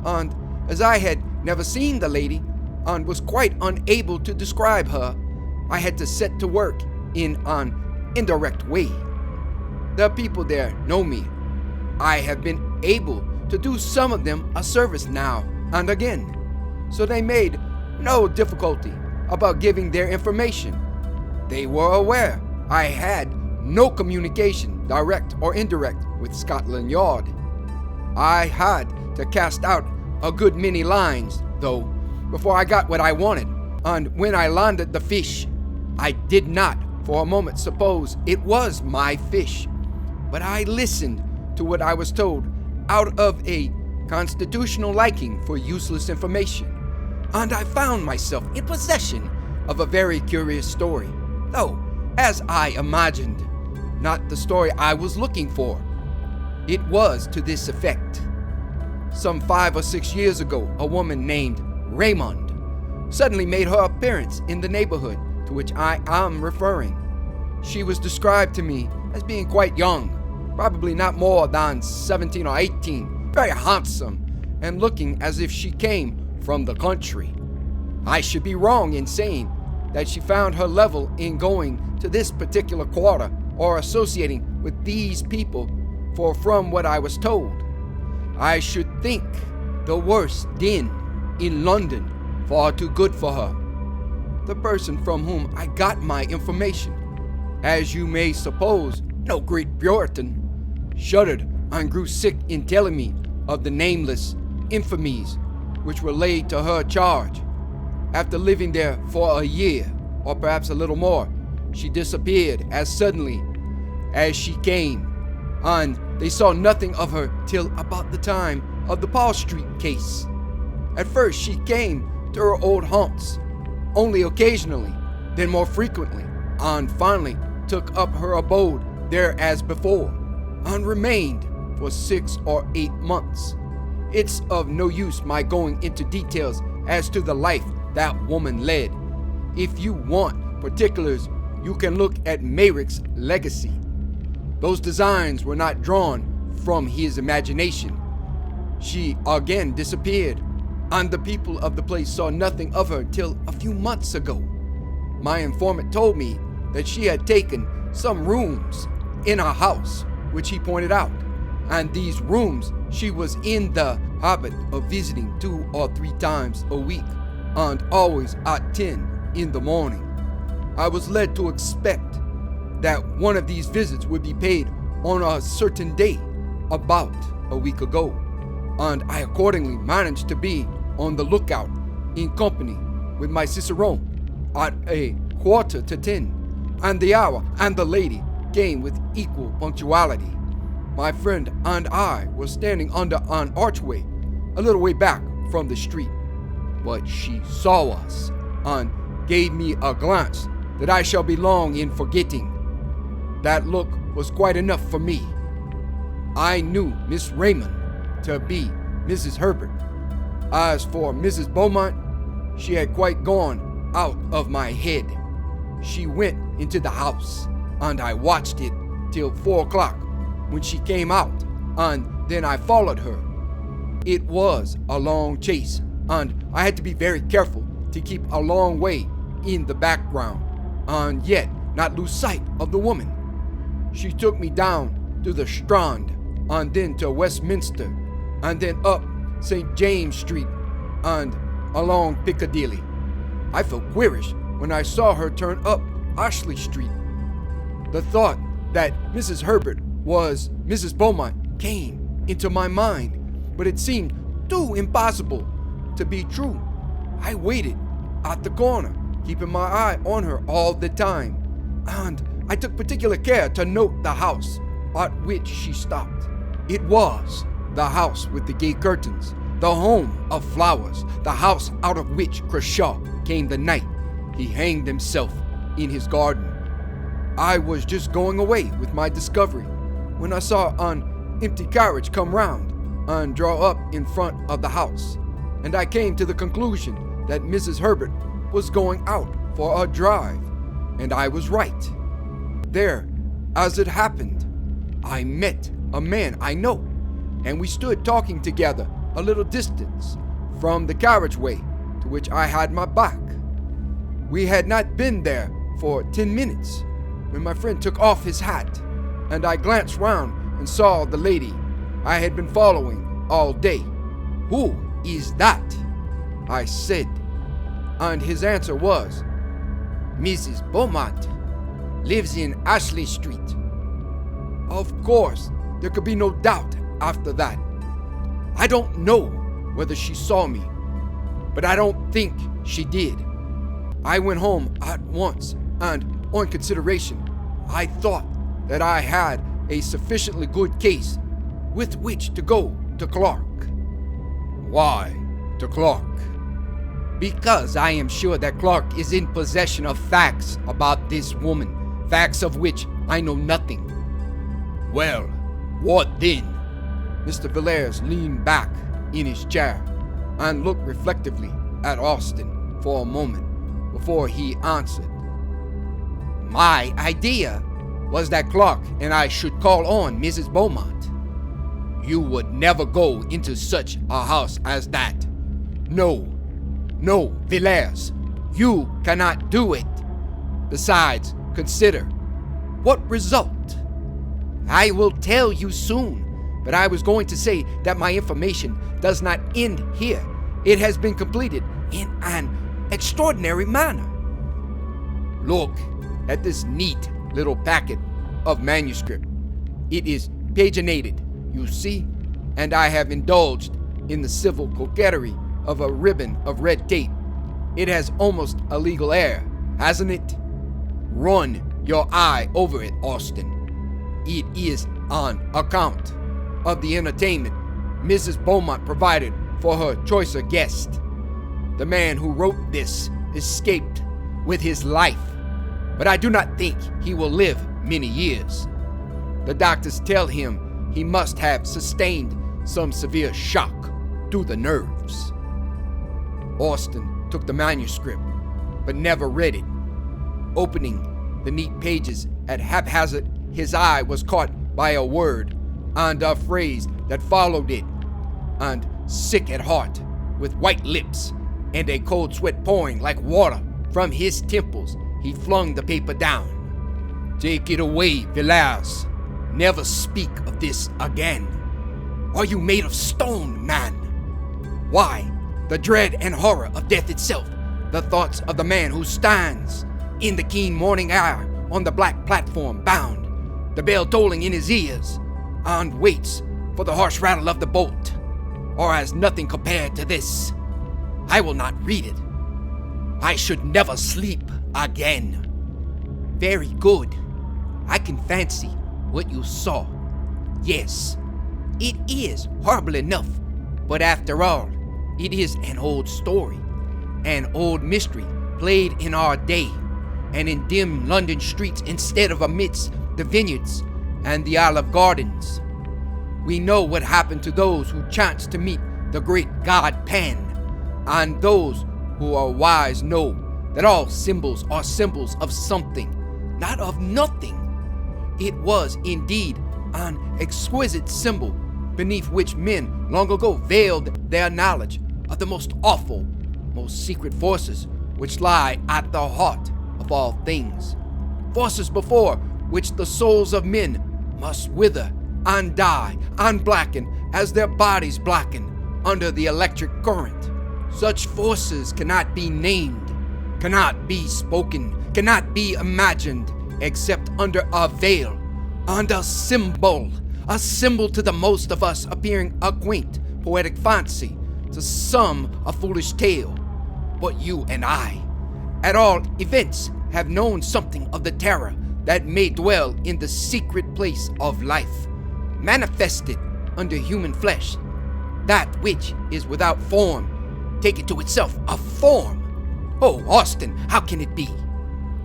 and as I had never seen the lady and was quite unable to describe her, I had to set to work in an indirect way. The people there know me. I have been able to do some of them a service now and again, so they made no difficulty about giving their information. They were aware I had no communication, direct or indirect, with Scotland Yard. I had to cast out a good many lines, though, before I got what I wanted, and when I landed the fish, I did not for a moment suppose it was my fish, but I listened to what I was told out of a constitutional liking for useless information, and I found myself in possession of a very curious story, though, as I imagined, not the story I was looking for. It was to this effect. Some 5 or 6 years ago, a woman named Raymond suddenly made her appearance in the neighborhood to which I am referring. She was described to me as being quite young, probably not more than 17 or 18, very handsome, and looking as if she came from the country. I should be wrong in saying that she found her level in going to this particular quarter or associating with these people, for from what I was told, I should think the worst din in London far too good for her. The person from whom I got my information, as you may suppose, no great Puritan, shuddered and grew sick in telling me of the nameless infamies which were laid to her charge. After living there for a year, or perhaps a little more, she disappeared as suddenly as she came, and they saw nothing of her till about the time of the Paul Street case. At first she came to her old haunts, only occasionally, then more frequently, and finally took up her abode there as before, and remained for 6 or 8 months. It's of no use my going into details as to the life that woman led. If you want particulars, you can look at Meyrick's legacy. Those designs were not drawn from his imagination. She again disappeared, and the people of the place saw nothing of her till a few months ago. My informant told me that she had taken some rooms in a house, which he pointed out, and these rooms she was in the habit of visiting 2 or 3 times a week, and always at 10 in the morning. I was led to expect that one of these visits would be paid on a certain day, about a week ago, and I accordingly managed to be on the lookout in company with my cicerone at a 9:45, and the hour and the lady came with equal punctuality. My friend and I were standing under an archway a little way back from the street, but she saw us and gave me a glance that I shall be long in forgetting. That look was quite enough for me. I knew Miss Raymond to be Mrs. Herbert. As for Mrs. Beaumont, she had quite gone out of my head. She went into the house, and I watched it till 4 o'clock when she came out, and then I followed her. It was a long chase, and I had to be very careful to keep a long way in the background, and yet not lose sight of the woman. She took me down to the Strand, and then to Westminster, and then up St. James Street, and along Piccadilly. I felt queerish when I saw her turn up Ashley Street. The thought that Mrs. Herbert was Mrs. Beaumont came into my mind, but it seemed too impossible to be true. I waited at the corner, keeping my eye on her all the time, and I took particular care to note the house at which she stopped. It was the house with the gay curtains, the home of flowers, the house out of which Crashaw came the night he hanged himself in his garden. I was just going away with my discovery when I saw an empty carriage come round and draw up in front of the house, and I came to the conclusion that Mrs. Herbert was going out for a drive, and I was right. There, as it happened, I met a man I know, and we stood talking together a little distance from the carriageway to which I had my back. We had not been there for 10 minutes when my friend took off his hat, and I glanced round and saw the lady I had been following all day. "Who is that?" I said, and his answer was, "Mrs. Beaumont lives in Ashley Street." Of course, there could be no doubt after that. I don't know whether she saw me, but I don't think she did. I went home at once, and on consideration, I thought that I had a sufficiently good case with which to go to Clark. Why to Clark? Because I am sure that Clark is in possession of facts about this woman, facts of which I know nothing. Well, what then? Mr. Villers leaned back in his chair and looked reflectively at Austin for a moment before he answered. "My idea was that Clark and I should call on Mrs. Beaumont." You would never go into such a house as that. No, Villers, you cannot do it. Besides, consider, what result? I will tell you soon, but I was going to say that my information does not end here. It has been completed in an extraordinary manner. Look at this neat little packet of manuscript. It is paginated, you see, and I have indulged in the civil coquetry of a ribbon of red tape. It has almost a legal air, hasn't it? Run your eye over it, Austin. It is on account of the entertainment Mrs. Beaumont provided for her choicer guest. The man who wrote this escaped with his life, but I do not think he will live many years. The doctors tell him he must have sustained some severe shock to the nerves. Austin took the manuscript, but never read it. Opening the neat pages at haphazard, his eye was caught by a word and a phrase that followed it, and sick at heart, with white lips and a cold sweat pouring like water from his temples, he flung the paper down. "Take it away, Villers. Never speak of this again. Are you made of stone, man? Why, the dread and horror of death itself, the thoughts of the man who stands in the keen morning air on the black platform bound, the bell tolling in his ears, and waits for the harsh rattle of the bolt, are as nothing compared to this. I will not read it. I should never sleep again." Very good. I can fancy what you saw. Yes, it is horrible enough, but after all, it is an old story, an old mystery played in our day, and in dim London streets instead of amidst the vineyards and the olive gardens. We know what happened to those who chanced to meet the great god Pan, and those who are wise know that all symbols are symbols of something, not of nothing. it was indeed an exquisite symbol beneath which men long ago veiled their knowledge of the most awful, most secret forces which lie at the heart of all things. Forces before which the souls of men must wither and die and blacken as their bodies blacken under the electric current. Such forces cannot be named, cannot be spoken, cannot be imagined, except under a veil and a symbol to the most of us appearing a quaint, poetic fancy, to some a foolish tale. But you and I, at all events, have known something of the terror that may dwell in the secret place of life, manifested under human flesh, that which is without form, taken to itself a form. Oh, Austin, how can it be?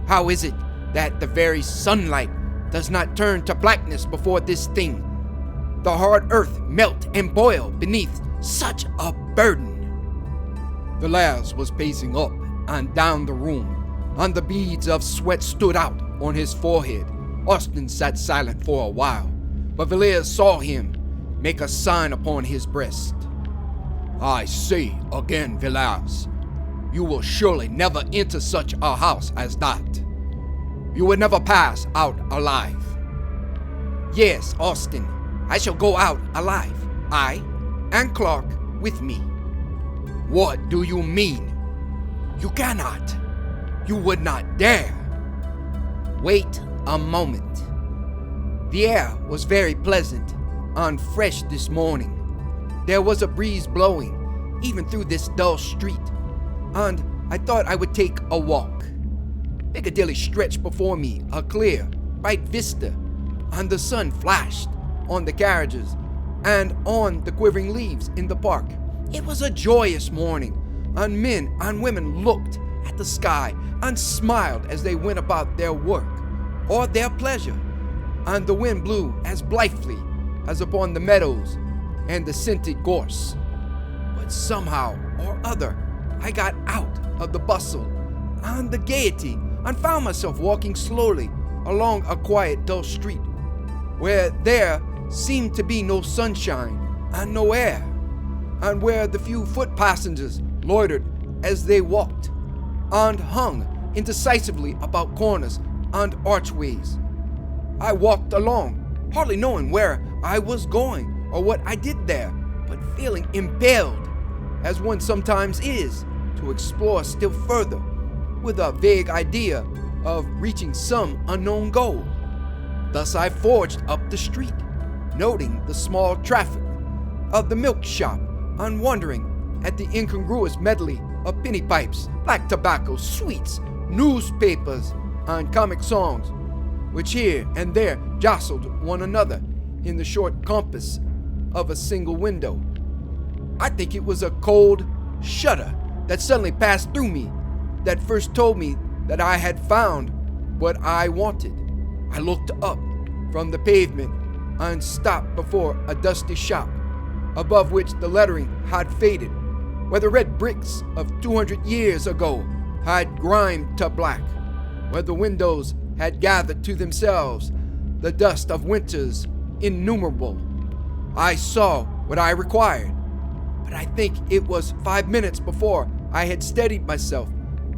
How is it that the very sunlight does not turn to blackness before this thing? The hard earth melt and boil beneath such a burden. The lass was pacing up and down the room, and the beads of sweat stood out on his forehead. Austin sat silent for a while, but Villiers saw him make a sign upon his breast. I say again, Villiers, you will surely never enter such a house as that. You will never pass out alive. Yes, Austin, I shall go out alive, I and Clark with me. What do you mean? You cannot. You would not dare. Wait a moment. The air was very pleasant and fresh this morning. There was a breeze blowing even through this dull street, and I thought I would take a walk. Piccadilly stretched before me, a clear, bright vista, and the sun flashed on the carriages and on the quivering leaves in the park. It was a joyous morning, and men and women looked at the sky and smiled as they went about their work or their pleasure, and the wind blew as blithely as upon the meadows and the scented gorse. But somehow or other, I got out of the bustle and the gaiety and found myself walking slowly along a quiet, dull street, where there seemed to be no sunshine and no air, and where the few foot passengers loitered as they walked, and hung indecisively about corners and archways. I walked along, hardly knowing where I was going or what I did there, but feeling impelled, as one sometimes is, to explore still further, with a vague idea of reaching some unknown goal. Thus I forged up the street, noting the small traffic of the milk shop and wondering at the incongruous medley of penny pipes, black tobacco, sweets, newspapers, and comic songs, which here and there jostled one another in the short compass of a single window. I think it was a cold shudder that suddenly passed through me that first told me that I had found what I wanted. I looked up from the pavement and stopped before a dusty shop, above which the lettering had faded, where the red bricks of 200 years ago had grimed to black, where the windows had gathered to themselves the dust of winters innumerable. I saw what I required, but I think it was 5 minutes before I had steadied myself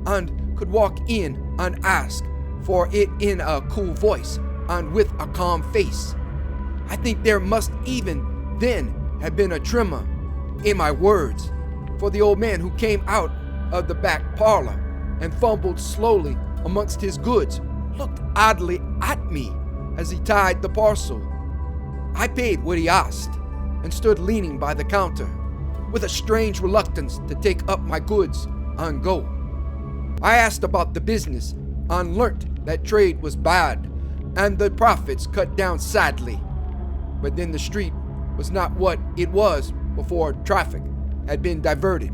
and could walk in and ask for it in a cool voice and with a calm face. I think there must even then have been a tremor in my words, for the old man who came out of the back parlor and fumbled slowly amongst his goods looked oddly at me as he tied the parcel. I paid what he asked and stood leaning by the counter with a strange reluctance to take up my goods and go. I asked about the business and learnt that trade was bad and the profits cut down sadly. But then the street was not what it was before traffic had been diverted,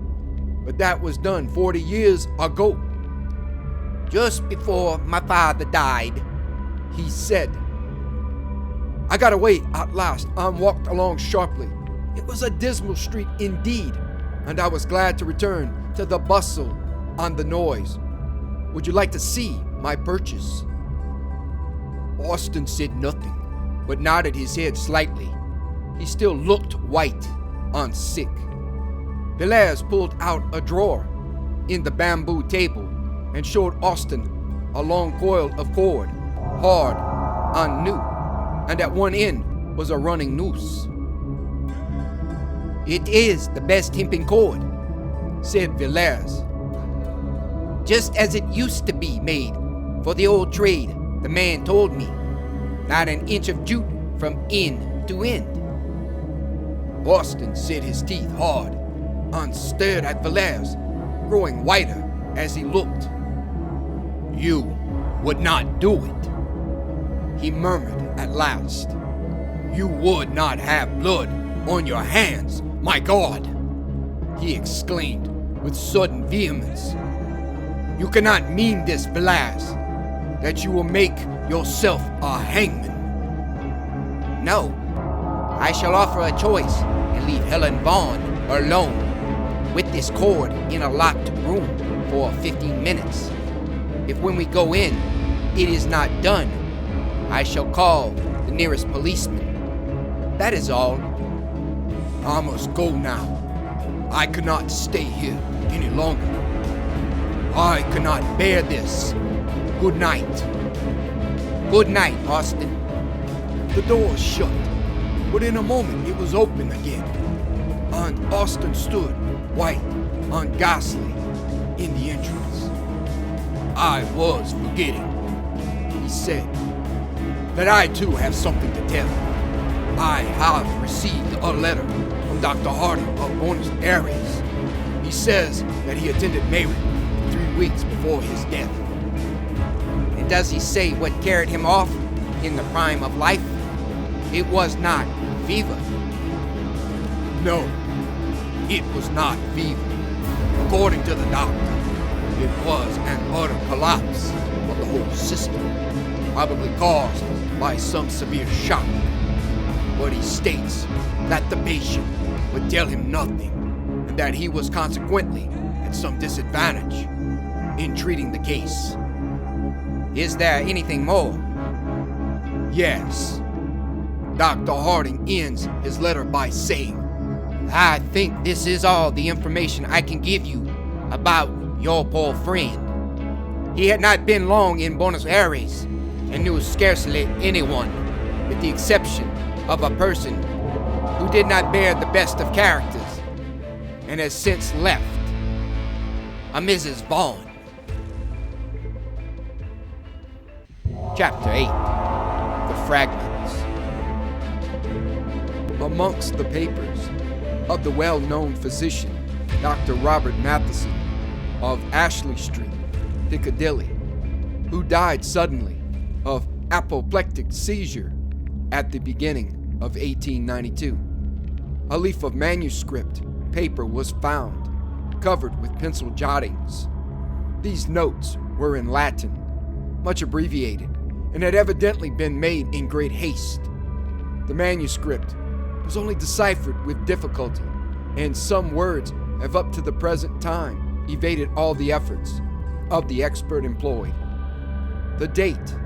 but that was done 40 years ago. Just before my father died, he said. I got away at last and walked along sharply. It was a dismal street indeed, and I was glad to return to the bustle and the noise. Would you like to see my purchase? Austin said nothing, but nodded his head slightly. He still looked white and sick. Velez pulled out a drawer in the bamboo table and showed Austin a long coil of cord, hard and new, and at one end was a running noose. "It is the best hempen cord," said Velez. "Just as it used to be made for the old trade, the man told me. Not an inch of jute from end to end." Austin set his teeth hard and stared at Velez, growing whiter as he looked. "You would not do it," he murmured at last. "You would not have blood on your hands, my God!" he exclaimed with sudden vehemence. "You cannot mean this, Velez, that you will make yourself a hangman." "No, I shall offer a choice and leave Helen Vaughn alone with this cord in a locked room for 15 minutes. If when we go in, it is not done, I shall call the nearest policeman. That is all." "I must go now. I cannot stay here any longer. I cannot bear this. Good night." "Good night, Austin." The door shut, but in a moment it was open again, and Austin stood, white and ghastly, in the entrance. "I was forgetting," he said, "that I too have something to tell. I have received a letter from Dr. Harding of Buenos Aires. He says that he attended Mayrin 3 weeks before his death." "And does he say what carried him off in the prime of life? It was not fever." "No, it was not fever. According to the doctor, it was an utter collapse of the whole system, probably caused by some severe shock. But he states that the patient would tell him nothing, and that he was consequently at some disadvantage in treating the case." "Is there anything more?" "Yes. Dr. Harding ends his letter by saying, "I think this is all the information I can give you about your poor friend. He had not been long in Buenos Aires and knew scarcely anyone, with the exception of a person who did not bear the best of characters, and has since left, a Mrs. Vaughn." Chapter 8. The Fragments. amongst the papers of the well-known physician, Dr. Robert Matheson of Ashley Street, Piccadilly, who died suddenly of apoplectic seizure at the beginning of 1892. A leaf of manuscript paper was found, covered with pencil jottings. These notes were in Latin, much abbreviated, and had evidently been made in great haste. The manuscript was only deciphered with difficulty, and some words have up to the present time evaded all the efforts of the expert employed. The date,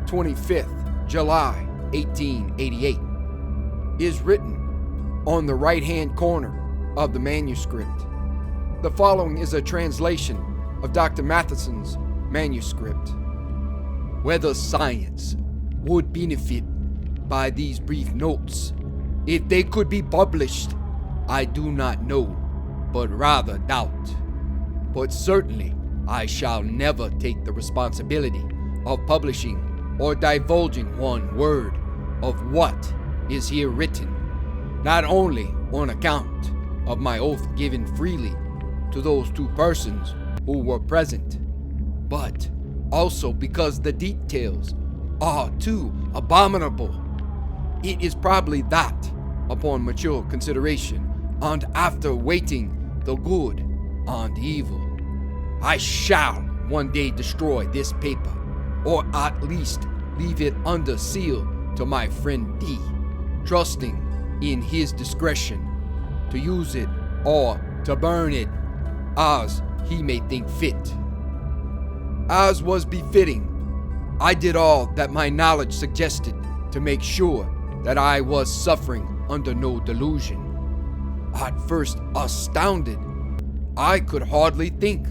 25th July 1888, is written on the right-hand corner of the manuscript. The following is a translation of Dr. Matheson's manuscript. Whether science would benefit by these brief notes, if they could be published, I do not know, but rather doubt. But certainly I shall never take the responsibility of publishing or divulging one word of what is here written, not only on account of my oath given freely to those two persons who were present, but also because the details are too abominable. It is probably that, upon mature consideration, and after weighing the good and evil, I shall one day destroy this paper, or at least leave it under seal to my friend D, trusting in his discretion to use it or to burn it as he may think fit. As was befitting I did all that my knowledge suggested to make sure that I was suffering under no delusion. At first astounded, I could hardly think,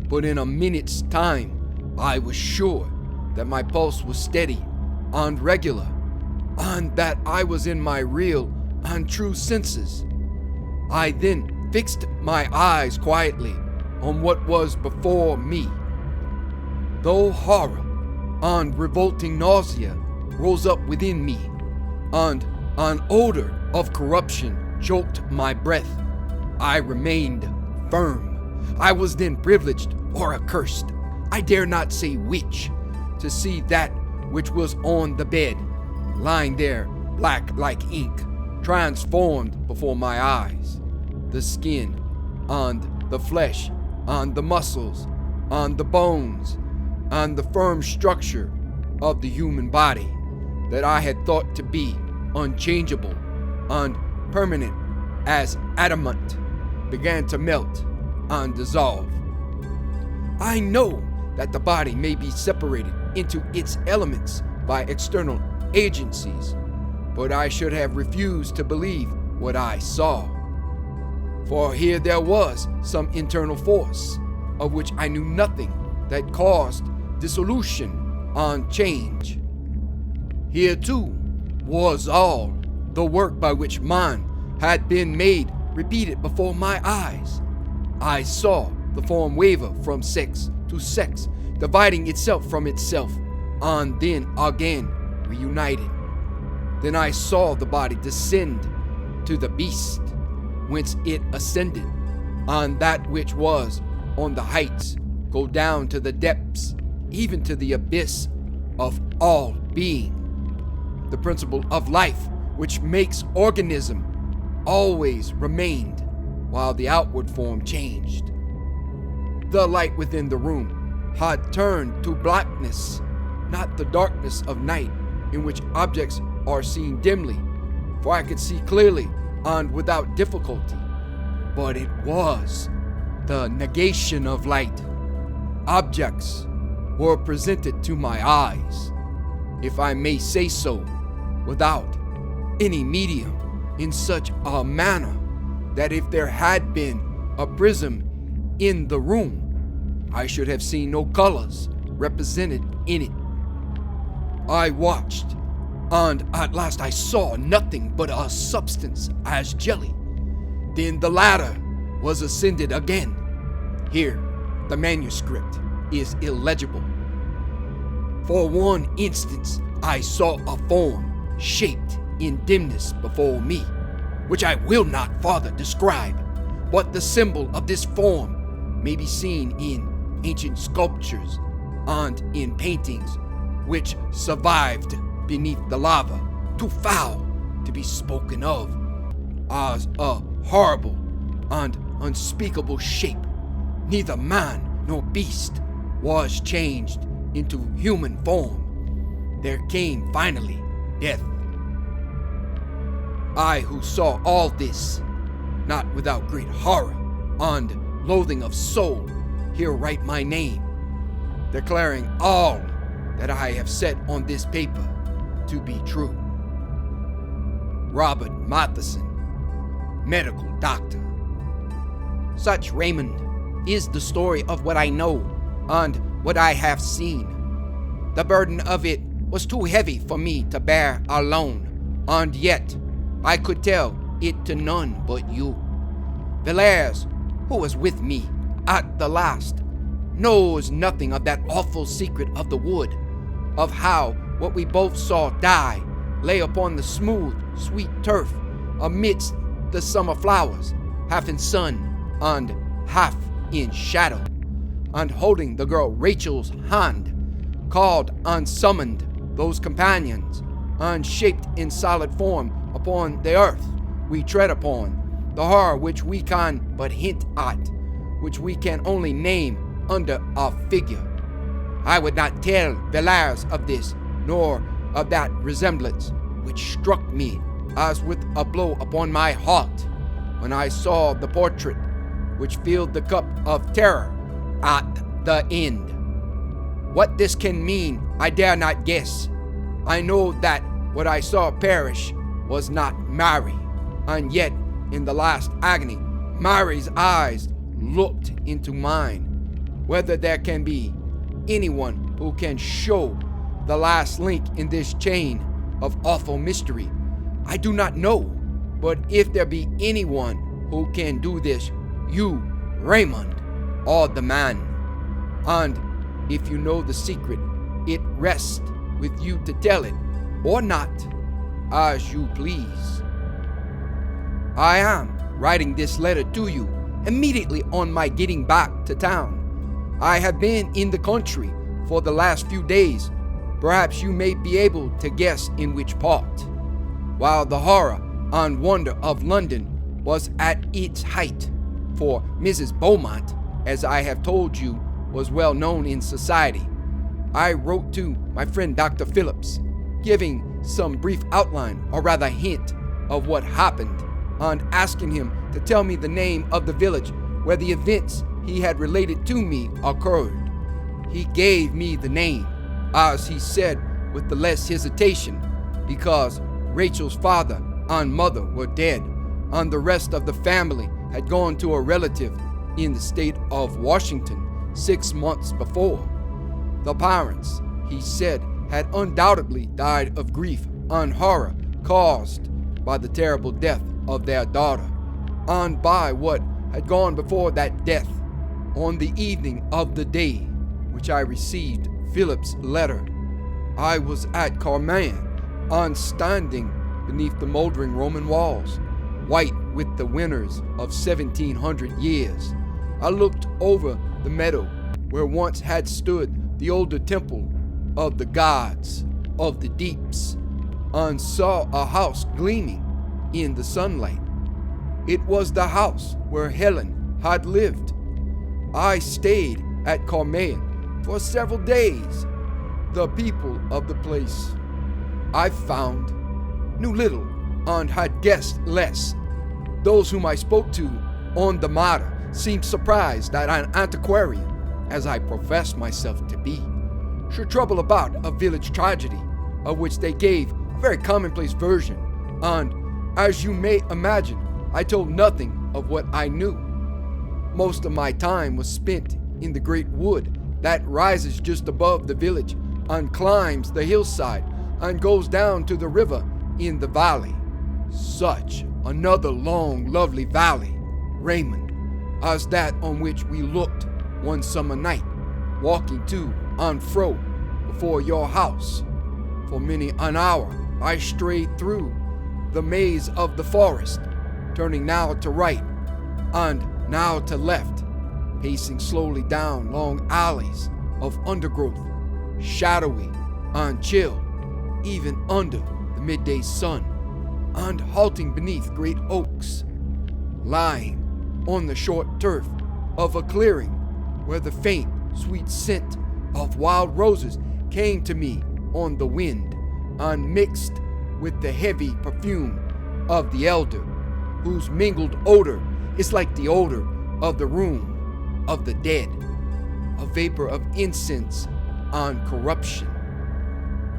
but in a minute's time, I was sure that my pulse was steady and regular, and that I was in my real and true senses. I then fixed my eyes quietly on what was before me. Though horror and revolting nausea rose up within me, and an odor of corruption choked my breath, I remained firm. I was then privileged or accursed, I dare not say which, to see that which was on the bed, lying there black like ink, transformed before my eyes. The skin, and the flesh, and the muscles, and the bones, and the firm structure of the human body that I had thought to be unchangeable and permanent as adamant began to melt and dissolve. I know that the body may be separated into its elements by external agencies, but I should have refused to believe what I saw. For here there was some internal force, of which I knew nothing, that caused dissolution and change. Here too was all the work by which man had been made repeated before my eyes. I saw the form waver from sex to sex, dividing itself from itself, and then again reunited. Then I saw the body descend to the beast, whence it ascended, and that which was on the heights go down to the depths, even to the abyss of all being. The principle of life which makes organism always remained, while the outward form changed. The light within the room had turned to blackness, not the darkness of night in which objects are seen dimly, for I could see clearly and without difficulty, but it was the negation of light. Objects were presented to my eyes, if I may say so, without any medium, in such a manner that if there had been a prism in the room, I should have seen no colors represented in it. I watched, and at last I saw nothing but a substance as jelly. Then the ladder was ascended again. Here, the manuscript is illegible. For one instant, I saw a form shaped in dimness before me, which I will not farther describe, but the symbol of this form may be seen in ancient sculptures and in paintings which survived beneath the lava, too foul to be spoken of, as a horrible and unspeakable shape. Neither man nor beast was changed into human form. There came finally death. I who saw all this, not without great horror and loathing of soul, here write my name, declaring all that I have said on this paper to be true. Robert Matheson, medical doctor. Such, Raymond, is the story of what I know and what I have seen. The burden of it was too heavy for me to bear alone, and yet I could tell it to none but you. Villers, who was with me at the last, knows nothing of that awful secret of the wood, of how what we both saw die lay upon the smooth, sweet turf amidst the summer flowers, half in sun and half in shadow, and holding the girl Rachel's hand, called and summoned those companions, and shaped in solid form upon the earth we tread upon, the horror which we can but hint at, which we can only name under a figure. I would not tell Villers of this, nor of that resemblance, which struck me as with a blow upon my heart, when I saw the portrait which filled the cup of terror at the end. What this can mean, I dare not guess. I know that what I saw perish was not Mary, and yet in the last agony, Mary's eyes looked into mine. Whether there can be anyone who can show the last link in this chain of awful mystery, I do not know. But if there be anyone who can do this, you, Raymond, are the man. And if you know the secret, it rests with you to tell it, or not, as you please. I am writing this letter to you immediately on my getting back to town. I have been in the country for the last few days. Perhaps you may be able to guess in which part. While the horror and wonder of London was at its height, for Mrs. Beaumont, as I have told you, was well known in society, I wrote to my friend Dr. Phillips, giving some brief outline, or rather hint, of what happened, and asking him to tell me the name of the village where the events he had related to me occurred. He gave me the name, as he said with the less hesitation, because Rachel's father and mother were dead, and the rest of the family had gone to a relative in the state of Washington 6 months before. The parents, he said, had undoubtedly died of grief and horror caused by the terrible death of their daughter, and by what had gone before that death. On the evening of the day which I received Philip's letter, I was at Carman, and standing beneath the moldering Roman walls, white with the winters of 1700 years, I looked over the meadow where once had stood the older temple of the gods of the deeps, and saw a house gleaming in the sunlight. It was the house where Helen had lived. I stayed at Carman for several days. The people of the place I found knew little and had guessed less. Those whom I spoke to on the matter seemed surprised that an antiquarian, as I professed myself to be, should trouble about a village tragedy, of which they gave a very commonplace version, and, as you may imagine, I told nothing of what I knew. Most of my time was spent in the great wood that rises just above the village and climbs the hillside and goes down to the river in the valley. Such another long, lovely valley, Raymond, as that on which we looked one summer night, walking to and fro before your house. For many an hour I strayed through the maze of the forest, turning now to right and now to left, pacing slowly down long alleys of undergrowth, shadowy and chill, even under the midday sun, and halting beneath great oaks, lying on the short turf of a clearing where the faint, sweet scent of wild roses came to me on the wind, and mixed with the heavy perfume of the elder, whose mingled odor is like the odor of the room of the dead, a vapor of incense and corruption.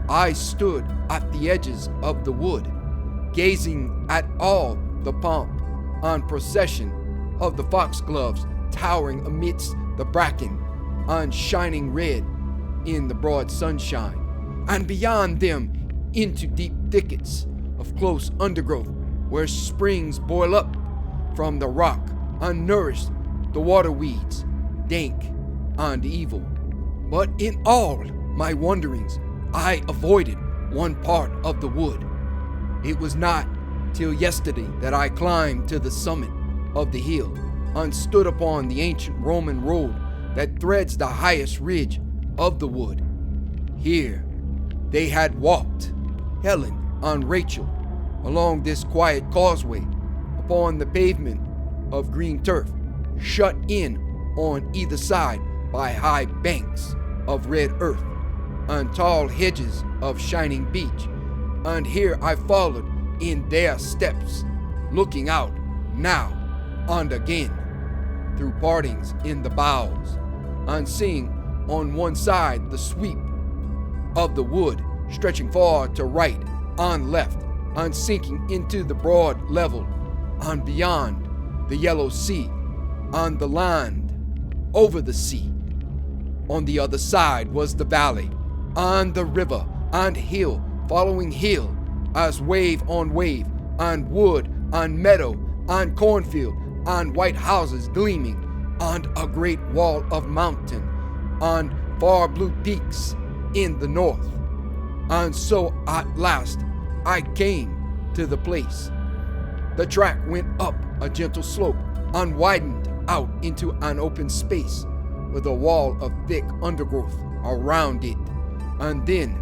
I stood at the edges of the wood, gazing at all the pomp and procession of the foxgloves towering amidst the bracken and shining red in the broad sunshine, and beyond them into deep thickets of close undergrowth where springs boil up from the rock and nourish the water weeds, dank and evil. But in all my wanderings, I avoided one part of the wood. It was not till yesterday that I climbed to the summit of the hill and stood upon the ancient Roman road that threads the highest ridge of the wood. Here they had walked, Helen and Rachel, along this quiet causeway upon the pavement of green turf, shut in on either side by high banks of red earth and tall hedges of shining beech. And here I followed in their steps, looking out now and again through partings in the boughs, and seeing on one side the sweep of the wood, stretching far to right, on left, on sinking into the broad level, on beyond the yellow sea, on the land, over the sea. On the other side was the valley, on the river, on hill, following hill, as wave, on wood, on meadow, on cornfield, on white houses gleaming, on a great wall of mountain, on far blue peaks in the north. And so at last I came to the place. The track went up a gentle slope and widened out into an open space with a wall of thick undergrowth around it, and then,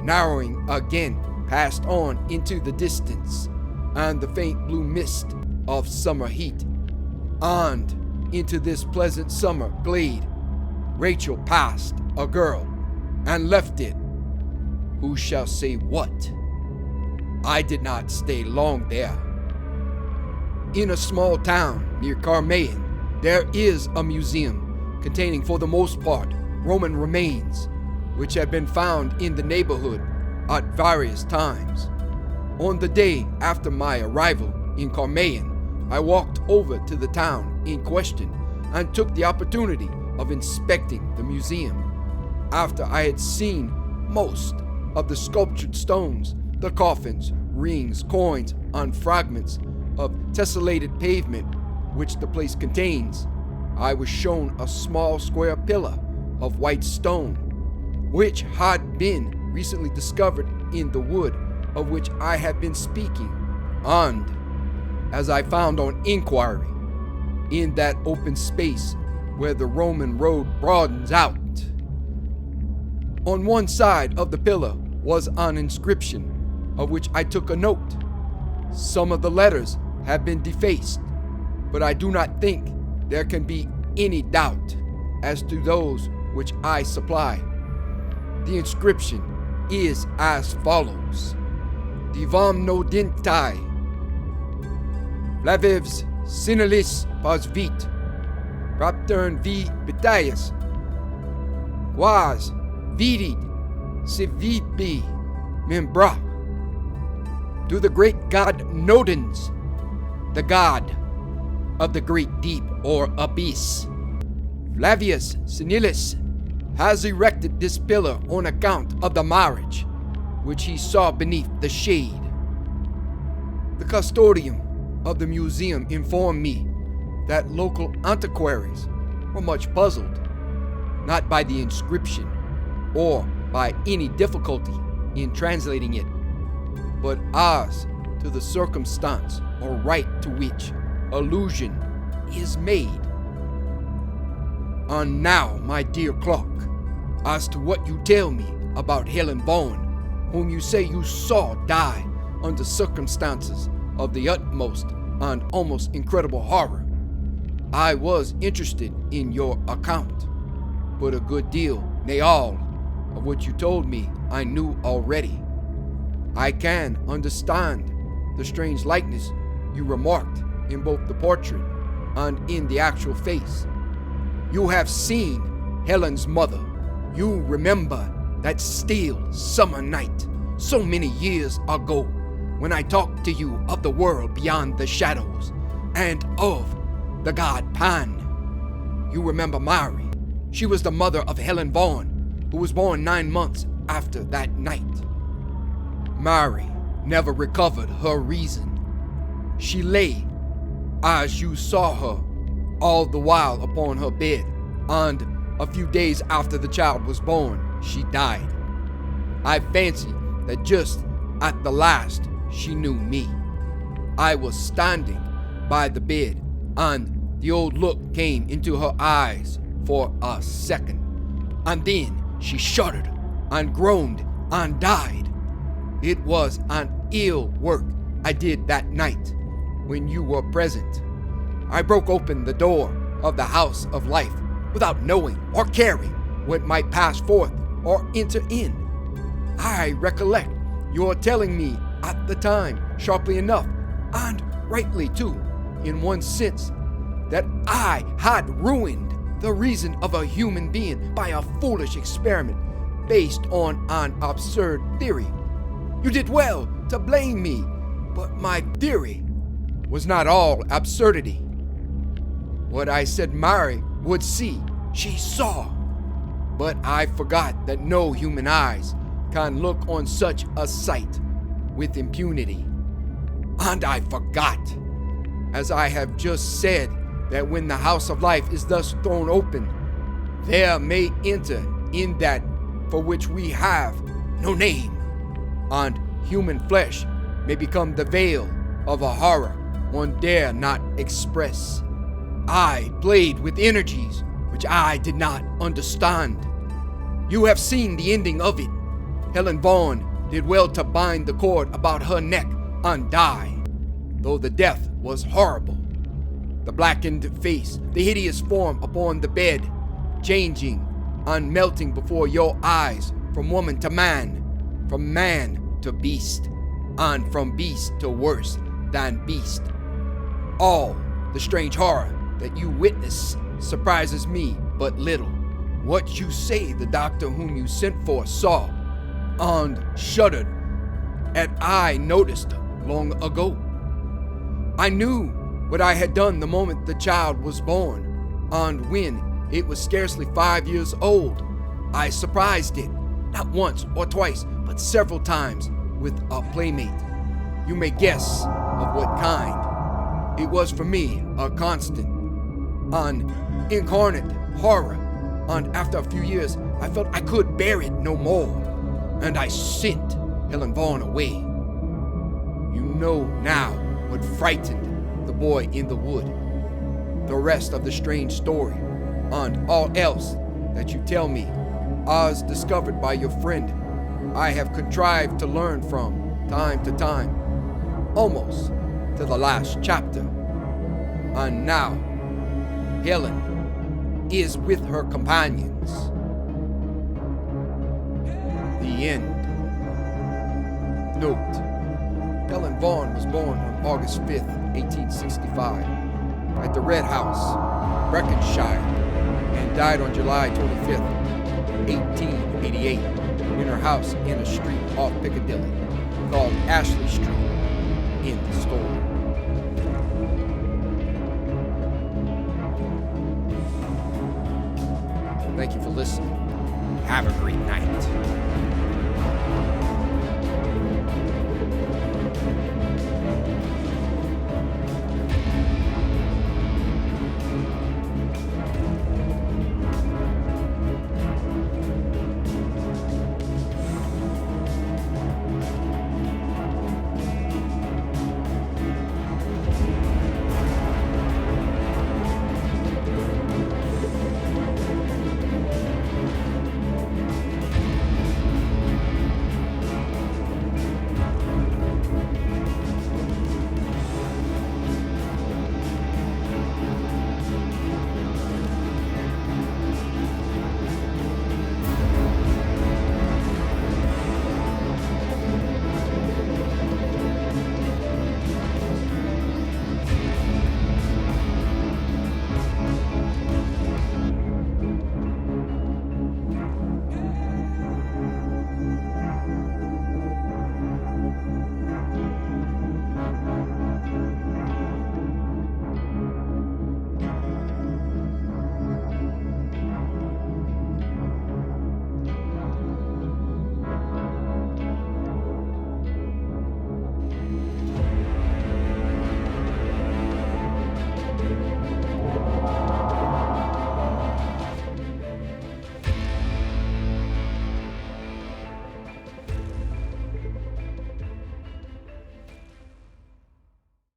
narrowing again, passed on into the distance and the faint blue mist of summer heat. And into this pleasant summer glade Rachel passed a girl and left it. Who shall say what? I did not stay long there. In a small town near Carmayan, there is a museum containing, for the most part, Roman remains, which have been found in the neighborhood at various times. On the day after my arrival in Carmayan, I walked over to the town in question and took the opportunity of inspecting the museum. After I had seen most of the sculptured stones, the coffins, rings, coins, and fragments of tessellated pavement which the place contains, I was shown a small square pillar of white stone, which had been recently discovered in the wood of which I have been speaking, and, as I found on inquiry, in that open space where the Roman road broadens out. On one side of the pillar was an inscription, of which I took a note. Some of the letters have been defaced, but I do not think there can be any doubt as to those which I supply. The inscription is as follows: Divam no dentai, Flavevs sinalis pas vit, Raptern vi betias, Quas vidit se vit bi membra. To the great god Nodens, the god of the great deep or abyss, Flavius Senilis has erected this pillar on account of the marriage which he saw beneath the shade. The custodian of the museum informed me that local antiquaries were much puzzled, not by the inscription or by any difficulty in translating it, but as to the circumstance or rite to which allusion is made. And now, my dear Clark, as to what you tell me about Helen Vaughan, whom you say you saw die under circumstances of the utmost and almost incredible horror, I was interested in your account, but a good deal, nay all, of what you told me I knew already. I can understand the strange likeness you remarked in both the portrait and in the actual face. You have seen Helen's mother. You remember that still summer night so many years ago when I talked to you of the world beyond the shadows and of the god Pan. You remember Mary. She was the mother of Helen Vaughan, who was born 9 months after that night. Mary never recovered her reason. She lay, as you saw her, all the while upon her bed, and a few days after the child was born, she died. I fancy that just at the last she knew me. I was standing by the bed, and the old look came into her eyes for a second, and then she shuddered and groaned and died. It was an ill work I did that night when you were present. I broke open the door of the house of life without knowing or caring what might pass forth or enter in. I recollect your telling me at the time, sharply enough, and rightly too, in one sense, that I had ruined the reason of a human being by a foolish experiment based on an absurd theory. You did well to blame me, but my theory was not all absurdity. What I said Mary would see, she saw. But I forgot that no human eyes can look on such a sight with impunity. And I forgot, as I have just said, that when the house of life is thus thrown open, there may enter in that for which we have no name, and human flesh may become the veil of a horror one dare not express. I played with energies which I did not understand. You have seen the ending of it. Helen Vaughn did well to bind the cord about her neck and die, though the death was horrible. The blackened face, the hideous form upon the bed, changing and melting before your eyes from woman to man, from man to beast, and from beast to worse than beast. All the strange horror that you witness surprises me but little. What you say the doctor whom you sent for saw and shuddered at I noticed long ago. I knew what I had done the moment the child was born, and when it was scarcely 5 years old, I surprised it, not once or twice, but several times with a playmate. You may guess of what kind. It was for me a constant, an incarnate horror, and after a few years, I felt I could bear it no more, and I sent Helen Vaughn away. You know now what frightened the boy in the wood. The rest of the strange story, and all else that you tell me, as discovered by your friend, I have contrived to learn from time to time, almost to the last chapter. And now, Helen is with her companions. The end. Note: Helen Vaughn was born on August 5th, 1865, at the Red House, Breconshire, and died on July 25th, 1888, in her house in a street off Piccadilly, called Ashley Street, in the store. Thank you for listening. Have a great night.